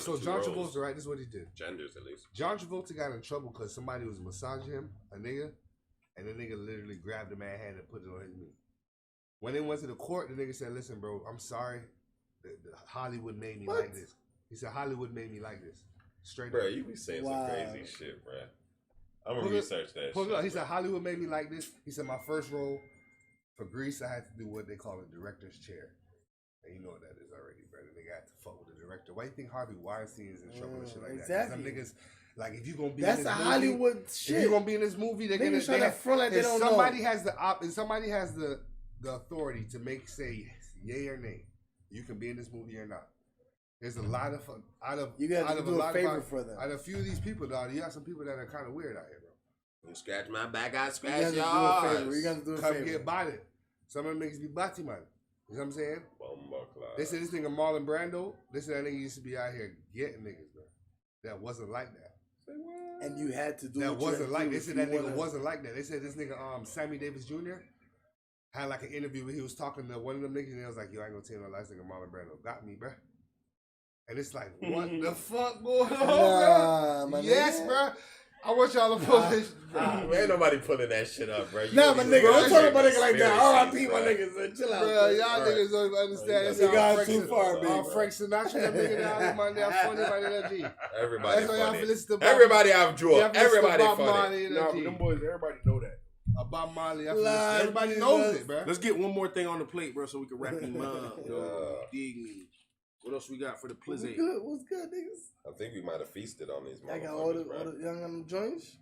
So two John roles. Travolta, right? This is what he did. Genders, at least. John Travolta got in trouble because somebody was massaging him, a nigga, And the nigga literally grabbed the man's hand and put it on his knee. When they went to the court, the nigga said, listen, bro, I'm sorry. The Hollywood made me like this. He said, Hollywood made me like this. Straight Bro, up. you be saying some crazy shit, bro. I'm going to research that shit. He said, Hollywood made me like this. He said, my first role for Grease, I had to do what they call a director's chair. And you know what that is already, bro. The nigga had to fuck with the director. Why do you think Harvey Weinstein is in trouble and shit like that? Some niggas, like, if you gonna be in this movie, Hollywood shit. If you gonna be in this movie, they're gonna try to front like they don't somebody know. has the somebody has the authority to say yay or nay. You can be in this movie or not. There's a lot of you got to do a favor for them. Out of a few of these people, dog, you got some people that are kind of weird out here, bro. You scratch my back, I scratch yours. You got to do a favor. Come get body. Some of them niggas be bati man. You know what I'm saying? They said this nigga Marlon Brando. They said that nigga used to be out here getting niggas, bro. That wasn't like that. And you had to do that wasn't like. They said that nigga wanna... wasn't like that. They said this nigga Sammy Davis Jr. had like an interview where he was talking to one of them niggas and he was like, yo, I ain't gonna tell you no lies, nigga Marlon Brando got me, bro. And it's like, what the fuck going on, bro? Yes, bro. I want y'all to pull this. Ain't nobody pulling that shit up, bro. Nah, my nigga, don't talk about nigga like that. R.I.P. my niggas. Chill out. Bro, y'all niggas don't understand. It's got too far, big. Frank Sinatra, that nigga down, man. They're funny, man. G. Everybody funny. Everybody have draw. Everybody funny. No, them boys, everybody know that. About Molly, everybody knows it, bro. Let's get one more thing on the plate, bro, so we can wrap him up. Dig me. What else we got for the Plizzy? What's good, niggas? I think we might have feasted on these motherfuckers. I got all the young joints.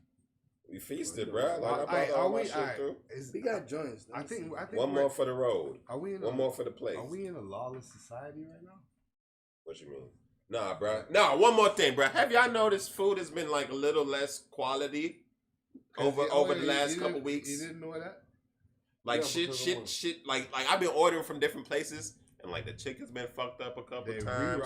We feasted, bro. Like I brought all my shit through. We got joints. I think one more for the road. Are we in one more for the place? Are we in a lawless society right now? What you mean? Nah, bro. Nah, one more thing, bro. Have y'all noticed food has been like a little less quality over the last couple weeks? You didn't know that? Like shit. Like I've been ordering from different places, and like the chicken's been fucked up a couple times.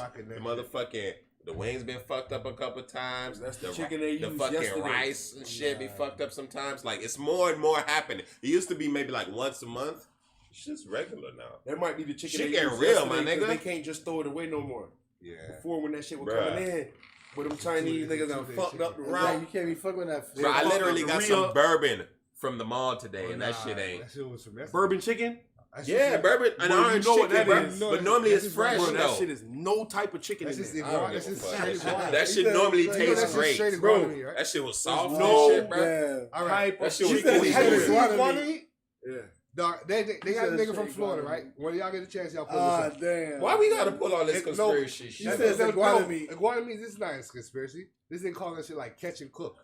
The wings been fucked up a couple times. That's the chicken they used fucking yesterday. rice and shit be fucked up sometimes. Like it's more and more happening. It used to be maybe like once a month. It's just regular now. That might be the chicken shit they getting used real, my yesterday, nigga. They can't just throw it away no more. Yeah. Before when that shit was coming in, but them Chinese niggas done fucked up the route. You can't be fucking with that. Bro, I literally got some bourbon from the mall today, and that shit ain't. That shit was from bourbon chicken. Yeah, bourbon and orange chicken, bro. But normally it's fresh, though. That shit is no type of chicken in there. That shit normally tastes great, bro. That shit was soft and shit, bro. All right, that shit was cool. Yeah. Dog, they got a nigga from Florida, right? When y'all get a chance, y'all pull this up. Damn. Why we gotta pull all this conspiracy shit? She says iguana meat. Iguana meat, this is not a conspiracy. This ain't calling that shit like catch and cook.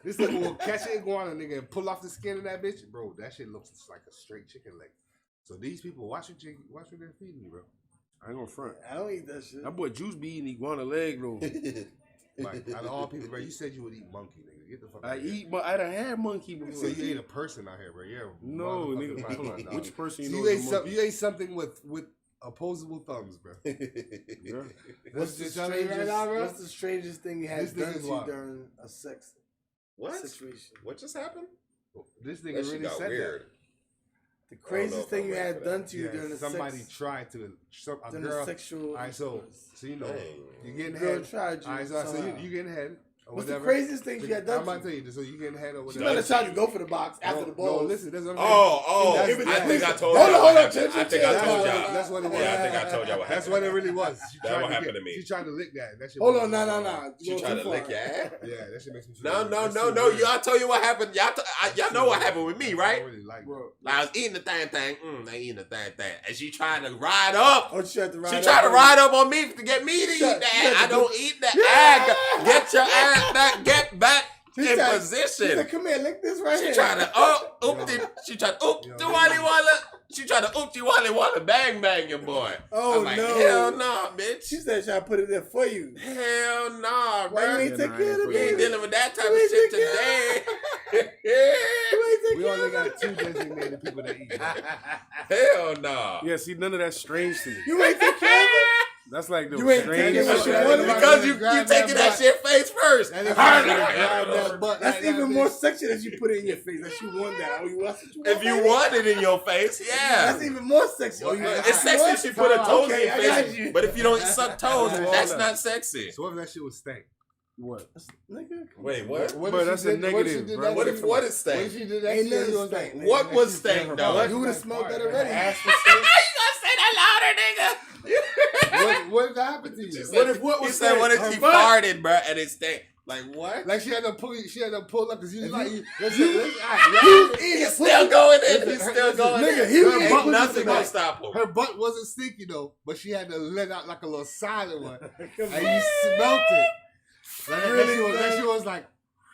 This nigga will catch an iguana, nigga, and pull off the skin of that bitch. Bro, that shit looks like a straight chicken leg. So these people, watch what they're feeding you, bro. I ain't gonna front. I don't eat that shit. That boy Juice be eating iguana leg, bro. Like, out of all people, bro, you said you would eat monkey, nigga. Get the fuck out of here. But I done had monkey before. So you ate a person out here, bro. Yeah. No, nigga. Which person you know? You you ate something with opposable thumbs, bro. Yeah. What's the strangest thing you had done to you during a sex situation? What just happened? This nigga really said weird. that. The craziest thing you had done to you during the somebody tried to a girl. Sexual. All right, so you know you getting girl head. Tried you. All right, so you getting head. What's the craziest thing you had done? I'm about to tell you. So you getting head or whatever. She might have tried to go for the box after the ball. No, listen. That's what I'm saying. I think I told y'all. I think I told y'all. That's what it was. Yeah, I think I told y'all what happened. That's what it really was. That's what happened to me. She tried to lick that. Hold on, no. She tried to lick your ass. Yeah, that shit makes me. No. Y'all tell you what happened. Y'all know what happened with me, right? I really like bro. I was eating the thing. I eating the thing. And she tried to ride up. Oh, she tried to ride up. She tried to ride up on me to get me to eat that. I don't eat the egg. Get your ass back. Get back. In position. She said, come here, lick this right here. She tried to She tried to oopty wally bang your boy. Oh, like, no. Hell nah, bitch. She said she tried to put it there for you. Hell nah, bro. Why you ain't take care of We ain't dealing with that type of shit today. We only got 2 designated people that eat. Hell nah. Yeah, see, none of that's strange to me. You ain't take care of it? That's like the strangest shit. Because you taking that shit face first. That's even more sexy that you put it in your face. That you want that. If you want it in your face, yeah. That's even more sexy. It's sexy if you put a toes in your face. But if you don't suck toes, that's not sexy. So what if that shit was stank? What? Nigga. Wait, what? Bro, that's a negative, bro. What if what is stank? What if she did that Ain't shit? nothing You was stank, like, nigga. What was stank, dog? You would have smelled that already. What happened to you? What was He said, what if her she butt? farted, bro, and it stank? Like what? Like she had to pull up because you was like, He's still going in. He's still going in. Nigga, he was Ain't eating nothing pussy gonna tonight. stop him. her butt wasn't stinky though, but she had to let out like a little silent one, and you smelt it. Like, then she was like,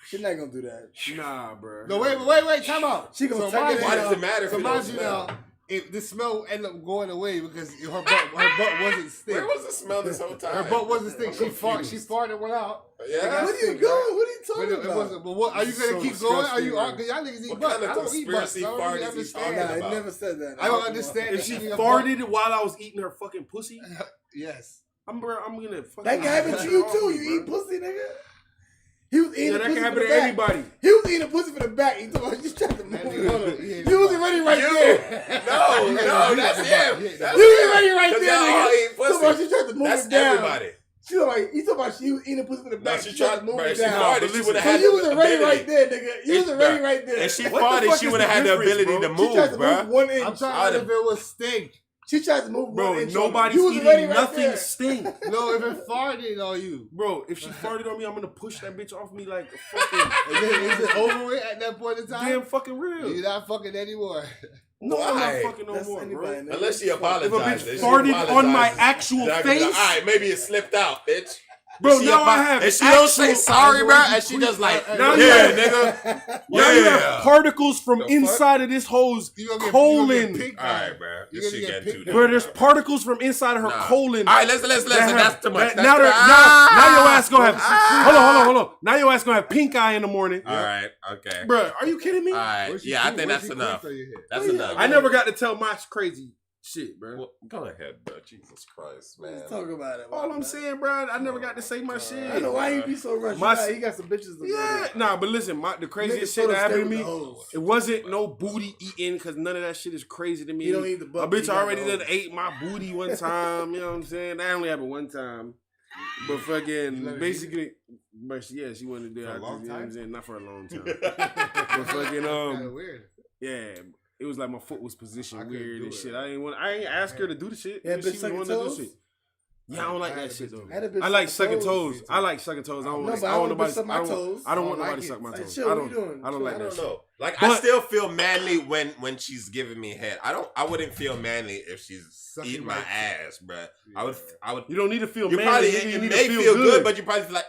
She's not gonna do that. Nah, bro. no, wait, time out. She gonna So take mind it you Why out. now- does it matter if So it don't mind you smell? now, if the smell ended up going away because her butt wasn't stink. Where was the smell this whole time? Her butt wasn't stink. She I'm confused. farted one out. Yeah. Where are you going? What are you But talking it about? wasn't. But what are you gonna So keep going? Are you? disgusting, Cause y'all niggas eat What butt. kind of I don't eat butt. conspiracy So I don't fart really is he understand. talking Nah, about? I never said that. I don't understand. If she eating a farted while I was eating her fucking pussy, yes. I'm gonna fucking. That can happen to you too. You eat pussy, nigga. He was eating Yeah, the that pussy can from happen the to back. anybody. He was eating the pussy from the back. He told me, just tried to move That it. nigga- You was already right there. No, that's him. That's You was already right 'Cause there, y'all all nigga. eat pussy. Somebody, she tried to move That's it down. everybody. She was like, he talking about she was eating the pussy from the No, back. she She tried tried to move bro, it if she down. farted, she would have So had you was the already ability. right there, nigga. You was already Bruh, right there. If she What the farted, fuck she is would have the had the difference, ability bro? to She tried move, to bro. move 1 inch. I'm trying to if it was stink. She tried to move 1 Bro, inch. nobody's You was already eating right nothing there. stink. No, if it farted on you. Bro, if she farted on me, I'm gonna push that bitch off me like a fucking And then is it over with at that point in time? damn fucking real. You're not fucking anymore. No, I'm Why? not fucking no That's more, anybody, bro. nigga. Unless she If a apologizes. bitch If she farted on my apologizes, actual then I can be like, face, all right, maybe it slipped out, bitch. bro, If she now I have If she don't say actual- sorry, bro, and she just like, Now you yeah, have- nigga. Now you have Yeah. particles from The fuck? inside of this hoe's You gonna get colon. pink All right, bro. You This gonna shit get getting too picked deep. Bro, there's particles from inside of her Nah. colon. All right, listen. that That's too much. now, now your ass gonna have. Hold on. Now your ass gonna have pink eye in the morning. All right, okay. Bro, are you kidding me? All right, yeah, I think that's enough. That's enough. I never got to tell my crazy shit, bro. Well, go ahead, bro. Jesus Christ, man. Let's talk about it. All I'm man. saying, bro, I never got to say my I shit. don't know why you be so rushed. My- He got some bitches to Yeah, go nah, but listen, the Niggas craziest so shit that happened to stay with me, the hoes. it wasn't no booty eating because none of that shit is crazy to me. You don't eat the butt, A but bitch you got already the done hoes. ate my booty one time. You know what I'm saying? That only happened one time. But fucking basically, but she wanted to do For a it. long You know what I'm time? saying? Not for a long time. But fucking Kind of weird. yeah. It was like my foot was positioned I couldn't weird do and it. shit. I ain't ask her to do the shit. Yeah, She bitch was sucking wanting to do toes? shit. Yeah, I don't like I had that a shit bitch though. I had a bitch I like sucking sucking toes. toes. I like sucking toes. I don't No, want. but I I don't want want to suck my nobody. toes. I don't want I don't nobody to like suck it. my Like, toes. chill, I what don't. you doing? I don't Chill, like I that don't shit. know. Like But- I still feel manly when she's giving me head. I wouldn't feel manly if she's Sucking eating my my ass, bruh. I would. You don't need to feel You manly. probably nigga. You it need may to feel good, good. but you probably feel like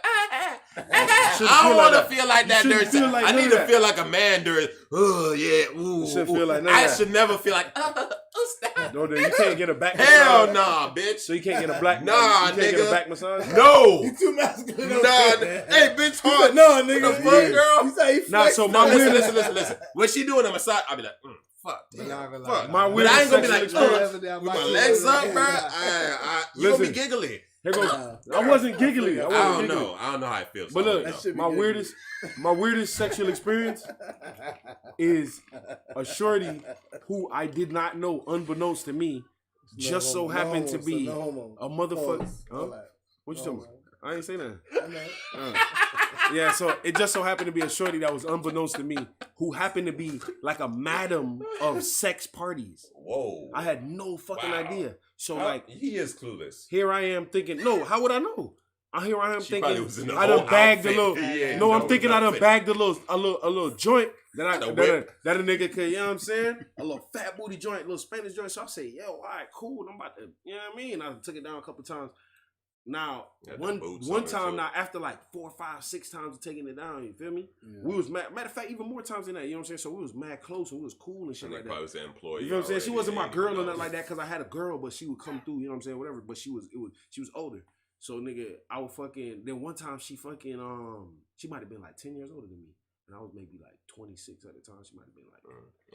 shouldn't I feel don't like want to that. feel like You that shouldn't during feel sex. like I none need of to that. feel like a man during. Oh yeah, ooh. shouldn't ooh. feel like none of I that. should never feel like. Stop. No, you can't get a back Hell massage. nah, bitch. So you can't get a black. Nah, you can't get nigga. a back massage. No. You too masculine. Nah, okay. hey, bitch, He hard. said, no, nigga. What the fuck, girl? He said he Nah, flexed so it. my No, weird- listen. When she doing a massage, I'll be like, fuck, damn, fuck. My But weird I ain't gonna be sexual like, experience. with my legs up, bro. You gonna be Listen. giggly. Here goes. Nah. I wasn't giggly. I wasn't don't giggly. know. I don't know how it feels. But So I look, don't That shit be know. good. my weirdest sexual experience is a shorty who I did not know, unbeknownst to me, just so happened to be no homo. a motherfucker. Pause. Huh? All right. What you talking about? I ain't say that. I know. Yeah, so it just so happened to be a shorty that was unbeknownst to me, who happened to be like a madam of sex parties. Whoa. I had no fucking Wow. idea. So How- like, he is clueless. here I am thinking, no, how would I know? Here I am She probably thinking, was in the I done whole bagged a outfit. little. Yeah, No, no, I'm thinking I done outfit. bagged a little joint that The whip. that a nigga could, you know what I'm saying? A little fat booty joint, a little Spanish joint. So I say, yo, all right, cool. I'm about to, you know what I mean? I took it down a couple times. Now, Got the one boots one on it, time too. now, after like 4, 5, 6 times of taking it down, you feel me? Yeah. We was mad. Matter of fact, even more times than that. You know what I'm saying? So we was mad close and we was cool and shit And like they that. probably was an employee. You know what I'm saying? She already, wasn't my and girl he or nothing knows. like that because I had a girl, but she would come through. You know what I'm saying? Whatever. But she was older. So nigga, I would fucking. Then one time she fucking she might have been like 10 years older than me, and I was maybe like 26 at the time. She might have been like.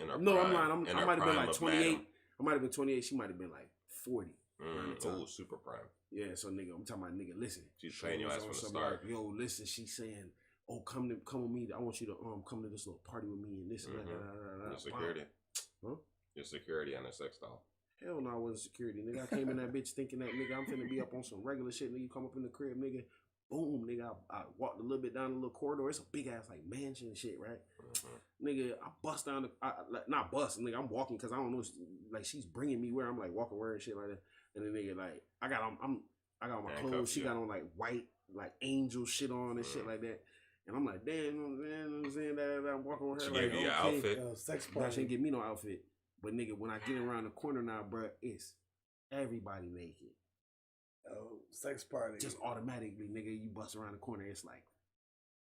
In her No, I'm prime. lying. In I her might have been prime like of 28. madam. I might have been 28. She might have been like 40. around the time. Oh, super prime. Yeah, so nigga, I'm talking about nigga. Listen, She's playing your ass from the Something start. like, yo, listen, she's saying, oh, come with me. I want you to come to this little party with me and this and that. Your security. Huh? Your security on a sex doll. Hell no, I wasn't security, nigga. I came in that bitch thinking that nigga, I'm finna be up on some regular shit, nigga. You come up in the crib, nigga. Boom, nigga. I walked a little bit down the little corridor. It's a big ass like mansion and shit, right? Nigga, I bust down not bust, nigga. I'm walking because I don't know. Like she's bringing me where I'm like walking where and shit like that. And then nigga like I got on my clothes. She got on like white like angel shit on and shit like that. And I'm like, damn, man, I'm saying that I'm walking with her. She like, gave you your outfit. Sex Nah, party. she didn't give me no outfit. But nigga, when I get around the corner now, bro, it's everybody naked. Sex party. Just automatically, nigga, you bust around the corner, it's like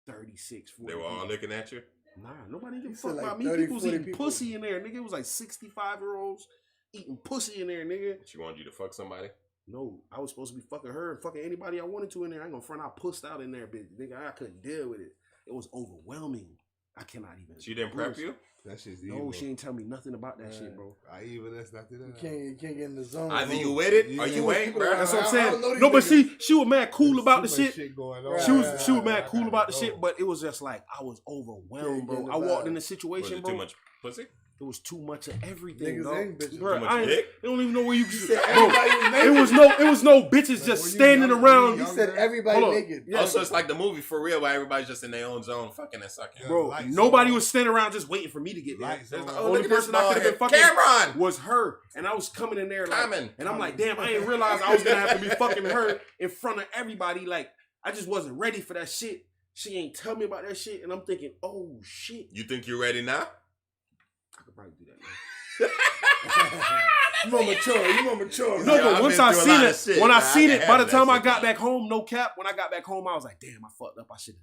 36, 40 They were all looking at you. Nah, nobody give a said fuck like about me. 30, People was 40 eating people. pussy in there, nigga. It was like 65-year-olds eating pussy in there, nigga. She wanted you to fuck somebody. No, I was supposed to be fucking her and fucking anybody I wanted to in there. I ain't gonna front. I pussed out in there, bitch. Nigga, I couldn't deal with it. It was overwhelming. I cannot even. She didn't prep you? That shit's evil. No, she ain't tell me nothing about that shit, bro. Evil, that's not You can't get in the zone. Either you with it or you ain't, bro. That's what I'm I don't know saying. these No, but niggas. she was mad cool about the shit. going on. She was mad cool about the shit, but it was just like I was overwhelmed, Yeah, bro. yeah, I walked the in the Was situation, it bro. too much pussy? It was too much of everything, Niggas dog. ain't bitches. Bro, Too much I dick? don't even know where you said bro, everybody was it was no bitches just were you standing young? around. He said everybody Hold on. naked. Yeah. Also, it's like the movie For Real where everybody's just in their own zone fucking and sucking. Yeah. Bro, Lights nobody on. was standing around just waiting for me to get there. Lights The on. Oh, only look at this person I could have been bald fucking head. Cameron! was her, and I was coming in there like, Cameron. and I'm like, damn, I didn't realize I was gonna have to be fucking her in front of everybody. Like, I just wasn't ready for that shit. She ain't tell me about that shit, and I'm thinking, oh shit, You think you're ready now? I could probably do that, man. You more mature. You more mature. No, Yeah, but I've once been I through a seen lot of it, shit, when I man. I seen can it, by the handle time that I shit, got man. back home, no cap, when I got back home, I was like, damn, I fucked up. I should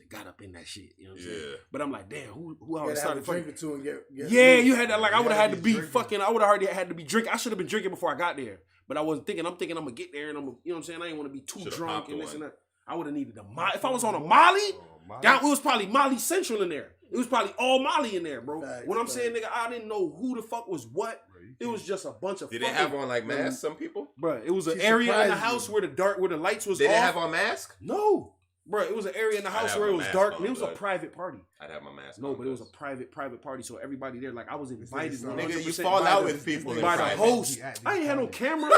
have got up in that shit. You know what I'm saying? Yeah. But I'm like, damn, who I You would gotta have have a started drink fucking? or two and get Yeah, loose. you had that. Like, I You would have gotta had to be be drinking. fucking. I would have already had to be drinking. I should have been drinking before I got there. But I wasn't thinking. I'm thinking I'm gonna get there and I'm, you know what I'm saying. I didn't want to be too Should've drunk popped and this one. and that. I would have needed a Molly. If I was on a Molly, it was probably Molly Central in there. It was probably all Molly in there, bro. Facts, When I'm facts. saying, nigga, I didn't know who the fuck was what. It was just a bunch of. Did they fucking, have on like masks, some people? Bro, it was an She area in the surprised house you. where the lights was Did off. they have on masks? No, bro, it was an area in the I'd house have where a it was mask dark on, and it was a but- private party. I'd have my mask No, on. but it was a private party, so everybody there. Like I was invited. Nigga, 100% you fall by out the- with people in by the private. host. He at these I ain't had no parties. camera.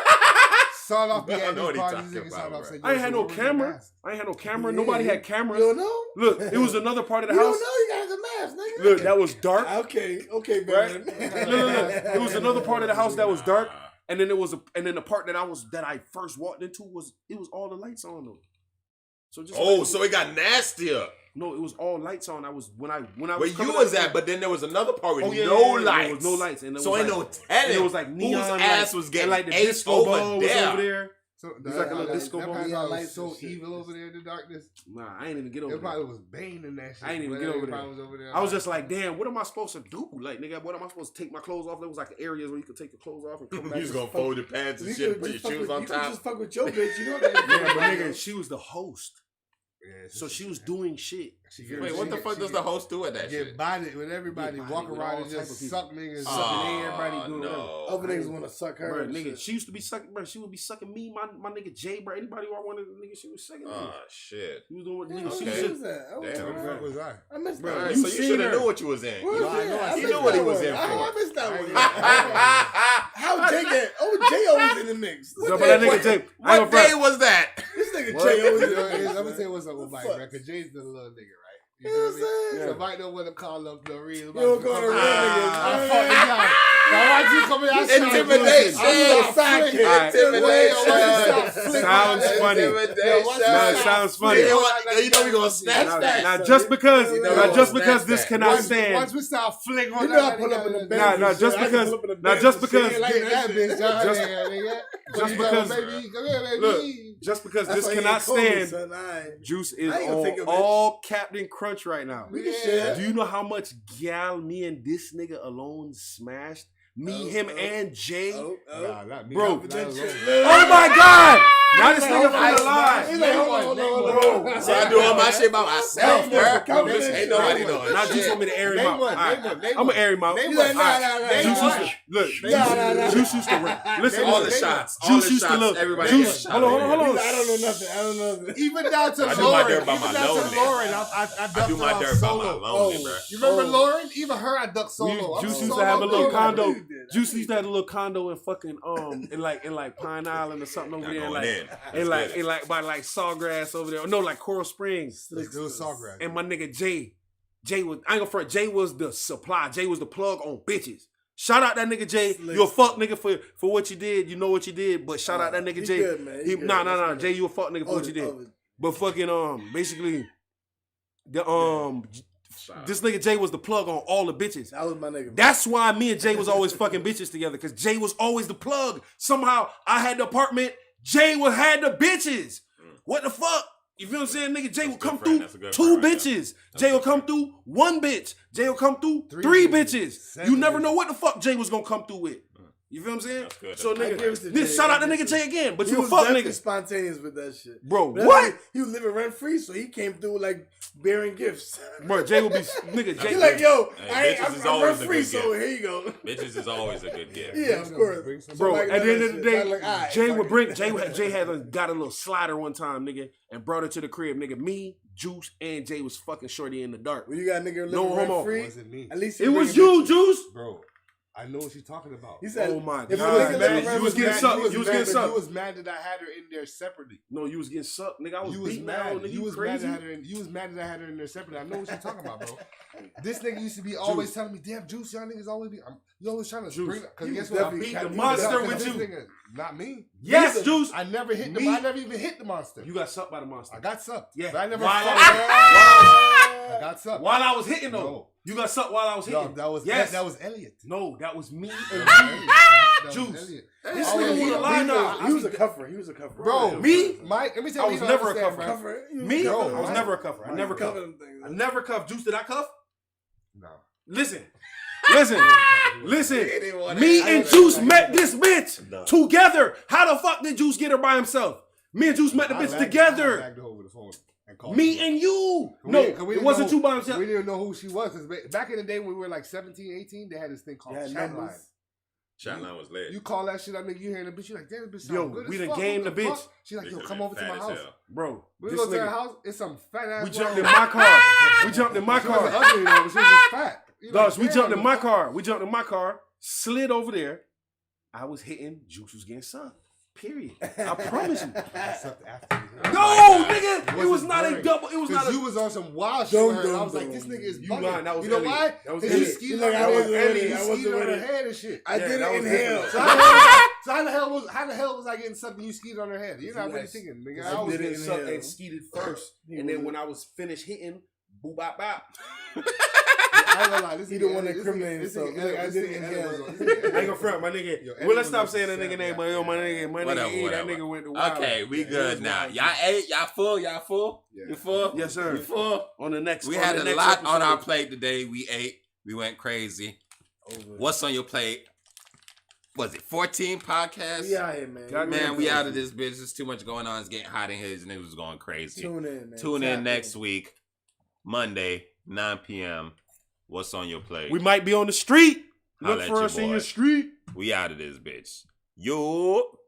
Start off I being at know what these he parties, talking niggas start about, off saying, I ain't had no "Yo, so where's your camera. mask?" I ain't had no camera. Yeah. Nobody had You cameras. don't know? Look, it was another part of the You house. don't know? You got the mask, nigga. Look, that was dark. Okay, Right? baby. No. It was another part of the house that was dark, and then the part that I first walked into was all the lights on though. So just Oh, so it got nastier. no, it was all lights on. I was when I Where was you coming was out- at, but then there was another part with Oh, yeah, no yeah, yeah. lights. There was no lights, and it so was ain't like- no telling. and it was like neon, whose ass like, was getting and like the ate disco ball over was there. over there. So It's like a little disco that ball. probably Yeah, was lights so and shit. evil over there in the darkness. Nah, I ain't even get over It probably there. was Bane in that shit. I ain't even When get over everybody there. was over there. I was just like, damn, what am I supposed to do? Like, nigga, what am I supposed to take my clothes off? There was like areas where you could take your clothes off and come back. You just gonna fold your pants and You shit and could put your just fuck shoes with- on you could top. just fuck with your bitch. You know that. Yeah, but nigga, she was the host. Yeah, So she was doing shit. She Wait, what the fuck does the host do with that Get shit? bodied with everybody, Get walk bodied with around all and type just of people. suck niggas. Sucking everybody doing no. Other niggas want to suck her. Bro, and nigga, shit. she used to be sucking, bro. She would be sucking me, my nigga Jay, bro. Anybody who I wanted, nigga, she was sucking me. Oh shit. She was doing what Yeah, nigga, what she okay. was was that? I was Damn, around. What was I? I missed All that. right, one. so you seen should have her. knew what you was in. Where You was I that? know I I seen missed knew what he that was one. in for. How I missed that one? How How Jay get? Oh, Jay always in the mix. So, but that nigga Jay, I ain't What gonna front. day was that? This nigga What? Jay always in I'm the mix. gonna tell you what's up with Mike, man. Cause Jay's the little nigga, right? You know what I mean? So Mike don't want to call up the real. You don't go to real I niggas. fuck this guy. Now watch you come in. I shot Intimidation. I'm a sidekick. Alright. Intimidation. Sounds funny. Intimidation. No, it sounds funny. You know what? You know we gonna snatch Now, that. now just because, You know, now just because that's this that. cannot Once stand. we start flick on You know I pull up in the bench. Nah, and just shit. I because- can pull up in the now bench just and because- shit. like that bitch, y'all. Just- Yeah, nigga. just because- baby, come here, baby. Look, just because That's this why he cannot ain't call me, stand, son. Alright. Juice is I ain't gonna take on a bitch. all Captain Crunch right now. We can share. Do you know how much gal me and this nigga alone smashed? Me, Oh, him, oh, and Jay. Oh, Nah, not me. Bro. Not alone. Oh my God! Now this nigga He's feel alive. like, hold on, bro. So I do all my shit by myself, Name bro. one. Ain't nobody doing Now Juice shit. want me to air him Name out. one, All right. name one, name I'm gonna one. air him out. Name He's one. like, nah, nah, nah. Juice nah. used to look. Nah, nah, nah. Juice used to listen. All the listen. shots. All Juice the used to shots. look. Everybody Juice. gets a shot. Hold on. I don't know nothing. I don't know nothing. Even down to I do my Lauren. dirt by Even my down lonely. to Lauren. I I ducked do her my off dirt by my solo. lonely, bro. You remember Lauren? Even her, I ducked solo. Juice I'm used to have a little solo condo. dude. Juice used to have a little condo in fucking in like Pine Island or something over Y'all there. going Like in. and like by like Sawgrass over there. No, like Coral Springs. It was Sawgrass. And my nigga Jay was, I ain't gonna front, Jay was the supply. Jay was the plug on bitches. Shout out that nigga Jay. You a fuck nigga for what you did. You know what you did, but shout out that nigga Jay. Good, man. Nah. Jay, you a fuck nigga for what you did. But fucking basically this nigga Jay was the plug on all the bitches. That was my nigga. That's why me and Jay was always fucking bitches together, because Jay was always the plug. Somehow I had the apartment, Jay had the bitches. What the fuck? You feel what I'm saying? Nigga, Jay will come through 2 bitches. Jay will come through 1 bitch. Jay will come through 3 bitches. You never know what the fuck Jay was gonna come through with. You feel what I'm saying? So nigga, shout out to nigga Jay again. But you a fuck nigga. Spontaneous with that shit, bro. What? He was living rent free, so he came through like bearing gifts. Bro, Jay will be nigga. Jay He's like, yo, Hey, I'm rent free, so here you go. Bitches is always a good gift. Yeah, of course. Bro, at the end of the day, Jay would bring. Jay had got a little slider one time, nigga, and brought it to the crib, nigga. Me, Juice, and Jay was fucking shorty in the dark. When you got a nigga living rent free, wasn't me. at least it was you, Juice. Bro, I know what you're talking about. He said, "Oh my if god, man, you was getting sucked. You was getting sucked. You was mad that I had her in there separately. No, you was getting sucked, nigga. I was beating mad. out, nigga. You was crazy. mad that I had her in there separately. I know what you're talking about, bro. This nigga used to be always telling me, "Damn, Juice, y'all niggas always be. You always trying to bring." Because guess what? I beat the monster with this you. Nigga, not me. Yes, Juice. I never hit the. I never even hit the monster. You got sucked by the monster. I got sucked. Yeah. But I never. I got sucked while I was hitting though. No. You got sucked while I was hitting. That was yes. That was Elliot. No, that was me and That Juice. was Elliot. This nigga was a lie now. He was a cuffer. He was a cuffer. Bro, me, Mike. Let me tell I you, was never a understand, cuffer. bro. Me, Bro, I was never a cuffer. I never cuffed. I never cuffed. Juice, did I cuff? No. Listen. Me and Juice met this bitch together. How the fuck did Juice get her by himself? Me and Juice met the bitch together. I bagged her over the phone and called Me her. and you. We No, didn't it wasn't know you by himself. We didn't know who she was. Because back in the day when we were like 17, 18, they had this thing called chatline. Chatline was lit. You call that shit up, nigga, you hearing the bitch, you like, damn, this bitch sound Yo, good we as done fuck. gamed What the bitch. fuck? She like, yo, come over to my house. Bro, We this go to her nigga, house, it's some fat ass we jumped woman. in my car. We jumped in my She wasn't car. ugly though, but she was just fat. You like, Dogs, we damn, jumped in my fuck. car. We jumped in my car, slid over there. I was hitting, Juice was getting sucked. Period. I promise you. I sucked after you. No, nigga, it was not a double. It was not a. You was on some wild shit. With her, and I was like, this nigga is You bugging. lying, that was You know Elliot. why? That was Because you Elliot. skeeted Like, on I her wasn't head. with it. You I wasn't skeeted on with her it. head and shit. I Yeah, did that it was in different. hell. So how the hell was I getting something you skeeted on her head? You're not really thinking, nigga. I was did it getting in sucked hell. and skeeted first, and then when I was finished hitting, boo bop bop. I ain't gonna lie. This He nigga- the one that this incriminated nigga- this himself. nigga- I this did nigga it in Elliot hell. was on- I ain't gonna front, my nigga. Yo, Well, let's stop Elliot saying that was nigga a name, but yo, my nigga Whatever, E, that whatever. nigga went to wild. Okay, we It good was now. wild. Y'all ate? Y'all full? Y'all full? Yeah. You full? Yes, sir. You full? On the next, We on had the a next lot on our episode. plate today. We ate. We went crazy. What's on your plate? Was it 14 podcasts? We out here, man. God, Man, we out of this bitch. There's too much going on. It's getting hot in here. These niggas was going crazy. Tune in, man. Tune Tap in next week, Monday, 9 p.m. What's on your plate? We might be on the street. Holla Look at for your us in boy. your street. We out of this bitch. Yo.